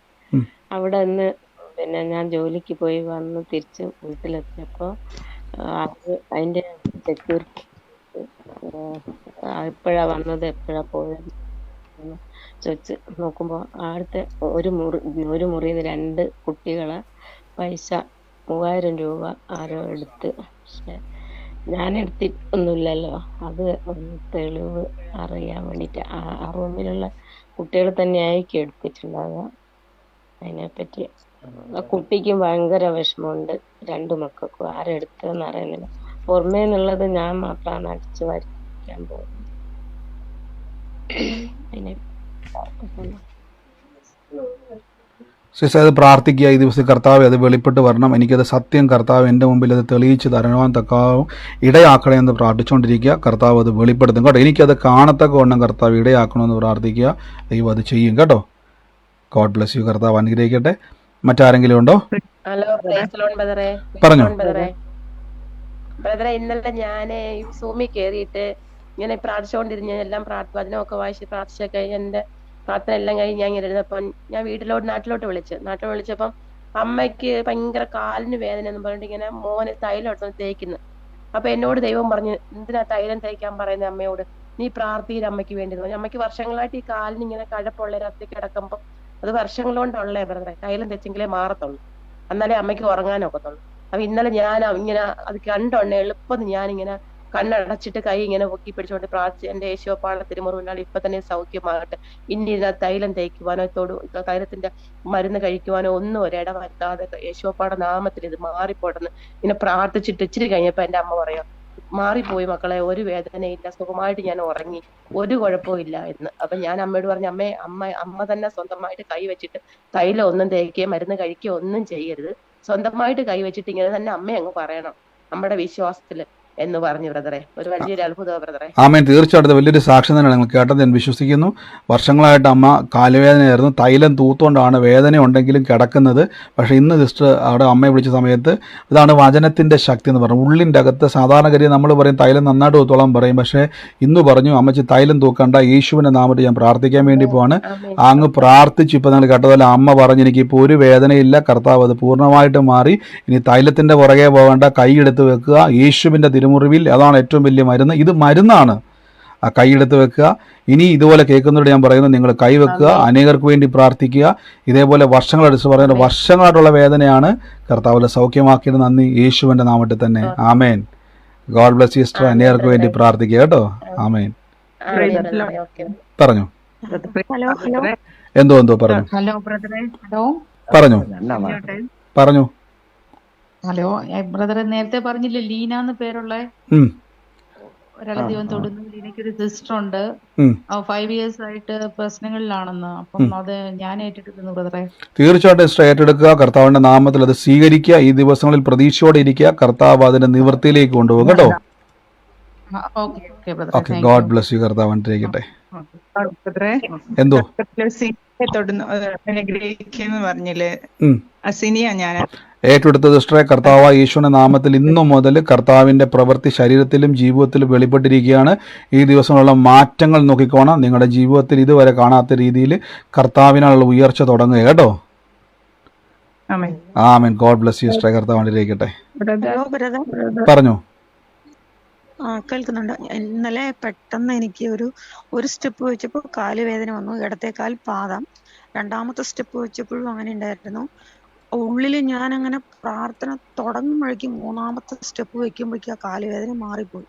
അവിടെ നിന്ന് പിന്നെ ഞാൻ ജോലിക്ക് പോയി വന്ന് തിരിച്ച് വീട്ടിലെത്തിയപ്പോൾ അതിൻ്റെ സെക്യൂരിറ്റി എപ്പോഴാ വന്നത് എപ്പോഴാ പോയത് ചോദിച്ച് നോക്കുമ്പോൾ അവിടുത്തെ ഒരു മുറിയിൽ 2 കുട്ടികളെ പൈസ 3000 രൂപ ആരോ എടുത്ത്. പക്ഷെ ഞാൻ എടുത്തിട്ടൊന്നുമില്ലല്ലോ. അത് തെളിവ് അറിയാൻ വേണ്ടിയിട്ട് ആ റൂമിലുള്ള കുട്ടികൾ തന്നെയായിരിക്കും എടുത്തിട്ടുണ്ടാവുക. അതിനെപ്പറ്റി ആ കുട്ടിക്കും ഭയങ്കര വിഷമമുണ്ട്. 2 മക്കൾക്കും. ആരെടുത്തതെന്ന് അറിയുന്നില്ല. പുറമേന്നുള്ളത് ഞാൻ മാത്രമാണ് അടിച്ചു വരയ്ക്കാൻ പോകുന്നത്. അതിനെ സിസ്റ്റർ അത് പ്രാർത്ഥിക്കുക. ഈ ദിവസം കർത്താവ് അത് വെളിപ്പെട്ട് വരണം, എനിക്കത് സത്യം കർത്താവ് എൻ്റെ മുമ്പിൽ അത് തെളിയിച്ച് തരണവാൻ തക്കാവും ഇടയാക്കണേ എന്ന് പ്രാർത്ഥിച്ചുകൊണ്ടിരിക്കുക. കർത്താവ് അത് വെളിപ്പെടുത്തും കേട്ടോ. എനിക്കത് കാണത്തക്കവണ്ണം കർത്താവ് ഇടയാക്കണമെന്ന് പ്രാർത്ഥിക്കുക. ദൈവം അത് ചെയ്യും കേട്ടോ. God bless U. കർത്താവ് അനുഗ്രഹിക്കട്ടെ. മറ്റാരെങ്കിലും ഉണ്ടോ? ഹലോ, ബ്രദറെ. പറഞ്ഞോ. ബ്രദറെ, ഇന്നലെ ഞാൻ സൂമിൽ കയറിയിട്ട് ഇങ്ങനെ പ്രാർത്ഥിച്ചുകൊണ്ടിരുന്ന എല്ലാം വചനമൊക്കെ വായിച്ച് പ്രാർത്ഥിച്ചൊക്കെ കഴിഞ്ഞ് എന്റെ പ്രാർത്ഥന എല്ലാം കഴിഞ്ഞ് ഞാൻ ഇങ്ങനെ ഇരുന്നപ്പം ഞാൻ നാട്ടിലോട്ട് വിളിച്ചപ്പം അമ്മയ്ക്ക് ഭയങ്കര കാലിന് വേദന എന്ന് പറഞ്ഞിട്ട് ഇങ്ങനെ മോന് തൈലം എടുത്ത് തേക്കുന്നു. അപ്പൊ എന്നോട് ദൈവം പറഞ്ഞു, എന്തിനാ തൈലം തേക്കാൻ പറയുന്നത് അമ്മയോട്, നീ പ്രാർത്ഥിയിൽ അമ്മയ്ക്ക് വേണ്ടി. അമ്മയ്ക്ക് വർഷങ്ങളായിട്ട് ഈ കാലിന് ഇങ്ങനെ കഴപ്പുള്ള രക്തി കിടക്കുമ്പോൾ അത് വർഷങ്ങളുകൊണ്ടുള്ളേ ബ്രദറെ, തൈലം തെച്ചെങ്കിലേ മാറത്തുള്ളൂ, എന്നാലേ അമ്മയ്ക്ക് ഉറങ്ങാനൊക്കത്തുള്ളൂ. അപ്പൊ ഇന്നലെ ഞാൻ ഇങ്ങനെ അത് കണ്ടോണ്ട് എളുപ്പം ഞാനിങ്ങനെ കണ്ണടച്ചിട്ട് കൈ ഇങ്ങനെ പൊക്കി പിടിച്ചുകൊണ്ട് പ്രാർത്ഥിച്ച് എന്റെ യേശുപ്പാട തിരുമുറിവിനാൽ ഇപ്പൊ തന്നെ സൗഖ്യമാകട്ടെ, ഇനി തൈലം തേക്കുവാനോ തൈലത്തിന്റെ മരുന്ന് കഴിക്കുവാനോ ഒന്നും ഒരിട വരുത്താതെ യേശുപ്പാട നാമത്തിൽ ഇത് മാറിപ്പോട്ടെന്ന് ഇങ്ങനെ പ്രാർത്ഥിച്ചിട്ട് ഇച്ചിരി കഴിഞ്ഞപ്പോ എന്റെ അമ്മ പറയാം, മാറിപ്പോയി മക്കളെ, ഒരു വേദനയില്ല, സുഖമായിട്ട് ഞാൻ ഉറങ്ങി, ഒരു കുഴപ്പവും ഇല്ല എന്ന്. അപ്പൊ ഞാൻ അമ്മയോട് പറഞ്ഞു, അമ്മ തന്നെ സ്വന്തമായിട്ട് കൈ വെച്ചിട്ട് തൈലം ഒന്നും തേക്കുകയോ മരുന്ന് കഴിക്കുകയോ ഒന്നും ചെയ്യരുത്, സ്വന്തമായിട്ട് കൈ വെച്ചിട്ട് ഇങ്ങനെ തന്നെ അമ്മ അങ്ങ് പറയണം നമ്മുടെ വിശ്വാസത്തില് എന്ന് പറഞ്ഞു ബ്രദറെ. ഒരു വലിയൊരു അത്ഭുതമാണ് ബ്രദറെ. ആമേൻ. തീർച്ചയായിട്ടും വലിയൊരു സാക്ഷ്യം തന്നെയാണ് നിങ്ങൾ കേട്ടത്, ഞാൻ വിശ്വസിക്കുന്നു. വർഷങ്ങളായിട്ട് അമ്മ കാലുവേദനയായിരുന്നു, തൈലം തൂത്തുകൊണ്ടാണ് വേദന ഉണ്ടെങ്കിലും കിടക്കുന്നത്. പക്ഷേ ഇന്ന് സിസ്റ്റർ അവിടെ അമ്മയെ വിളിച്ച സമയത്ത് ഇതാണ് വചനത്തിൻ്റെ ശക്തി എന്ന് പറഞ്ഞു. ഉള്ളിൻ്റെ അകത്ത് സാധാരണഗതി നമ്മൾ പറയും തൈലം നന്നായിട്ട് തൂത്തോളം പറയും, പക്ഷേ ഇന്ന് പറഞ്ഞു അമ്മച്ചി തൈലം തൂക്കണ്ട, യേശുവിൻ്റെ നാമത്തിൽ ഞാൻ പ്രാർത്ഥിക്കാൻ വേണ്ടി പോവാണ്. അങ്ങ് പ്രാർത്ഥിച്ചു. ഇപ്പോൾ നിങ്ങൾ കേട്ടതല്ല, അമ്മ പറഞ്ഞു എനിക്കിപ്പോൾ ഒരു വേദനയില്ല, കർത്താവ് അത് പൂർണ്ണമായിട്ട് മാറി, ഇനി തൈലത്തിൻ്റെ പുറകെ പോകേണ്ട, കൈയെടുത്ത് വെക്കുക, യേശുവിൻ്റെ തിരുമുറിവിൽ അതാണ് ഏറ്റവും വലിയ മരുന്ന്. ഇത് മരുന്നാണ്. ആ കൈയെടുത്ത് വെക്കുക. ഇനി ഇതുപോലെ കേൾക്കുന്നവരോട് ഞാൻ പറയുന്നത്, നിങ്ങൾ കൈവെക്കുക, അനേകർക്ക് വേണ്ടി പ്രാർത്ഥിക്കുക. ഇതേപോലെ വർഷങ്ങളെടുത്ത് പറയുന്നത് വർഷങ്ങളായിട്ടുള്ള വേദനയാണ് കർത്താവിലെ സൗഖ്യമാക്കിയത്. നന്ദി, യേശുവിൻ്റെ നാമത്തിൽ തന്നെ. ആമേൻ. God bless you sister. അനേകർക്ക് വേണ്ടി പ്രാർത്ഥിക്കുക കേട്ടോ. ആമേൻ. പറഞ്ഞു. എന്തോ പറഞ്ഞു. ഹലോ ബ്രദറെ. പറഞ്ഞു. ഹലോ ബ്രദറെ, നേരത്തെ പറഞ്ഞില്ലേ ലീന എന്ന് പേരുള്ള ഒരാളെ ദൈവം തൊടുന്നു. ലീനയ്ക്കൊരു സിസ്റ്റർ ഉണ്ട്, 5 years ആയിട്ട് പ്രശ്നങ്ങളിലാണെന്ന്. അപ്പം അത് ഞാൻ ഏറ്റെടുക്കുന്നു ബ്രദറെ. തീർച്ചയായിട്ടും സിസ്റ്റർ ഏറ്റെടുക്കുക. കർത്താവിന്റെ നാമത്തിൽ അത് സ്വീകരിക്കുക. ഈ ദിവസങ്ങളിൽ പ്രതീക്ഷയോടെ ഇരിക്കുക. കർത്താവ് അതിന്റെ നിവൃത്തിയിലേക്ക് കൊണ്ടുപോകും കേട്ടോ. Okay, God bless U. കർത്താവ് അനുഗ്രഹിക്കട്ടെ. എന്തോ പറഞ്ഞില്ലേ, അസിനിയ ഞാൻ ഏറ്റെടുത്ത സിസ്റ്ററെ, കർത്താവ് യേശുവിന്റെ നാമത്തിൽ ഇന്നു മുതൽ കർത്താവിന്റെ പ്രവൃത്തി ശരീരത്തിലും ജീവിതത്തിലും വെളിപ്പെട്ടിരിക്കുകയാണ്. ഈ ദിവസങ്ങളുള്ള മാറ്റങ്ങൾ നോക്കിക്കോണം. നിങ്ങളുടെ ജീവിതത്തിൽ ഇതുവരെ കാണാത്ത രീതിയിൽ കർത്താവിനുള്ള ഉയർച്ച തുടങ്ങുക കേട്ടോ. ആമേൻ. ഗോഡ് ബ്ലെസ് യു സിസ്റ്ററെ. കർത്താവ് അനുഗ്രഹിക്കട്ടെ. പറഞ്ഞു. കേൾക്കുന്നുണ്ട്. ഇന്നലെ പെട്ടെന്ന് എനിക്ക് ഒരു സ്റ്റെപ്പ് വെച്ചപ്പോൾ കാല് വേദന വന്നു, ഇടത്തേക്കാൽ പാദം. രണ്ടാമത്തെ സ്റ്റെപ്പ് വെച്ചപ്പോഴും അങ്ങനെ ഉണ്ടായിരുന്നു. ഉള്ളിൽ ഞാൻ അങ്ങനെ പ്രാർത്ഥന തുടങ്ങുമ്പോഴേക്കും മൂന്നാമത്തെ സ്റ്റെപ്പ് വെക്കുമ്പോഴേക്കും ആ കാലുവേദന മാറിപ്പോയി.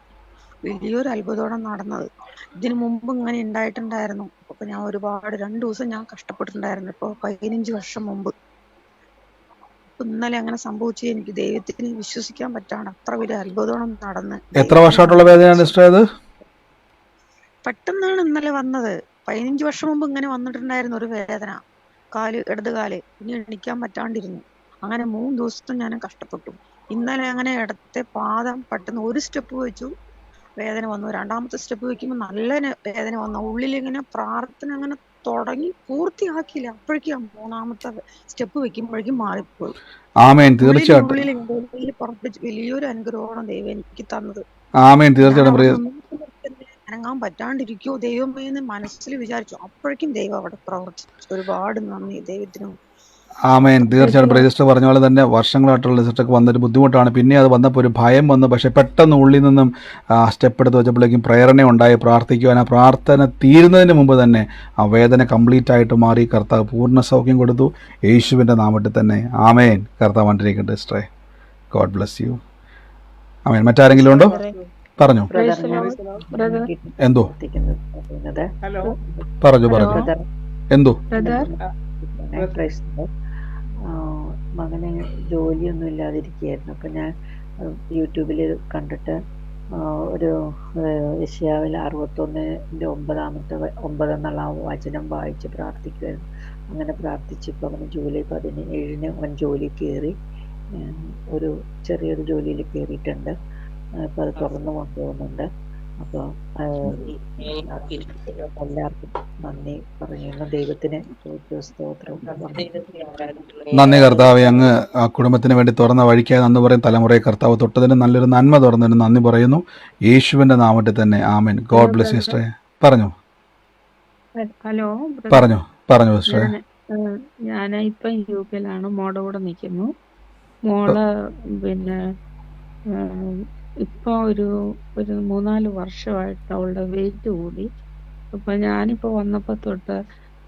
വലിയൊരു അത്ഭുതമാണ് നടന്നത്. ഇതിനു മുമ്പ് ഇങ്ങനെ ഉണ്ടായിട്ടുണ്ടായിരുന്നു. അപ്പൊ ഞാൻ ഒരുപാട് 2 ദിവസം ഞാൻ കഷ്ടപ്പെട്ടിട്ടുണ്ടായിരുന്നു. ഇപ്പൊ 15 വർഷം മുമ്പ് ഇന്നലെ അങ്ങനെ സംഭവിച്ചു. എനിക്ക് ദൈവത്തിന് വിശ്വസിക്കാൻ പറ്റാണ്, അത്ര വലിയ അത്ഭുതമാണ് നടന്നത്. എത്ര വർഷമായിട്ടുള്ള വേദനയാണ് സിസ്റ്റർ ഇത്? പെട്ടെന്നാണ് ഇന്നലെ വന്നത്. 15 വർഷം മുമ്പ് ഇങ്ങനെ വന്നിട്ടുണ്ടായിരുന്നു ഒരു വേദന, ഇടത് കാല്. ഇനി എണിക്കാൻ പറ്റാണ്ടിരുന്നു. അങ്ങനെ 3 ദിവസം ഞാൻ കഷ്ടപ്പെട്ടു. ഇന്നലെ അങ്ങനെ ഇടത്തെ പാദം പെട്ടെന്ന് ഒരു സ്റ്റെപ്പ് വെച്ചു, വേദന വന്നു. രണ്ടാമത്തെ സ്റ്റെപ്പ് വെക്കുമ്പോൾ നല്ല വേദന വന്നു. ഉള്ളിലിങ്ങനെ പ്രാർത്ഥന അങ്ങനെ തുടങ്ങി പൂർത്തിയാക്കിയില്ല, അപ്പോഴേക്കും മൂന്നാമത്തെ സ്റ്റെപ്പ് വെക്കുമ്പോഴേക്കും മാറിപ്പോയി. ആമേൻ. തീർച്ചയായിട്ടും വലിയൊരു അനുഗ്രഹമാണ് ദൈവം എനിക്ക് തന്നത്. ആമേൻ. തീർച്ചയായിട്ടും അനങ്ങാൻ പറ്റാണ്ടിരിക്കോ ദൈവമേ എന്ന് മനസ്സിൽ വിചാരിച്ചു. അപ്പോഴേക്കും ദൈവം അവിടെ പ്രവർത്തിച്ചു. ഒരുപാട് നന്ദി ദൈവത്തിനും. ആമേൻ. തീർച്ചയായിട്ടും രജിസ്റ്റർ പറഞ്ഞ പോലെ തന്നെ വർഷങ്ങളായിട്ടുള്ള രജിസ്റ്റർക്ക് വന്നൊരു ബുദ്ധിമുട്ടാണ്. പിന്നെ അത് വന്നപ്പോൾ ഒരു ഭയം വന്നു. പക്ഷെ പെട്ടെന്ന് ഉള്ളിൽ നിന്നും സ്റ്റെപ്പ് എടുത്ത് വെച്ചപ്പോഴേക്കും പ്രേരണ ഉണ്ടായി പ്രാർത്ഥിക്കുവാൻ. ആ പ്രാർത്ഥന തീരുന്നതിന് മുമ്പ് തന്നെ ആ വേദന കംപ്ലീറ്റ് ആയിട്ട് മാറി. കർത്താവ് പൂർണ്ണ സൗഖ്യം കൊടുത്തു, യേശുവിൻ്റെ നാമത്തിൽ തന്നെ. ആമേൻ. കർത്താവ് കണ്ടിരിക്കട്ടെ സിസ്റ്ററെ. God bless you. ആമേൻ. മറ്റാരെങ്കിലും ഉണ്ടോ? പറഞ്ഞു. എന്തോ പറഞ്ഞു. എന്തോ മകന് ജോലിയൊന്നും ഇല്ലാതിരിക്കുകയായിരുന്നു. അപ്പം ഞാൻ യൂട്യൂബിൽ കണ്ടിട്ട് ഒരു യെശയ്യാവിൽ 61:9 എന്നുള്ള ആ വചനം വായിച്ച് പ്രാർത്ഥിക്കുമായിരുന്നു. അങ്ങനെ പ്രാർത്ഥിച്ചപ്പോൾ അവന് ജൂലൈ 17-ന് അവൻ ജോലി കയറി. ഒരു ചെറിയൊരു ജോലിയിൽ കയറിയിട്ടുണ്ട്. അപ്പോൾ അത് തുറന്നു കൊണ്ടുപോകുന്നുണ്ട്. അപ്പോൾ എല്ലാവർക്കും നന്ദി പറയുന്നു. ദൈവത്തിന് സ്തോത്രം. നന്ദി കർത്താവെ, അങ്ങ് ആ കുടുംബത്തിന് വേണ്ടി തുറന്ന വഴിക്കായി നന്ദി പറയും. തലമുറയെ കർത്താവ് തൊട്ടതിന് നല്ലൊരു നന്മ തുറന്നതിന് നന്ദി പറയുന്നു. യേശുവിന്റെ നാമത്തിൽ തന്നെ ആമേൻ. ഗോഡ് ബ്ലെസ് യു സിസ്റ്ററെ. പറഞ്ഞു ഹലോ പറഞ്ഞു പറഞ്ഞു സിസ്റ്ററെ. ഞാൻ ഇപ്പം UK-ലാണ്. മോളുടെ കൂടെ നിൽക്കുന്നു. മോള് പിന്നെ ഇപ്പൊ ഒരു 3-4 വർഷമായിട്ട് അവളുടെ വെയിറ്റ് കൂടി. അപ്പൊ ഞാനിപ്പോ വന്നപ്പോ തൊട്ട്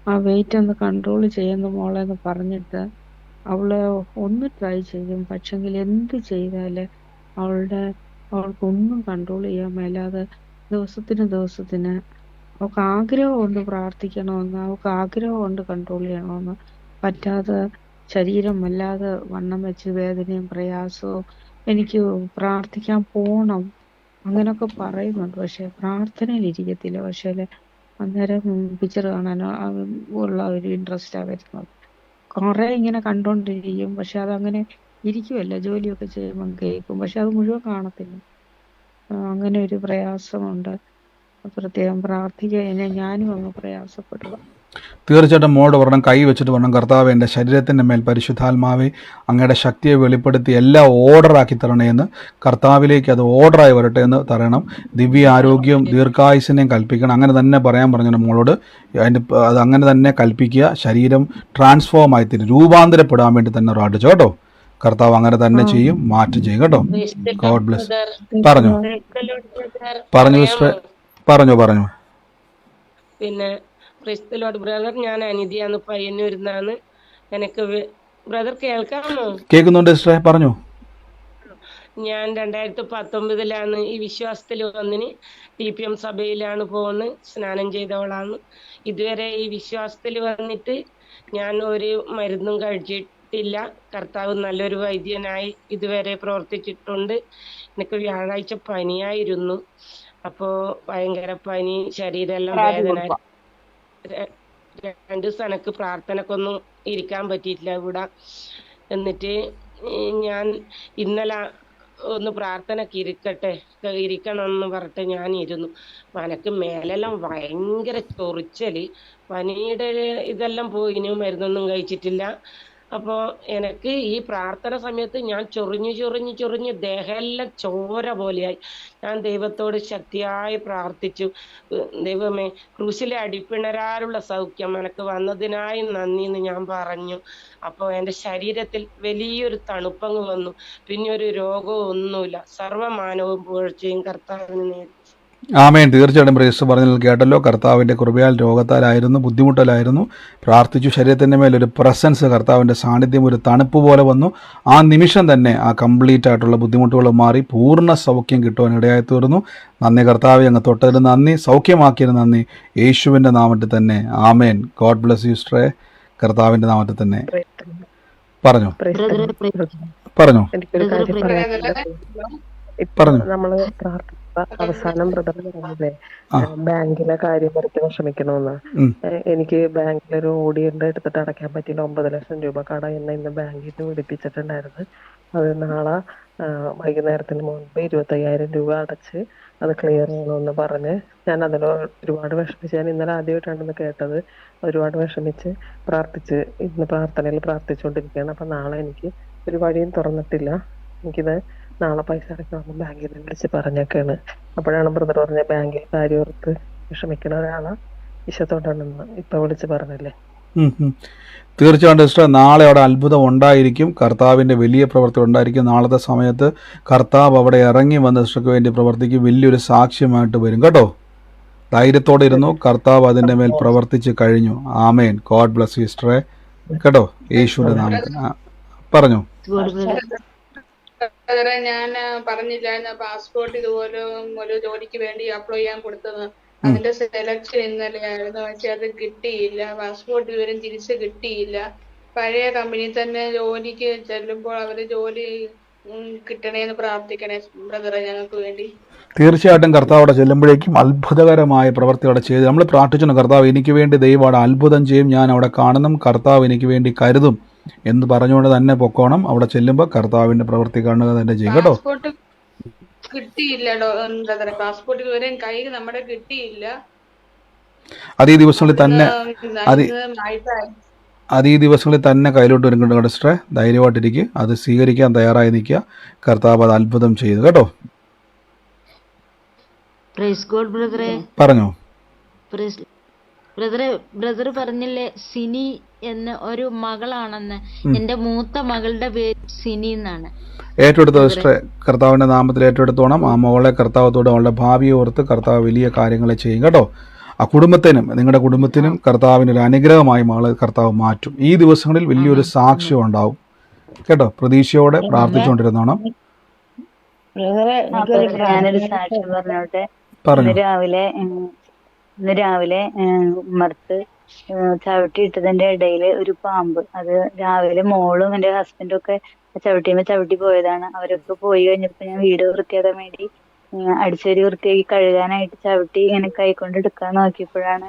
ആ വെയിറ്റ് ഒന്ന് കൺട്രോൾ ചെയ്യുന്നു മോളെ എന്ന് പറഞ്ഞിട്ട് അവള് ഒന്ന് ട്രൈ ചെയ്യും. പക്ഷെങ്കിൽ എന്ത് ചെയ്താല് അവൾക്കൊന്നും കൺട്രോൾ ചെയ്യാൻ മേലാതെ ദിവസത്തിന് അവൾക്ക് ആഗ്രഹമുണ്ട് പ്രാർത്ഥിക്കണമെന്ന്, അവൾക്ക് ആഗ്രഹമുണ്ട് കൺട്രോൾ ചെയ്യണമെന്ന്, പറ്റാതെ ശരീരം വല്ലാതെ വണ്ണം വെച്ച് വേദനയും പ്രയാസവും, എനിക്ക് പ്രാർത്ഥിക്കാൻ പോണം അങ്ങനൊക്കെ പറയുന്നുണ്ട്. പക്ഷെ പ്രാർത്ഥനയിൽ ഇരിക്കത്തില്ല. പക്ഷേ അന്നേരം പിക്ചർ കാണാനോ ഉള്ള ഒരു ഇൻട്രസ്റ്റാ വരുന്നത്. കുറെ ഇങ്ങനെ കണ്ടോണ്ടിരിക്കും. പക്ഷെ അതങ്ങനെ ഇരിക്കുമല്ല, ജോലിയൊക്കെ ചെയ്യുമ്പോൾ കേൾക്കും. പക്ഷെ അത് മുഴുവൻ കാണത്തില്ല. അങ്ങനെ ഒരു പ്രയാസമുണ്ട്. പ്രത്യേകം പ്രാർത്ഥിക്കുക. ഞാനും അങ്ങ് പ്രയാസപ്പെടുക. തീർച്ചയായിട്ടും മോളുടെ ഒരെണ്ണം കൈ വെച്ചിട്ട് പറഞ്ഞു, കർത്താവ് എൻ്റെ ശരീരത്തിൻ്റെ മേൽ പരിശുദ്ധാത്മാവെ അങ്ങയുടെ ശക്തിയെ വെളിപ്പെടുത്തി എല്ലാം ഓർഡറാക്കി തരണേ എന്ന്, കർത്താവിലേക്ക് അത് ഓർഡറായി വരട്ടെ എന്ന് തരണം. ദിവ്യ ആരോഗ്യവും ദീർഘായുസിനെയും കൽപ്പിക്കണം. അങ്ങനെ തന്നെ പറയാൻ പറഞ്ഞു മോളോട്. അത് അങ്ങനെ തന്നെ കൽപ്പിക്കുക. ശരീരം ട്രാൻസ്ഫോം ആയി തീരും, രൂപാന്തരപ്പെടാൻ വേണ്ടി തന്നെ പ്രാർത്ഥിച്ചു കേട്ടോ. കർത്താവ് അങ്ങനെ തന്നെ ചെയ്യും, മാറ്റം ചെയ്യും കേട്ടോ. God bless. പറഞ്ഞു പറഞ്ഞു സിസ്റ്റർ, പറഞ്ഞു. പിന്നെ ക്രിസ്തുലോട് ബ്രദർ, ഞാൻ അനിതയാന്ന് പയ്യന്നൂരിന്നാണ്. എനിക്ക് ബ്രദർ കേൾക്കാമോ? കേൾക്കുന്നുണ്ട് സിസ്റ്ററെ, പറഞ്ഞു. ഞാൻ 2019 ഈ വിശ്വാസത്തിൽ വന്നിന്. TPM സഭയിലാണ് പോകുന്നത്. സ്നാനം ചെയ്തവളാണ്. ഇതുവരെ ഈ വിശ്വാസത്തിൽ വന്നിട്ട് ഞാൻ ഒരു മരുന്നും കഴിച്ചിട്ടില്ല. കർത്താവ് നല്ലൊരു വൈദ്യനായി ഇതുവരെ പ്രവർത്തിച്ചിട്ടുണ്ട്. എനിക്ക് വ്യാഴാഴ്ച പനിയായിരുന്നു. അപ്പോ ഭയങ്കര പനി, ശരീരമെല്ലാം വേദന. 2 ദിവസം എനിക്ക് പ്രാർത്ഥനക്കൊന്നും ഇരിക്കാൻ പറ്റിയിട്ടില്ല ഇവിടെ. എന്നിട്ട് ഞാൻ ഇന്നലെ ഒന്ന് പ്രാർത്ഥനക്ക് ഇരിക്കണം എന്ന് പറഞ്ഞിട്ട് ഞാൻ ഇരുന്നു. എനിക്ക് മേലെല്ലാം ഭയങ്കര ചൊറിച്ചല്, പനിയുടെ ഇതെല്ലാം പോയിന്, മരുന്നൊന്നും കഴിച്ചിട്ടില്ല. അപ്പോൾ എനിക്ക് ഈ പ്രാർത്ഥന സമയത്ത് ഞാൻ ചൊറിഞ്ഞ് ദേഹമെല്ലാം ചോര പോലെയായി. ഞാൻ ദൈവത്തോട് ശക്തിയായി പ്രാർത്ഥിച്ചു. ദൈവമേ, ക്രൂശിലെ അടിപ്പിണരാലുള്ള സൗഖ്യം എനിക്ക് വന്നതിനായി നന്ദി എന്ന് ഞാൻ പറഞ്ഞു. അപ്പോൾ എൻ്റെ ശരീരത്തിൽ വലിയൊരു തണുപ്പങ്ങ് വന്നു. പിന്നെ ഒരു രോഗവും ഒന്നുമില്ല. സർവ്വമാനവും പുകഴ്ചയും കർത്താവിന് നേടി. ആമേൻ. തീർച്ചയായിട്ടും പ്രേസ് പറഞ്ഞാൽ കേട്ടല്ലോ. കർത്താവിൻ്റെ കൃപയാൽ രോഗത്താലായിരുന്നു, ബുദ്ധിമുട്ടിലായിരുന്നു, പ്രാർത്ഥിച്ചു. ശരീരത്തിൻ്റെ മേലൊരു പ്രസൻസ്, കർത്താവിൻ്റെ സാന്നിധ്യം, ഒരു തണുപ്പ് പോലെ വന്നു. ആ നിമിഷം തന്നെ ആ കംപ്ലീറ്റ് ആയിട്ടുള്ള ബുദ്ധിമുട്ടുകൾ മാറി പൂർണ്ണ സൗഖ്യം കിട്ടുവാൻ ഇടയായി തീർന്നു. നന്ദി കർത്താവെ, അങ്ങ് തൊട്ടതിന് നന്ദി, സൗഖ്യമാക്കിയതിന് നന്ദി, യേശുവിൻ്റെ നാമത്തിൽ തന്നെ ആമേൻ. ഗോഡ് ബ്ലെസ് യു സിസ്റ്ററെ. കർത്താവിൻ്റെ നാമത്തിൽ തന്നെ പറഞ്ഞു. നമ്മള് അവസാനം ബ്രദർ പറഞ്ഞില്ലേ ബാങ്കിലെ കാര്യം വരയ്ക്ക് വിഷമിക്കണമെന്ന്. എനിക്ക് ബാങ്കിലൊരു ഓഡിയന്റ് എടുത്തിട്ട് അടയ്ക്കാൻ പറ്റിയില്ല. 9 ലക്ഷം രൂപ കട എന്നെ ഇന്ന് ബാങ്കിൽ നിന്ന് വിളിപ്പിച്ചിട്ടുണ്ടായിരുന്നു. അത് നാളെ വൈകുന്നേരത്തിന് മുൻപ് 25,000 രൂപ അടച്ച് അത് ക്ലിയർ ചെയ്യണമെന്ന് പറഞ്ഞ് ഞാൻ അതിൽ ഒരുപാട് വിഷമിച്ച്. ഞാൻ ഇന്നലെ ആദ്യമായിട്ടാണെന്ന് കേട്ടത്. ഒരുപാട് വിഷമിച്ച് പ്രാർത്ഥിച്ച് ഇന്ന് പ്രാർത്ഥനയിൽ പ്രാർത്ഥിച്ചുകൊണ്ടിരിക്കുകയാണ്. അപ്പൊ നാളെ എനിക്ക് ഒരു വഴിയും തുറന്നിട്ടില്ല. എനിക്കിത് നാളെ പൈസ അടയ്ക്കണമെന്ന് ബാങ്കിൽ നിന്ന് വിളിച്ച് പറഞ്ഞൊക്കെയാണ്. അപ്പോഴാണ് ബ്രദർ പറഞ്ഞ ബാങ്കിൽ കാര്യം ഓർത്ത് വിഷമിക്കണ ഒരാളാ വിശത്തോട്ടാണെന്ന് ഇപ്പൊ വിളിച്ച് പറഞ്ഞല്ലേ. തീർച്ചയായിട്ടും സിസ്റ്റർ, നാളെ അവിടെ അത്ഭുതം ഉണ്ടായിരിക്കും. കർത്താവിൻ്റെ വലിയ പ്രവൃത്തി ഉണ്ടായിരിക്കും. നാളത്തെ സമയത്ത് കർത്താവ് അവിടെ ഇറങ്ങി വന്ന സിസ്റ്റർക്ക് വേണ്ടി പ്രവർത്തിക്കും. വലിയൊരു സാക്ഷ്യമായിട്ട് വരും കേട്ടോ. ധൈര്യത്തോടെ ഇരുന്നു, കർത്താവ് അതിൻ്റെ മേൽ പ്രവർത്തിച്ച് കഴിഞ്ഞു. ആമേൻ. ഗോഡ് ബ്ലെസ് യു സിസ്റ്ററെ കേട്ടോ. യേശുവിൻ്റെ നാമത്തിൽ പറഞ്ഞു. ഞാൻ പറഞ്ഞില്ലായിരുന്നു പാസ്പോർട്ട് ഇതുപോലെ ഒരു ജോലിക്ക് വേണ്ടി അപ്ലൈ ചെയ്യാൻ കൊടുത്തത്. അതിന്റെ സെലക്ഷൻ ഇന്നലെയായിരുന്നു. പക്ഷെ അത് കിട്ടിയില്ല. പാസ്പോർട്ട് ഇതുവരെ തിരിച്ച് കിട്ടിയില്ല. പഴയ കമ്പനി തന്നെ ജോലിക്ക് ചെല്ലുമ്പോൾ അവര് ജോലി കിട്ടണേന്ന് പ്രാർത്ഥിക്കണേ ബ്രദറെ ഞങ്ങൾക്ക് വേണ്ടി. തീർച്ചയായിട്ടും കർത്താവ് അവിടെ ചെല്ലുമ്പോഴേക്കും അത്ഭുതകരമായ പ്രവൃത്തി അവിടെ ചെയ്ത് നമ്മൾ പ്രാർത്ഥിച്ചു, കർത്താവ് എനിക്ക് വേണ്ടി ദൈവം അവിടെ അത്ഭുതം ചെയ്യും, ഞാൻ അവിടെ കാണണം, കർത്താവ് എനിക്ക് വേണ്ടി കരുതും എന്ന് പറഞ്ഞുകൊണ്ട് തന്നെ പൊക്കോണം. അവിടെ ചെല്ലുമ്പോൾ കർത്താവിന്റെ പ്രവൃത്തി കാണുക തന്നെ ചെയ്യും കേട്ടോ. പാസ്പോർട്ട് കിട്ടിയില്ല ബ്രദറെ, പാസ്പോർട്ട് ഇതുവരെയും കയ്യിൽ നമ്മുടെ കിട്ടിയില്ല. അത് ഈ ദിവസങ്ങളിൽ തന്നെ ഇന്ന് അത് ഈ ദിവസങ്ങളിൽ തന്നെ കയ്യിലോട്ട് വരുന്നുണ്ട് കേട്ടോ സിസ്റ്ററെ. ധൈര്യമായിട്ടിരിക്കുക, അത് സ്വീകരിക്കാൻ തയ്യാറായി നിൽക്കുക. കർത്താവ് അത് അത്ഭുതം ചെയ്തു കേട്ടോ. പ്രൈസ് ഗോഡ് ബ്രദറെ. പറഞ്ഞോ ബ്രദറെ, ബ്രദർ പറഞ്ഞില്ലേ സിനി എന്ന ഒരു മകളാണെന്ന്. എന്റെ മൂത്ത മകളുടെ പേര് സിനി എന്നാണ്. ഏറ്റെടുത്ത സിസ്റ്ററെ, കർത്താവിന്റെ നാമത്തിൽ ഏറ്റെടുത്തോണം. ആ മകളെ കർത്താവത്തോട് അവളുടെ ഭാവിയെ ഓർത്ത് കർത്താവ് വലിയ കാര്യങ്ങളെ ചെയ്യും കേട്ടോ. ആ കുടുംബത്തിനും നിങ്ങളുടെ കുടുംബത്തിനും കർത്താവിന് ഒരു അനുഗ്രഹമായി മകളെ കർത്താവ് മാറ്റും. ഈ ദിവസങ്ങളിൽ വലിയൊരു സാക്ഷ്യം ഉണ്ടാവും കേട്ടോ. പ്രതീക്ഷയോടെ പ്രാർത്ഥിച്ചുകൊണ്ടിരുന്നോണം. ഞാനൊരു സാക്ഷ്യം പറഞ്ഞോട്ടെ. ഇന്ന് രാവിലെ ഉമ്മർത്ത് ചവിട്ടിയിട്ടതിന്റെ ഇടയിൽ ഒരു പാമ്പ്, അത് രാവിലെ മോളും എന്റെ ഹസ്ബൻഡും ഒക്കെ ചവിട്ടി പോയതാണ്. അവരൊക്കെ പോയി കഴിഞ്ഞപ്പോ ഞാൻ വീട് വൃത്തിയാക്കാൻ വേണ്ടി അടിച്ചൊരു വൃത്തിയാക്കി കഴുകാനായിട്ട് ചവിട്ടി ഇങ്ങനെ കൈക്കൊണ്ട് എടുക്കാൻ നോക്കിയപ്പോഴാണ്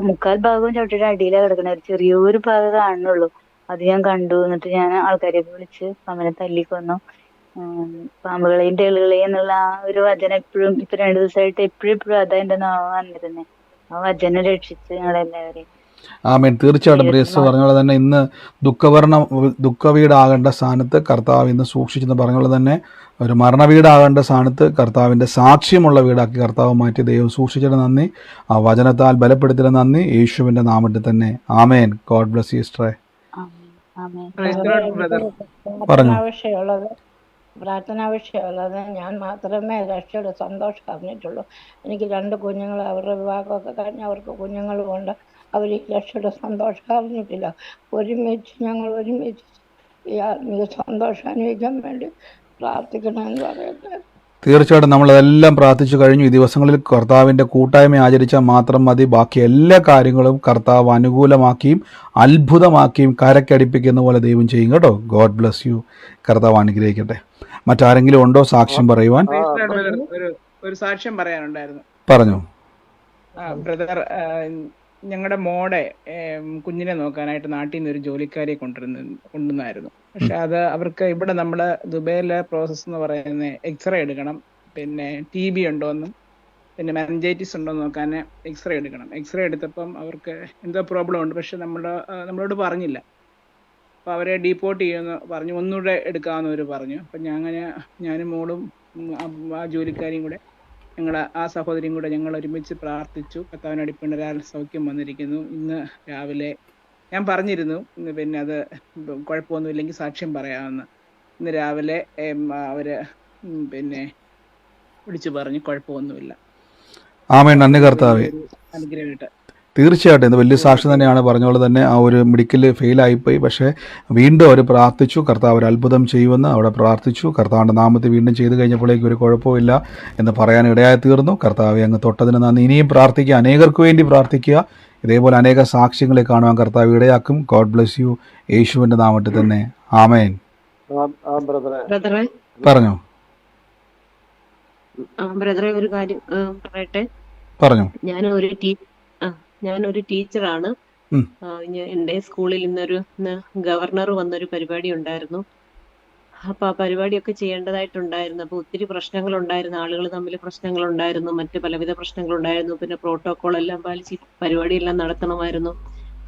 മുക്കാൽ ഭാഗവും ചവിട്ടിയുടെ അടിയിലാണ് കിടക്കണ, ഒരു ചെറിയൊരു ഭാഗം കാണുന്നുള്ളൂ. അത് ഞാൻ കണ്ടു. എന്നിട്ട് ഞാൻ ആൾക്കാരെയൊക്കെ വിളിച്ച് അവനെ തല്ലിക്കൊന്നു. പാമ്പുകളെയും തേളുകളെയും എന്നുള്ള ആ ഒരു വചനം എപ്പോഴും ഇപ്പൊ 2 ദിവസമായിട്ട് എപ്പോഴും അതാ എന്റെ നാവ് വന്നിരുന്നേ. ആ വചനം രക്ഷിച്ച് ഞങ്ങളെല്ലാവരെയും. ആമേൻ. തീർച്ചയായിട്ടും പ്രിയസ് പറഞ്ഞ പോലെ തന്നെ ഇന്ന് ദുഃഖവീടാകേണ്ട സ്ഥാനത്ത് കർത്താവ് ഇന്ന് സൂക്ഷിച്ചെന്ന് പറഞ്ഞ പോലെ തന്നെ ഒരു മരണവീടാകേണ്ട സ്ഥാനത്ത് കർത്താവിന്റെ സാക്ഷ്യമുള്ള വീടാക്കി കർത്താവ് മാറ്റി. ദൈവം സൂക്ഷിച്ചിട്ട് നന്ദി, ആ വചനത്താൽ ബലപ്പെടുത്തിയ നന്ദി, യേശുവിന്റെ നാമത്തിൽ തന്നെ. ആമേൻ. ഗോഡ് ബ്ലസ് യു സിസ്റ്ററെ. പറഞ്ഞു. പ്രാർത്ഥന വിഷയമുള്ളത് ഞാൻ മാത്രമേ രക്ഷയുടെ സന്തോഷം അറിഞ്ഞിട്ടുള്ളൂ. എനിക്ക് 2 കുഞ്ഞുങ്ങൾ, അവരുടെ വിവാഹമൊക്കെ കഴിഞ്ഞ് അവർക്ക് കുഞ്ഞുങ്ങളും ഉണ്ട്. അവർ ഈ രക്ഷയുടെ സന്തോഷം അറിഞ്ഞിട്ടില്ല. ഞങ്ങൾ ഒരുമിച്ച് ഈ ആത്മീയ സന്തോഷം അനുഭവിക്കാൻ വേണ്ടി പ്രാർത്ഥിക്കണമെന്ന് പറയട്ടെ. തീർച്ചയായിട്ടും നമ്മളതെല്ലാം പ്രാർത്ഥിച്ചു കഴിഞ്ഞു. ഈ ദിവസങ്ങളിൽ കർത്താവിന്റെ കൂട്ടായ്മ ആചരിച്ചാൽ മാത്രം മതി. ബാക്കി എല്ലാ കാര്യങ്ങളും കർത്താവ് അനുകൂലമാക്കിയും അത്ഭുതമാക്കിയും കരക്കടിപ്പിക്കുന്ന പോലെ ദൈവം ചെയ്യും കേട്ടോ. God bless U. കർത്താവ് അനുഗ്രഹിക്കട്ടെ. മറ്റാരെങ്കിലും ഉണ്ടോ സാക്ഷ്യം പറയുവാൻ? ഒരു സാക്ഷ്യം പറയാനുണ്ടായിരുന്നു. പറഞ്ഞു. ബ്രദർ, ഞങ്ങളുടെ മോടെ കുഞ്ഞിനെ നോക്കാനായിട്ട് നാട്ടിൽ നിന്ന് ഒരു ജോലിക്കാരെ കൊണ്ടുവന്നായിരുന്നു. പക്ഷെ അത് അവർക്ക് ഇവിടെ നമ്മുടെ ദുബൈയിലെ പ്രോസസ്സ് എന്ന് പറയുന്നത് എക്സ്റേ എടുക്കണം, പിന്നെ TB ഉണ്ടോയെന്നും പിന്നെ മെനിഞ്ചൈറ്റിസ് ഉണ്ടോയെന്ന് നോക്കാൻ എക്സ്റേ എടുക്കണം. എക്സ്റേ എടുത്തപ്പം അവർക്ക് എന്തോ പ്രോബ്ലം ഉണ്ട്, പക്ഷെ നമ്മളോട് പറഞ്ഞില്ല. അപ്പോൾ അവരെ ഡീപ്പോർട്ട് ചെയ്യുമെന്ന് പറഞ്ഞു, ഒന്നുകൂടെ എടുക്കാമെന്നവർ പറഞ്ഞു. അപ്പം ഞാനും മോളും ആ ജോലിക്കാരിയും കൂടെ ആ സഹോദരിയും കൂടെ ഞങ്ങൾ ഒരുമിച്ച് പ്രാർത്ഥിച്ചു. കർത്താവിന്റെ അടിപ്പിണരാൽ സൗഖ്യം വന്നിരിക്കുന്നു. ഇന്ന് രാവിലെ ഞാൻ പറഞ്ഞിരുന്നു പിന്നെ അത് കുഴപ്പമൊന്നുമില്ലെങ്കിൽ സാക്ഷ്യം പറയാമെന്ന്. ഇന്ന് രാവിലെ അവര് പിന്നെ വിളിച്ചു പറഞ്ഞു കുഴപ്പമൊന്നുമില്ല. ആമേൻ. നന്ദി കർത്താവേ. അനുഗ്രഹമായിട്ട് തീർച്ചയായിട്ടും ഇത് വലിയ സാക്ഷ്യം തന്നെയാണ്. പറഞ്ഞോളെ തന്നെ ആ ഒരു മെഡിക്കൽ ഫെയിലായിപ്പോയി, പക്ഷേ വീണ്ടും അവർ പ്രാർത്ഥിച്ചു, കർത്താവ് ഒരു അത്ഭുതം ചെയ്യുമെന്ന് അവിടെ പ്രാർത്ഥിച്ചു. കർത്താവിൻ്റെ നാമത്തിൽ വീണ്ടും ചെയ്തു കഴിഞ്ഞപ്പോഴേക്കും ഒരു കുഴപ്പമില്ല എന്ന് പറയാൻ ഇടയായി തീർന്നു. കർത്താവെ അങ്ങ് തൊട്ടതിന് നന്ദി. ഇനിയും പ്രാർത്ഥിക്കുക, അനേകർക്ക് വേണ്ടി പ്രാർത്ഥിക്കുക. ഇതേപോലെ അനേക സാക്ഷ്യങ്ങളെ കാണുവാൻ കർത്താവ് ഇടയാക്കും. God bless U. യേശുവിൻ്റെ നാമത്തിൽ തന്നെ. ആമേൻ. പറഞ്ഞോ ബ്രദറെ, ഒരു കാര്യം പറയട്ടെ. പറഞ്ഞോ. ഞാനൊരു ടീച്ചറാണ്. എൻ്റെ സ്കൂളിൽ ഇന്നൊരു ഗവർണർ വന്നൊരു പരിപാടി ഉണ്ടായിരുന്നു. അപ്പൊ ആ പരിപാടിയൊക്കെ ചെയ്യേണ്ടതായിട്ടുണ്ടായിരുന്നു. അപ്പൊ ഒത്തിരി പ്രശ്നങ്ങളുണ്ടായിരുന്നു, ആളുകൾ തമ്മിൽ പ്രശ്നങ്ങളുണ്ടായിരുന്നു, മറ്റ് പലവിധ പ്രശ്നങ്ങളുണ്ടായിരുന്നു. പിന്നെ പ്രോട്ടോകോൾ എല്ലാം പാലിച്ച് പരിപാടിയെല്ലാം നടത്തണമായിരുന്നു.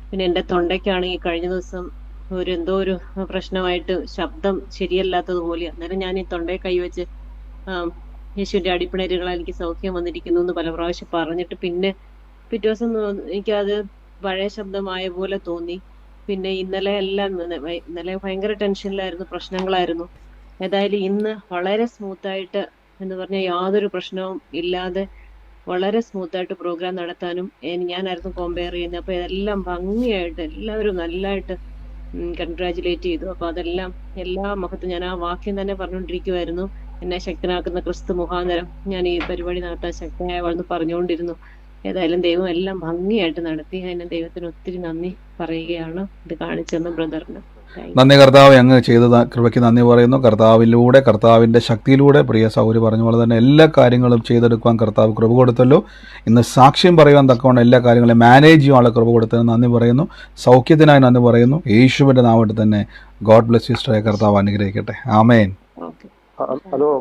പിന്നെ എൻ്റെ തൊണ്ടയ്ക്കാണെങ്കിൽ കഴിഞ്ഞ ദിവസം എന്തോ ഒരു പ്രശ്നമായിട്ട് ശബ്ദം ശരിയല്ലാത്തതുപോലെ. അന്നേരം ഞാൻ ഈ തൊണ്ടയെ കൈവച്ച് യേശുവിന്റെ അടിപ്പിണരുകളാൽ എനിക്ക് സൗഖ്യം വന്നിരിക്കുന്നു എന്ന് പല പ്രാവശ്യം പറഞ്ഞിട്ട് പിന്നെ പിറ്റേ ദിവസം എനിക്കത് പഴയ ശബ്ദമായ പോലെ തോന്നി. പിന്നെ ഇന്നലെ ഭയങ്കര ടെൻഷനിലായിരുന്നു, പ്രശ്നങ്ങളായിരുന്നു. ഏതായാലും ഇന്ന് വളരെ സ്മൂത്തായിട്ട് എന്ന് പറഞ്ഞാൽ യാതൊരു പ്രശ്നവും ഇല്ലാതെ വളരെ സ്മൂത്തായിട്ട് പ്രോഗ്രാം നടത്താനും ഞാനായിരുന്നു കമ്പയർ ചെയ്യുന്നത്. അപ്പൊ ഇതെല്ലാം ഭംഗിയായിട്ട് എല്ലാവരും നല്ലതായിട്ട് കൺഗ്രാജുലേറ്റ് ചെയ്തു. അപ്പൊ അതെല്ലാം എല്ലാ മഹത്വം ഞാൻ ആ വാക്യം തന്നെ പറഞ്ഞുകൊണ്ടിരിക്കുമായിരുന്നു. എന്നെ ശക്തനാക്കുന്ന ക്രിസ്തു മുഖാന്തരം ഞാൻ ഈ പരിപാടി നടത്താൻ ശക്തനായവളെന്ന് പറഞ്ഞുകൊണ്ടിരുന്നു. ഏതായാലും ദൈവം എല്ലാം ഭംഗിയായിട്ട് നടത്തി. അതിന് ദൈവത്തിന് ഒത്തിരി നന്ദി പറയുകയാണ് ഇത് കാണിച്ചെന്ന് ബ്രദറിന്. നന്ദി കർത്താവ്, അങ്ങ് ചെയ്ത കൃപയ്ക്ക് നന്ദി പറയുന്നു. കർത്താവിലൂടെ, കർത്താവിൻ്റെ ശക്തിയിലൂടെ പ്രിയ സൗരി പറഞ്ഞ പോലെ തന്നെ എല്ലാ കാര്യങ്ങളും ചെയ്തെടുക്കുവാൻ കർത്താവ് കൃപ കൊടുത്തല്ലോ. ഇന്ന് സാക്ഷ്യം പറയുവാൻ തക്കവണ്ണം എല്ലാ കാര്യങ്ങളും മാനേജ് ചെയ്യാനുള്ള കൃപ കൊടുത്തതിന് നന്ദി പറയുന്നു. സൗഖ്യത്തിനായി നന്ദി പറയുന്നു. യേശുവിൻ്റെ നാമത്തിൽ തന്നെ ഗോഡ് ബ്ലെസ് യു സിസ്റ്ററെ. കർത്താവ് അനുഗ്രഹിക്കട്ടെ. ആമേൻ. ഹലോ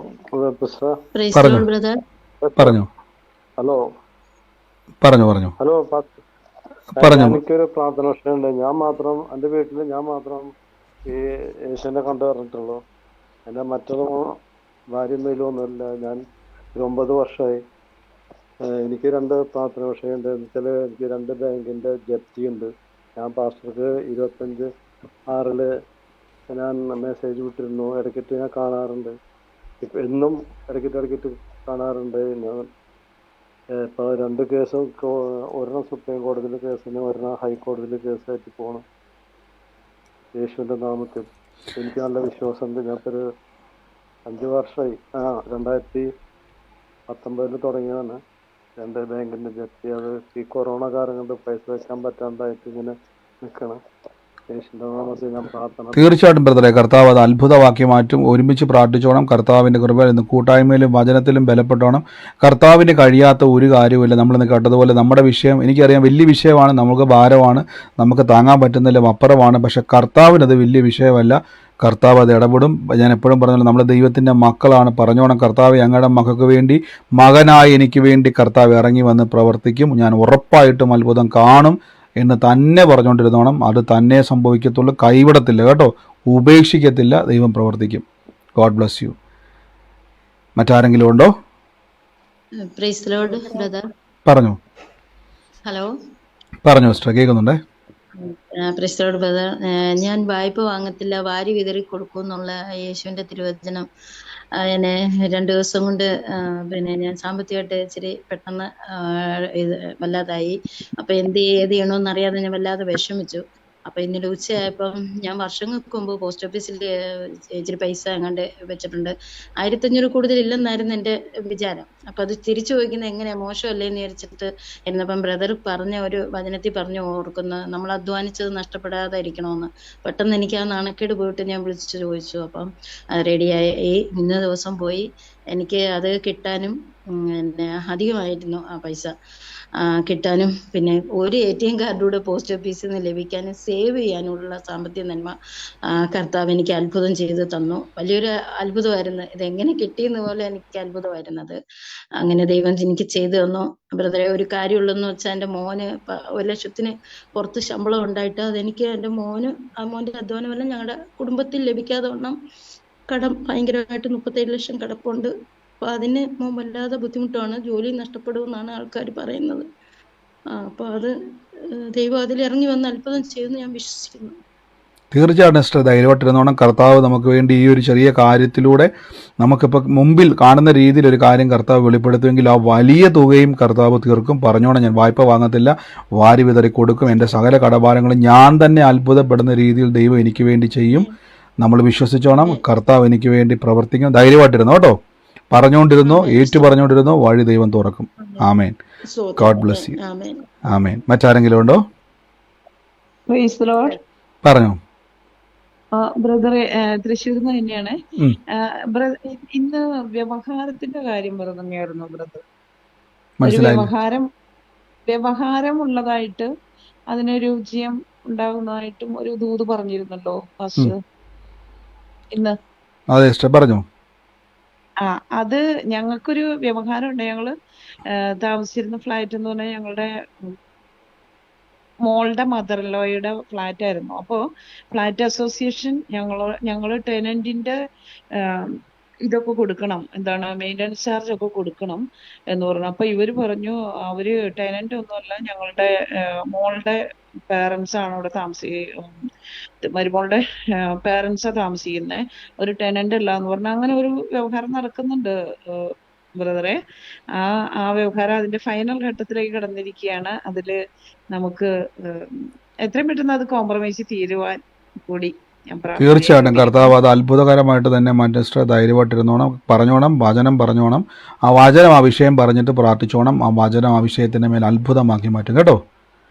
പറഞ്ഞു പറഞ്ഞു ഹലോ പറഞ്ഞു പറഞ്ഞു ഹലോ പറഞ്ഞു. എനിക്കൊരു പ്രാർത്ഥന വിഷയമുണ്ട്. ഞാൻ മാത്രം എൻ്റെ വീട്ടിൽ ഞാൻ മാത്രം ഈ യേശുവിനെ കണ്ടു പറഞ്ഞിട്ടുള്ളൂ. എൻ്റെ മറ്റൊരു ഭാര്യ ഒന്നുമില്ല. ഞാൻ ഒരു 9 വർഷമായി. എനിക്ക് 2 പ്രാർത്ഥന വിഷയമുണ്ട്. എന്നുവെച്ചാൽ എനിക്ക് 2 ബാങ്കിൻ്റെ ജപ്തി ഉണ്ട്. ഞാൻ പാസ്റ്റർക്ക് 25/6 ഞാൻ മെസ്സേജ് വിട്ടിരുന്നു. ഇടയ്ക്കിട്ട് ഞാൻ കാണാറുണ്ട്. ഇപ്പം എന്നും ഇടയ്ക്കിട്ട് കാണാറുണ്ട്. ഞാൻ ഇപ്പോൾ 2 കേസും, ഒരെണ്ണം സുപ്രീം കോടതിയിലെ കേസിന്, ഒരെണ്ണം ഹൈക്കോടതിയിലെ കേസായിട്ട് പോകണം. യേശുവിൻ്റെ നാമത്തിൽ എനിക്ക് നല്ല വിശ്വാസമുണ്ട്. ഞാനിപ്പോൾ ഒരു 5 വർഷമായി. 2019 തുടങ്ങിയതാണ് 2 ബാങ്കിൻ്റെ ജപ്തി. അത് ഈ കൊറോണ കാലം കൊണ്ട് പൈസ വെക്കാൻ പറ്റാണ്ടായിട്ട് ഇങ്ങനെ നിൽക്കണം. തീർച്ചയായിട്ടും ബ്രദറെ, കർത്താവ് അത് അത്ഭുതമാക്കി മാറ്റും. ഒരുമിച്ച് പ്രാർത്ഥിച്ചോണം. കർത്താവിൻ്റെ കൃപ ഇന്ന് കൂട്ടായ്മയിലും വചനത്തിലും ബലപ്പെട്ടോണം. കർത്താവിന് കഴിയാത്ത ഒരു കാര്യവുമില്ല. നമ്മളിന്ന് കേട്ടതുപോലെ നമ്മുടെ വിഷയം എനിക്കറിയാം വലിയ വിഷയമാണ്, നമുക്ക് ഭാരമാണ്, നമുക്ക് താങ്ങാൻ പറ്റുന്നതിലും അപ്പുറമാണ്. പക്ഷെ കർത്താവിനത് വലിയ വിഷയമല്ല. കർത്താവ് അത് ഇടപെടും. ഞാൻ എപ്പോഴും പറഞ്ഞല്ലോ, നമ്മൾ ദൈവത്തിൻ്റെ മക്കളാണ്. പറഞ്ഞോണം, കർത്താവ് ഞങ്ങളുടെ മക്കൾക്ക് വേണ്ടി, മകനായി എനിക്ക് വേണ്ടി കർത്താവ് ഇറങ്ങി വന്ന് പ്രവർത്തിക്കും. ഞാൻ ഉറപ്പായിട്ടും അത്ഭുതം കാണും എന്ന് തന്നെ പറഞ്ഞുകൊണ്ടിരുന്നോണം. അത് തന്നെ സംഭവിക്കത്തുള്ളൂ. കൈവിടത്തില്ല കേട്ടോ, ഉപേക്ഷിക്കത്തില്ല. ദൈവം പ്രവർത്തിക്കും. God bless you. മറ്റാരെങ്കിലും ഉണ്ടോ? Praise the Lord brother. പറഞ്ഞു ഹലോ, പറഞ്ഞു സിസ്റ്റർ, കേൾക്കുന്നുണ്ടേ. Praise the Lord brother. ഞാൻ വായ്പ വാങ്ങത്തില്ല, വാരി വിതറി കൊടുക്കും എന്നുള്ള യേശുവിന്റെ തിരുവചനം എന്നെ 2 ദിവസം കൊണ്ട് ഞാൻ സാമ്പത്തികമായിട്ട് ഇച്ചിരി പെട്ടെന്ന് ഇത് വല്ലാതായി. അപ്പൊ എന്ത് ചെയ്യണമെന്ന് അറിയാതെ ഞാൻ വല്ലാതെ വിഷമിച്ചു. അപ്പൊ ഇന്നലെ ഉച്ചയായപ്പം ഞാൻ വർഷങ്ങൾക്ക് മുമ്പ് പോസ്റ്റ് ഓഫീസിൽ ഇച്ചിരി പൈസ എങ്ങാണ്ട് വെച്ചിട്ടുണ്ട്. 1500 കൂടുതൽ ഇല്ലെന്നായിരുന്നു എൻ്റെ വിചാരം. അപ്പൊ അത് തിരിച്ചു ചോദിക്കുന്നത് എങ്ങനെയാ, മോശമല്ലേ എന്ന് വിചാരിച്ചിട്ട് ഇരുന്നപ്പം ബ്രദർ പറഞ്ഞ ഒരു വചനത്തിൽ പറഞ്ഞു ഓർക്കുന്ന, നമ്മൾ അധ്വാനിച്ചത് നഷ്ടപ്പെടാതെ ഇരിക്കണമെന്ന്. പെട്ടെന്ന് എനിക്ക് ആ നാണക്കേട് പോയിട്ട് ഞാൻ വിളിച്ചു ചോദിച്ചു. അപ്പം റെഡിയായി. ഇന്ന ദിവസം പോയി. എനിക്ക് അത് കിട്ടാനും അധികമായിരുന്നു ആ പൈസ കിട്ടാനും, പിന്നെ ഒരു ATM കാർഡൂടെ പോസ്റ്റ് ഓഫീസിൽ നിന്ന് ലഭിക്കാനും സേവ് ചെയ്യാനുള്ള സാമ്പത്തിക നന്മ കർത്താവ് എനിക്ക് അത്ഭുതം ചെയ്ത് തന്നു. വലിയൊരു അത്ഭുതമായിരുന്നു. ഇതെങ്ങനെ കിട്ടിയെന്ന് പോലെ എനിക്ക് അത്ഭുതമായിരുന്നത്. അങ്ങനെ ദൈവം എനിക്ക് ചെയ്തു തന്നു. ബ്രദറെ, ഒരു കാര്യമുള്ളതെന്ന് വെച്ചാൽ എൻ്റെ മോന് 1 ലക്ഷത്തിന് പുറത്ത് ശമ്പളം ഉണ്ടായിട്ട് അതെനിക്ക് എൻ്റെ മോന്, ആ മോൻ്റെ അധ്വാനമെല്ലാം ഞങ്ങളുടെ കുടുംബത്തിൽ ലഭിക്കാതെ വണ്ണം കടം ഭയങ്കരമായിട്ട് 37 ലക്ഷം കിടപ്പുണ്ട്. അപ്പൊ അതിന് മോൻ വല്ലാതെ ബുദ്ധിമുട്ടാണ്. ജോലി നഷ്ടപ്പെടുമെന്നാണ് ആൾക്കാർ പറയുന്നത്. അപ്പൊ അത് ദൈവം അതിൽ ഇറങ്ങി വന്ന് അത്ഭുതം ചെയ്യുമെന്ന് ഞാൻ വിശ്വസിക്കുന്നു. തീർച്ചയായിട്ടും സിസ്റ്റർ, ധൈര്യമായിട്ടിരുന്നോണം. കർത്താവ് നമുക്ക് വേണ്ടി ഈ ഒരു ചെറിയ കാര്യത്തിലൂടെ നമുക്കിപ്പോൾ മുമ്പിൽ കാണുന്ന രീതിയിൽ ഒരു കാര്യം കർത്താവ് വെളിപ്പെടുത്തുമെങ്കിൽ ആ വലിയ തുകയും കർത്താവ് തീർക്കും. പറഞ്ഞോണം, ഞാൻ വായ്പ വാങ്ങത്തില്ല, വാരി വിതറി കൊടുക്കും. എൻ്റെ സകല കടഭാരങ്ങളും ഞാൻ തന്നെ അത്ഭുതപ്പെടുന്ന രീതിയിൽ ദൈവം എനിക്ക് വേണ്ടി ചെയ്യും. നമ്മൾ വിശ്വസിച്ചോണം. കർത്താവ് എനിക്ക് വേണ്ടി പ്രവർത്തിക്കും. ധൈര്യമായിട്ടിരുന്നു കേട്ടോ. പറഞ്ഞുകൊണ്ടിരുന്നു, ഏറ്റു പറഞ്ഞുകൊണ്ടിരുന്നു, വഴി ദൈവം തുറക്കും. ആമേൻ. God bless you. ആമേൻ. മറ്റാരെങ്കിലും ഉണ്ടോ? പറഞ്ഞോ ബ്രദറെ. തൃശ്ശൂരിൽ നിന്ന് തന്നെയാണ്. ഇന്ന് വ്യവഹാരത്തിന്റെ കാര്യം പറഞ്ഞായിരുന്നു ബ്രദർ. ഒരു വ്യവഹാരം ഉള്ളതായിട്ട് അതിനൊരു വിജയം ഉണ്ടാകുന്നതായിട്ടും ഒരു ദൂത് പറഞ്ഞിരുന്നല്ലോ ഫസ്റ്റ് ഇന്ന്. അതെ സിസ്റ്റർ, പറഞ്ഞു. അത് ഞങ്ങൾക്കൊരു വ്യവഹാരം ഉണ്ട്. ഞങ്ങള് താമസിച്ചിരുന്ന ഫ്ലാറ്റ് എന്ന് പറഞ്ഞാൽ ഞങ്ങളുടെ മോളുടെ മദർ ഇൻ ലോയുടെ ഫ്ലാറ്റ് ആയിരുന്നു. അപ്പോൾ ഫ്ലാറ്റ് അസോസിയേഷൻ ഞങ്ങള് ടെനന്റിന്റെ ഇതൊക്കെ കൊടുക്കണം, എന്താണ് മെയിൻ്റനൻസ് ചാർജ് ഒക്കെ കൊടുക്കണം എന്ന് പറഞ്ഞു. അപ്പൊ ഇവര് പറഞ്ഞു അവര് ടെനന്റ് ഒന്നുമല്ല, ഞങ്ങളുടെ മോളുടെ പേരൻസ് ആണ് അവിടെ മരുമോളുടെ പേരൻസാ താമസിക്കുന്നത്, ഒരു ടെനന്റ് അല്ല എന്ന് പറഞ്ഞു. അങ്ങനെ ഒരു വ്യവഹാരം നടക്കുന്നുണ്ട് ബ്രദറെ. ആ വ്യവഹാരം അതിന്റെ ഫൈനൽ ഘട്ടത്തിലേക്ക് കടന്നിരിക്കുകയാണ്. അതില് നമുക്ക് എത്രയും പെട്ടെന്ന് അത് കോംപ്രമൈസ് തീരുവാൻ കൂടി തീർച്ചയായിട്ടും കർത്താവ് അത് അത്ഭുതകരമായിട്ട് തന്നെ മാറ്റിസ്റ്റർ. ധൈര്യമായിട്ടിരുന്നോണം. പറഞ്ഞോണം, വചനം പറഞ്ഞോണം. ആ വചനം ആ വിഷയം പറഞ്ഞിട്ട് പ്രാർത്ഥിച്ചോണം. ആ വചനം ആ വിഷയത്തിൻ്റെ മേൽ അത്ഭുതമാക്കി മാറ്റും കേട്ടോ.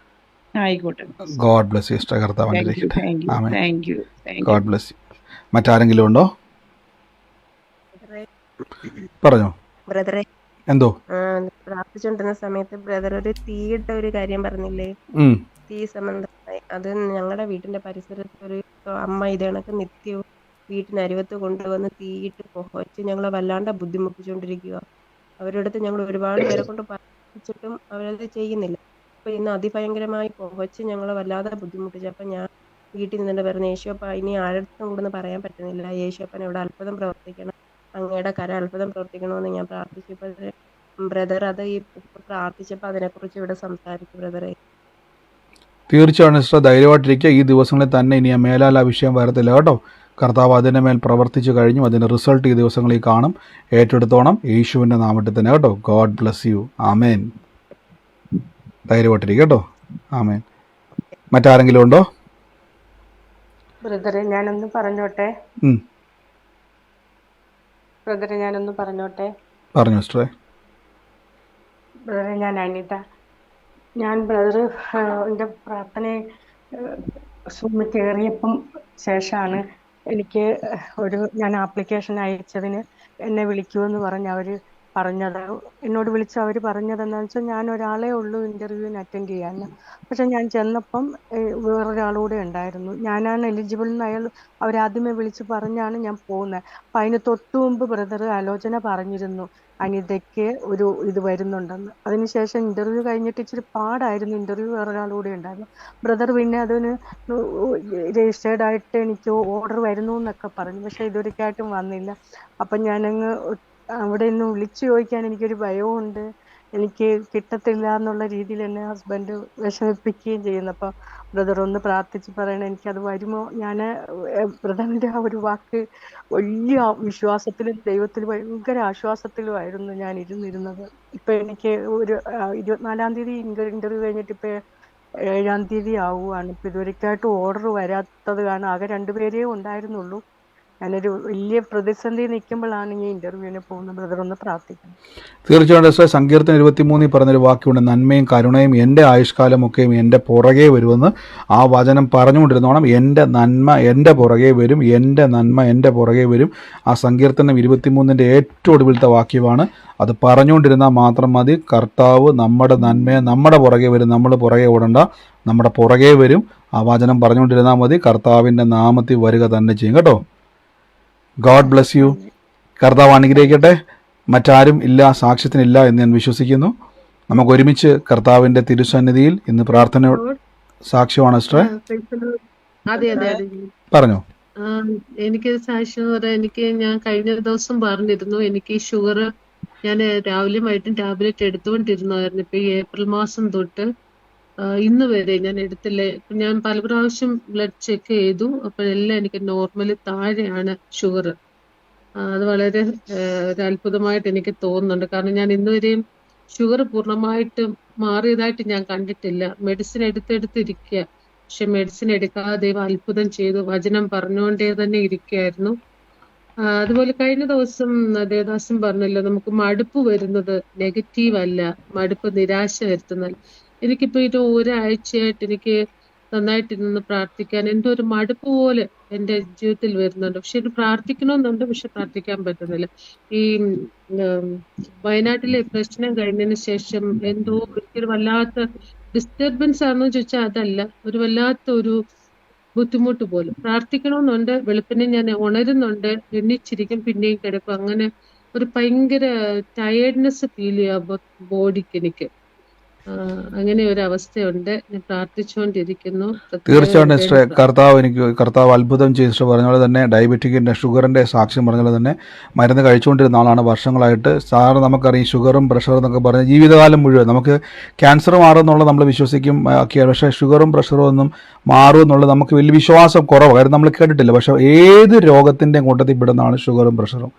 ആയിക്കോട്ടെ. God bless you sister. കർത്താവ് താങ്ക് യു, അനുഗ്രഹിക്കട്ടെ. Thank you, amen. Thank you, thank you. God bless U. മറ്റാരെങ്കിലും ഉണ്ടോ? പറഞ്ഞോ. ബ്രദറെ, എന്തോ? പ്രാർത്ഥിച്ചുകൊണ്ടിരുന്ന സമയത്ത് ബ്രദർ ഒരു തീയുടെ ഒരു കാര്യം പറഞ്ഞില്ലേ? ഉം. തീ സംബന്ധമായി അത് ഞങ്ങളുടെ വീടിന്റെ പരിസരത്ത് ഒരു അമ്മ ഇത് കണക്ക് നിത്യവും വീട്ടിനരുവത്ത് കൊണ്ടുവന്ന് തീയിട്ട് പുകച്ച് ഞങ്ങളെ വല്ലാണ്ട് ബുദ്ധിമുട്ടിച്ചുകൊണ്ടിരിക്കുക. അവരുടെ അടുത്ത് ഞങ്ങൾ ഒരുപാട് പേരെ കൊണ്ട് പ്രാർത്ഥിച്ചിട്ടും അവരത് ചെയ്യുന്നില്ല. അപ്പൊ ഇന്ന് അതിഭയങ്കരമായി പുകച്ച് ഞങ്ങളെ വല്ലാതെ ബുദ്ധിമുട്ടിച്ചു. അപ്പൊ ഞാൻ വീട്ടിൽ നിന്നിട്ട് പറഞ്ഞു, യേശുപ്പ ഇനി ആഴത്തും കൂടെ പറയാൻ പറ്റുന്നില്ല, യേശുപ്പൻ ഇവിടെ അത്ഭുതം പ്രവർത്തിക്കണം, അങ്ങയുടെ കര അത്ഭുതം പ്രവർത്തിക്കണമെന്ന് ഞാൻ പ്രാർത്ഥിച്ചു. ഇപ്പൊ ബ്രദർ അത് ഈ പ്രാർത്ഥിച്ചപ്പോ അതിനെക്കുറിച്ച് ഇവിടെ സംസാരിച്ചു. ബ്രദറെ, തീർച്ചയായും സിസ്റ്റർ ധൈര്യമായിട്ടിരിക്കുക. ഈ ദിവസങ്ങളിൽ തന്നെ ഇനി ആ മേലാൽ ആ വിഷയം വരത്തില്ല കേട്ടോ. കർത്താവ് അതിൻ്റെ മേൽ പ്രവർത്തിച്ചു കഴിഞ്ഞു. അതിൻ്റെ റിസൾട്ട് ഈ ദിവസങ്ങളിൽ കാണും. ഏറ്റെടുത്തോണം യേശുവിൻ്റെ നാമത്തിൽ തന്നെ കേട്ടോ. God bless you. ആമേൻ. ധൈര്യമായിട്ടിരിക്കുക കേട്ടോ. ആമേൻ. മറ്റാരെങ്കിലും ഉണ്ടോ? ബ്രദറെ ഞാനൊന്ന് പറഞ്ഞോട്ടെ. ഉം. ബ്രദറെ ഞാനൊന്ന് പറഞ്ഞോട്ടെ. പറഞ്ഞു സിസ്റ്ററെ. ബ്രദറെ ഞാൻ അനിത. ഞാൻ ബ്രദർ എൻ്റെ പ്രാർത്ഥനയെ സൂമിൽ കയറിയപ്പം ശേഷമാണ് എനിക്ക് ഞാൻ ആപ്ലിക്കേഷൻ അയച്ചതിന് എന്നെ വിളിക്കുമെന്ന് പറഞ്ഞ് അവർ പറഞ്ഞത്. എന്നോട് വിളിച്ച് അവർ പറഞ്ഞതെന്താണെന്ന് വെച്ചാൽ ഞാൻ ഒരാളെ ഉള്ളൂ ഇൻ്റർവ്യൂവിന് അറ്റൻഡ് ചെയ്യാൻ. പക്ഷെ ഞാൻ ചെന്നപ്പം വേറൊരാളൂടെ ഉണ്ടായിരുന്നു. ഞാനാണ് എലിജിബിൾ എന്ന് അവരാദ്യമേ വിളിച്ച് പറഞ്ഞാണ് ഞാൻ പോകുന്നത്. അപ്പം അതിന് തൊട്ടു മുമ്പ് ബ്രദർ ആലോചന പറഞ്ഞിരുന്നു അനിതയ്ക്ക് ഒരു ഇത് വരുന്നുണ്ടെന്ന്. അതിനുശേഷം ഇൻ്റർവ്യൂ കഴിഞ്ഞിട്ട് ഇച്ചിരി പാടായിരുന്നു. ഇൻ്റർവ്യൂ വേറൊരാളൂടെ ഉണ്ടായിരുന്നു. ബ്രദർ പിന്നെ അതിന് രജിസ്റ്റേർഡ് ആയിട്ട് എനിക്ക് ഓർഡർ വരുന്നു എന്നൊക്കെ പറഞ്ഞു. പക്ഷെ ഇതുവരെയായിട്ടും വന്നില്ല. അപ്പം ഞാനങ്ങ് അവിടെ നിന്ന് വിളിച്ചു ചോദിക്കാൻ എനിക്കൊരു ഭയവുമുണ്ട്. എനിക്ക് കിട്ടത്തില്ല എന്നുള്ള രീതിയിൽ എന്നെ ഹസ്ബൻഡ് വിഷമിപ്പിക്കുകയും ചെയ്യുന്നു. അപ്പം ബ്രദർ ഒന്ന് പ്രാർത്ഥിച്ച് പറയണം എനിക്കത് വരുമോ. ഞാൻ ബ്രദറിൻ്റെ ആ ഒരു വാക്ക് വലിയ വിശ്വാസത്തിലും ദൈവത്തിലും ഭയങ്കര ആശ്വാസത്തിലുമായിരുന്നു ഞാൻ ഇരുന്നിരുന്നത്. ഇപ്പം എനിക്ക് ഒരു 24-ാം തീയതി ഇൻ്റർവ്യൂ കഴിഞ്ഞിട്ട് ഇപ്പം 7-ാം തീയതി ആവുകയാണ്. ഇപ്പം ഇതുവരെയായിട്ടും ഓർഡർ വരാത്തത് കാരണം ആകെ 2 പേരേ ഉണ്ടായിരുന്നുള്ളൂ. ഞാനൊരു വലിയ പ്രതിസന്ധി നിൽക്കുമ്പോഴാണ് ഈ ഇൻ്റർവ്യൂവിന് പോകുന്നത്. ബ്രദർ ഒന്ന് പ്രാർത്ഥിക്കണം. തീർച്ചയായിട്ടും സങ്കീർത്തനം 23 പറഞ്ഞൊരു വാക്കുണ്ട്, നന്മയും കരുണയും എൻ്റെ ആയുഷ്കാലമൊക്കെയും എൻ്റെ പുറകെ വരുമെന്ന്. ആ വചനം പറഞ്ഞുകൊണ്ടിരുന്നോണം. എൻ്റെ നന്മ എൻ്റെ പുറകെ വരും, എൻ്റെ നന്മ എൻ്റെ പുറകെ വരും. ആ സങ്കീർത്തനം 23 ഏറ്റവും ഒടുവിലത്തെ വാക്യമാണ്. അത് പറഞ്ഞുകൊണ്ടിരുന്നാൽ മാത്രം മതി. കർത്താവ് നമ്മുടെ നന്മയെ നമ്മുടെ പുറകെ വരും. നമ്മൾ പുറകെ ഓടണ്ട, നമ്മുടെ പുറകെ വരും. ആ വചനം പറഞ്ഞുകൊണ്ടിരുന്നാൽ മതി. കർത്താവിൻ്റെ നാമത്തിൽ വരിക തന്നെ ചെയ്യും കേട്ടോ. God bless U. കർത്താവ് അനുഗ്രഹിക്കട്ടെ. മറ്റാരും ഇല്ല, സാക്ഷ്യത്തിനില്ല എന്ന് ഞാൻ വിശ്വസിക്കുന്നു. നമുക്ക് ഒരുമിച്ച് കർത്താവിൻ്റെ തിരുസന്നിധിയിൽ ഇന്ന് പ്രാർത്ഥന സാക്ഷ്യമാണ് സിസ്റ്ററെ. അതെ അതെ അതെ പറഞ്ഞോ. എനിക്ക് സാക്ഷ്യം എന്ന് പറയാൻ, ഞാൻ കഴിഞ്ഞ ദിവസം പറഞ്ഞിരുന്നു എനിക്ക് ഈ ഷുഗർ ഞാൻ രാവിലെയും വൈകിട്ടും ടാബ്ലറ്റ് എടുത്തുകൊണ്ടിരുന്നായിരുന്നു. ഇപ്പൊ ഈ ഏപ്രിൽ മാസം തൊട്ട് ഇന്ന് വരെ ഞാൻ എടുത്തില്ല. ഞാൻ പല പ്രാവശ്യം ബ്ലഡ് ചെക്ക് ചെയ്തു. അപ്പോഴെല്ലാം എനിക്ക് നോർമലി താഴെയാണ് ഷുഗർ. അത് വളരെ ഒരു അത്ഭുതമായിട്ട് എനിക്ക് തോന്നുന്നുണ്ട്. കാരണം ഞാൻ ഇന്നുവരെയും ഷുഗർ പൂർണ്ണമായിട്ട് മാറിയതായിട്ട് ഞാൻ കണ്ടിട്ടില്ല. മെഡിസിൻ എടുത്തിരിക്കുക, പക്ഷെ മെഡിസിൻ എടുക്കാതെ ദൈവം അത്ഭുതം ചെയ്തു. വചനം പറഞ്ഞുകൊണ്ടേ തന്നെ ഇരിക്കുകയായിരുന്നു. അതുപോലെ കഴിഞ്ഞ ദിവസം ദേവദാസൻ പറഞ്ഞല്ലോ, നമുക്ക് മടുപ്പ് വരുന്നത് നെഗറ്റീവ് അല്ല, മടുപ്പ് നിരാശ വരുത്തുന്നല്ല. എനിക്കിപ്പോ ഇത് ഒരാഴ്ചയായിട്ട് എനിക്ക് നന്നായിട്ടിരുന്ന് പ്രാർത്ഥിക്കാൻ എന്തോ ഒരു മടുപ്പ് പോലെ എൻ്റെ ജീവിതത്തിൽ വരുന്നുണ്ട്. പക്ഷെ ഇത് പ്രാർത്ഥിക്കണമെന്നുണ്ട്, പക്ഷെ പ്രാർത്ഥിക്കാൻ പറ്റുന്നില്ല. ഈ വയനാട്ടിലെ പ്രശ്നം കഴിഞ്ഞതിന് ശേഷം എന്തോ ഒരിക്കലും വല്ലാത്ത ഡിസ്റ്റർബൻസ് ആണെന്ന് ചോദിച്ചാൽ അതല്ല, ഒരു വല്ലാത്ത ഒരു ബുദ്ധിമുട്ട് പോലും. പ്രാർത്ഥിക്കണമെന്നുണ്ട്, വെളുപ്പിനെ ഞാൻ ഉണരുന്നുണ്ട്, എണ്ണിച്ചിരിക്കും, പിന്നെയും കിടക്കും. അങ്ങനെ ഒരു ഭയങ്കര ടയേർഡ്നെസ് ഫീൽ ചെയ്യുക ബോഡിക്ക് എനിക്ക്. അങ്ങനെ ഒരു അവസ്ഥയുണ്ട്. ഞാൻ പ്രാർത്ഥിച്ചുകൊണ്ടിരിക്കുന്നു. തീർച്ചയായിട്ടും കർത്താവ് അത്ഭുതം ചെയ്തിട്ട് പറഞ്ഞ പോലെ തന്നെ ഡയബറ്റിക്കിൻ്റെ ഷുഗറിൻ്റെ സാക്ഷ്യം പറഞ്ഞ പോലെ തന്നെ മരുന്ന് കഴിച്ചുകൊണ്ടിരുന്ന ആളാണ് വർഷങ്ങളായിട്ട്. സാറ് നമുക്കറിയാം ഷുഗറും പ്രഷറും എന്നൊക്കെ പറഞ്ഞ് ജീവിതകാലം മുഴുവൻ നമുക്ക് ക്യാൻസർ മാറുമെന്നുള്ളത് നമ്മൾ വിശ്വസിക്കും. പക്ഷേ ഷുഗറും പ്രഷറും ഒന്നും മാറും എന്നുള്ളത് നമുക്ക് വലിയ വിശ്വാസം കുറവ്, കാര്യം നമ്മൾ കേട്ടിട്ടില്ല. പക്ഷേ ഏത് രോഗത്തിൻ്റെയും കൂട്ടത്തിൽ പെടുന്നതാണ് ഷുഗറും പ്രഷറും.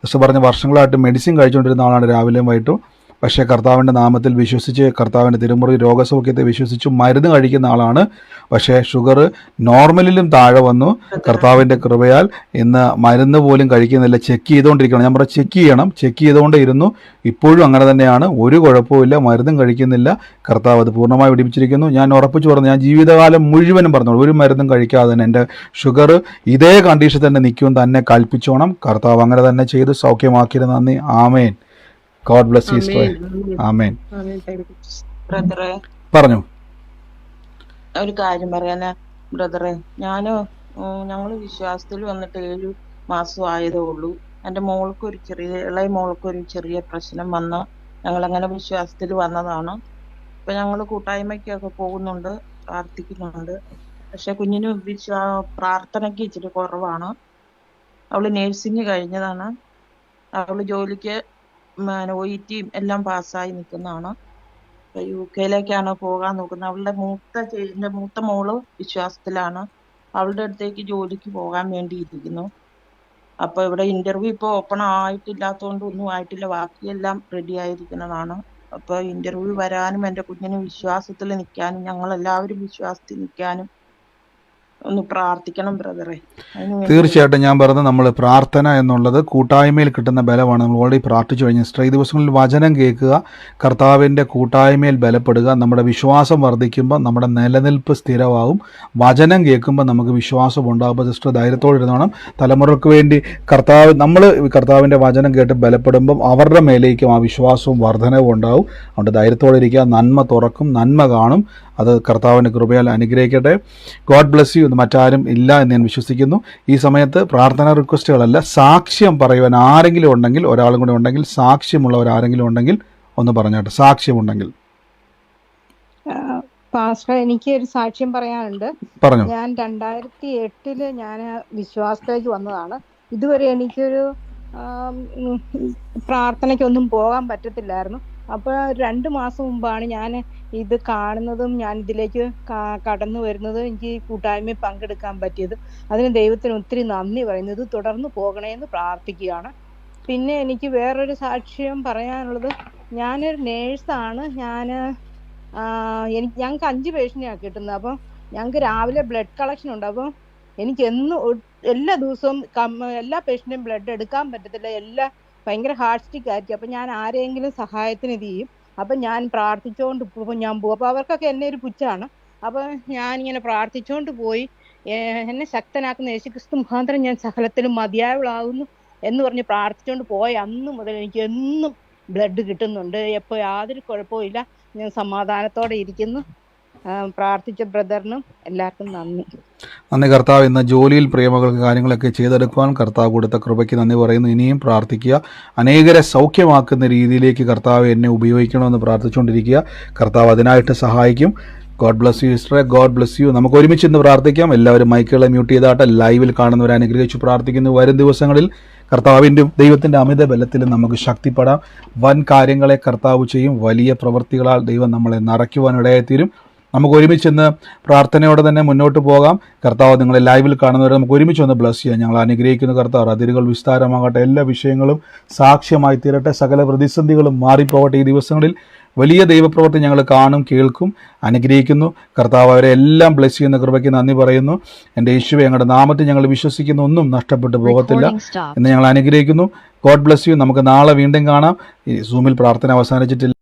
ജസ്റ്റ് പറഞ്ഞ വർഷങ്ങളായിട്ട് മെഡിസിൻ കഴിച്ചുകൊണ്ടിരുന്ന ആളാണ് രാവിലെയും വൈകിട്ടും. പക്ഷേ കർത്താവിൻ്റെ നാമത്തിൽ വിശ്വസിച്ച് കർത്താവിൻ്റെ തിരുമുറി രോഗസൗഖ്യത്തെ വിശ്വസിച്ച് മരുന്ന് കഴിക്കുന്ന ആളാണ്. പക്ഷേ ഷുഗർ നോർമലിലും താഴെ വന്നു. കർത്താവിൻ്റെ കൃപയാൽ ഇന്ന് മരുന്ന് പോലും കഴിക്കുന്നില്ല, ചെക്ക് ചെയ്തുകൊണ്ടിരിക്കണം. ഞാൻ പറഞ്ഞ ചെക്ക് ചെയ്യണം, ചെക്ക് ചെയ്തുകൊണ്ടേ ഇരുന്നു. ഇപ്പോഴും അങ്ങനെ തന്നെയാണ്, ഒരു കുഴപ്പമില്ല, മരുന്നും കഴിക്കുന്നില്ല. കർത്താവ് അത് പൂർണ്ണമായി വിടിപ്പിച്ചിരിക്കുന്നു. ഞാൻ ഉറപ്പിച്ചു പറഞ്ഞു, ഞാൻ ജീവിതകാലം മുഴുവനും പറഞ്ഞോളൂ, ഒരു മരുന്നും കഴിക്കാതെ തന്നെ എൻ്റെ ഷുഗർ ഇതേ കണ്ടീഷൻ തന്നെ നിൽക്കുമെന്ന് തന്നെ കൽപ്പിച്ചോണം. കർത്താവ് അങ്ങനെ തന്നെ ചെയ്ത് സൗഖ്യമാക്കിയത് നന്ദി. ആമേൻ. God bless you sister. ആമേൻ. ബ്രദറെ, പറഞ്ഞു. ഒരു കാര്യം പറയാനാ ബ്രദറെ. ഞങ്ങൾ വിശ്വാസത്തിൽ വന്നിട്ട് 7 മാസം ആയതേ ഉള്ളൂ. എൻ്റെ ഇളയ മോൾക്കൊരു ചെറിയ പ്രശ്നം വന്ന് ഞങ്ങളങ്ങനെ വിശ്വാസത്തിൽ വന്നതാണ്. ഇപ്പൊ ഞങ്ങൾ കൂട്ടായ്മയ്ക്കൊക്കെ പോകുന്നുണ്ട്, പ്രാർത്ഥിക്കുന്നുണ്ട്. പക്ഷെ കുഞ്ഞിന് പ്രാർത്ഥനയ്ക്ക് ഇച്ചിരി കുറവാണ്. അവള് നേഴ്സിംഗ് കഴിഞ്ഞതാണ്. അവള് ജോലിക്ക് OET എല്ലാം പാസ്സായി നിൽക്കുന്നതാണ്. UK പോകാൻ നോക്കുന്നത്. അവളുടെ മൂത്ത മോള് വിശ്വാസത്തിലാണ്. അവളുടെ അടുത്തേക്ക് ജോലിക്ക് പോകാൻ വേണ്ടി ഇരിക്കുന്നു. അപ്പൊ ഇവിടെ ഇന്റർവ്യൂ ഇപ്പൊ ഓപ്പൺ ആയിട്ടില്ലാത്തതുകൊണ്ട് ഒന്നും ആയിട്ടില്ല, ബാക്കിയെല്ലാം റെഡി ആയിരിക്കുന്നതാണ്. അപ്പൊ ഇന്റർവ്യൂ വരാനും എൻ്റെ കുഞ്ഞിന് വിശ്വാസത്തിൽ നിൽക്കാനും ഞങ്ങൾ എല്ലാവരും വിശ്വാസത്തിൽ നിൽക്കാനും ഒന്ന് പ്രാർത്ഥിക്കണം ബ്രദറെ. തീർച്ചയായിട്ടും ഞാൻ പറഞ്ഞത്, നമ്മൾ പ്രാർത്ഥന എന്നുള്ളത് കൂട്ടായ്മയിൽ കിട്ടുന്ന ബലമാണ്. നമ്മൾ ഓൾറെഡി പ്രാർത്ഥിച്ചു കഴിഞ്ഞു. ഈ ദിവസങ്ങളിൽ വചനം കേൾക്കുക, കർത്താവിൻ്റെ കൂട്ടായ്മയിൽ ബലപ്പെടുക. നമ്മുടെ വിശ്വാസം വർദ്ധിക്കുമ്പോൾ നമ്മുടെ നിലനിൽപ്പ് സ്ഥിരമാകും. വചനം കേൾക്കുമ്പോൾ നമുക്ക് വിശ്വാസം ഉണ്ടാകുമ്പോൾ സിസ്റ്റർ ധൈര്യത്തോടെ ഇരുന്നോണം. തലമുറക്ക് വേണ്ടി നമ്മൾ കർത്താവിൻ്റെ വചനം കേട്ട് ബലപ്പെടുമ്പം അവരുടെ മേലേക്കും ആ വിശ്വാസവും വർധനവും ഉണ്ടാവും. അതുകൊണ്ട് ധൈര്യത്തോടെ ഇരിക്കുക. നന്മ തുറക്കും, നന്മ കാണും. അത് കർത്താവിൻ്റെ കൃപയാൽ അനുഗ്രഹിക്കട്ടെ. God bless U. മറ്റാരും ഇല്ല എന്ന് ഞാൻ വിശ്വസിക്കുന്നു. ഈ സമയത്ത് പ്രാർത്ഥന റിക്വസ്റ്റുകളല്ല, സാക്ഷ്യം പറയുവാൻ ആരെങ്കിലും ഉണ്ടെങ്കിൽ, ഒരാളും കൂടെ ഉണ്ടെങ്കിൽ, സാക്ഷ്യമുള്ളവർ ആരെങ്കിലും ഉണ്ടെങ്കിൽ ഒന്ന് പറഞ്ഞാട്ടെ. സാക്ഷ്യമുണ്ടെങ്കിൽ. പാസ്റ്റർ, എനിക്ക് ഒരു സാക്ഷ്യം പറയാനുണ്ട്. പറഞ്ഞു. ഞാൻ 2008 ഞാൻ വിശ്വാസത്തിലേക്ക് വന്നതാണ്. ഇതുവരെ എനിക്കൊരു പ്രാർത്ഥനയ്ക്കൊന്നും പോകാൻ പറ്റത്തില്ലായിരുന്നു. അപ്പൊ 2 മാസം മുമ്പാണ് ഞാൻ ഇത് കാണുന്നതും ഞാൻ ഇതിലേക്ക് കടന്നു വരുന്നതും എനിക്ക് കൂട്ടായ്മയിൽ പങ്കെടുക്കാൻ പറ്റിയത്. അതിന് ദൈവത്തിന് ഒത്തിരി നന്ദി പറയുന്നത്. തുടർന്ന് പോകണേന്ന് പ്രാർത്ഥിക്കുകയാണ്. പിന്നെ എനിക്ക് വേറൊരു സാക്ഷ്യം പറയാനുള്ളത്, ഞാനൊരു നേഴ്സാണ്. ഞങ്ങൾക്ക് 5 പേഷ്യൻ്റെയാണ് കിട്ടുന്നത്. അപ്പം ഞങ്ങൾക്ക് രാവിലെ ബ്ലഡ് കളക്ഷൻ ഉണ്ട്. അപ്പം എനിക്ക് എല്ലാ ദിവസവും എല്ലാ പേഷ്യൻ്റെയും ബ്ലഡ് എടുക്കാൻ പറ്റത്തില്ല. ഭയങ്കര ഹാർട്ട് സ്റ്റിക്ക് ആയിരിക്കും. അപ്പം ഞാൻ ആരെങ്കിലും സഹായത്തിന് ഇത് ചെയ്യും. അപ്പം ഞാൻ പ്രാർത്ഥിച്ചുകൊണ്ട് ഞാൻ പോകും. അപ്പോൾ അവർക്കൊക്കെ എന്നെ ഒരു പുച്ഛമാണ്. അപ്പം ഞാനിങ്ങനെ പ്രാർത്ഥിച്ചുകൊണ്ട് പോയി, എന്നെ ശക്തനാക്കുന്ന യേശുക്രിസ്തു മുഖാന്തരം ഞാൻ സകലത്തിലും മതിയായവളാകുന്നു എന്ന് പറഞ്ഞ് പ്രാർത്ഥിച്ചുകൊണ്ട് പോയ അന്ന് മുതൽ എനിക്ക് എന്നും ബ്ലഡ് കിട്ടുന്നുണ്ട്. എപ്പോൾ യാതൊരു കുഴപ്പമില്ല. ഞാൻ സമാധാനത്തോടെ ഇരിക്കുന്നു. പ്രാർത്ഥിച്ച ബ്രദറിനും എല്ലാവർക്കും നന്ദി. കർത്താവ്. ഇന്ന് ജോലിയിൽ പ്രിയമകൾക്ക് കാര്യങ്ങളൊക്കെ ചെയ്തെടുക്കുവാൻ കർത്താവ് കൊടുത്ത കൃപയ്ക്ക് നന്ദി പറയുന്നു. ഇനിയും പ്രാർത്ഥിക്കുക. അനേകരെ സൗഖ്യമാക്കുന്ന രീതിയിലേക്ക് കർത്താവ് എന്നെ ഉപയോഗിക്കണമെന്ന് പ്രാർത്ഥിച്ചുകൊണ്ടിരിക്കുക. കർത്താവ് അതിനായിട്ട് സഹായിക്കും. ഗോഡ് ബ്ലസ് യു സിസ്റ്ററെ. God bless U. നമുക്ക് ഒരുമിച്ച് ഇന്ന് പ്രാർത്ഥിക്കാം. എല്ലാവരും മൈക്കുകളെ മ്യൂട്ട് ചെയ്താട്ടെ. ലൈവിൽ കാണുന്നവരെ അനുഗ്രഹിച്ച് പ്രാർത്ഥിക്കുന്നു. വരും ദിവസങ്ങളിൽ കർത്താവിൻ്റെയും ദൈവത്തിൻ്റെ അമിത ബലത്തിലും നമുക്ക് ശക്തിപ്പെടാം. വൻ കാര്യങ്ങളെ കർത്താവ് ചെയ്യും. വലിയ പ്രവൃത്തികളാൽ ദൈവം നമ്മളെ നിറയ്ക്കുവാനിടയായിത്തീരും. നമുക്ക് ഒരുമിച്ചൊന്ന് പ്രാർത്ഥനയോടെ തന്നെ മുന്നോട്ട് പോകാം. കർത്താവ് നിങ്ങളെ ലൈവിൽ കാണുന്നവരെ നമുക്ക് ഒരുമിച്ചൊന്ന് ബ്ലസ് ചെയ്യാം. ഞങ്ങൾ അനുഗ്രഹിക്കുന്ന കർത്താവ് അതിരുകൾ വിസ്താരമാകട്ടെ. എല്ലാ വിഷയങ്ങളും സാക്ഷ്യമായി തീരട്ടെ. സകല പ്രതിസന്ധികളും മാറിപ്പോകട്ടെ. ഈ ദിവസങ്ങളിൽ വലിയ ദൈവപ്രവൃത്തി ഞങ്ങൾ കാണും, കേൾക്കും, അനുഗ്രഹിക്കുന്നു. കർത്താവ് അവരെ എല്ലാം ബ്ലസ് ചെയ്യുന്ന കൃപയ്ക്ക് നന്ദി പറയുന്നു. എൻ്റെ യേശുവേ, ഞങ്ങളുടെ നാമത്തിൽ ഞങ്ങൾ വിശ്വസിക്കുന്ന ഒന്നും നഷ്ടപ്പെട്ടു പോകത്തില്ല എന്ന് ഞങ്ങൾ അനുഗ്രഹിക്കുന്നു. God bless U. നമുക്ക് നാളെ വീണ്ടും കാണാം. ഈ സൂമിൽ പ്രാർത്ഥന അവസാനിച്ചിട്ടില്ല.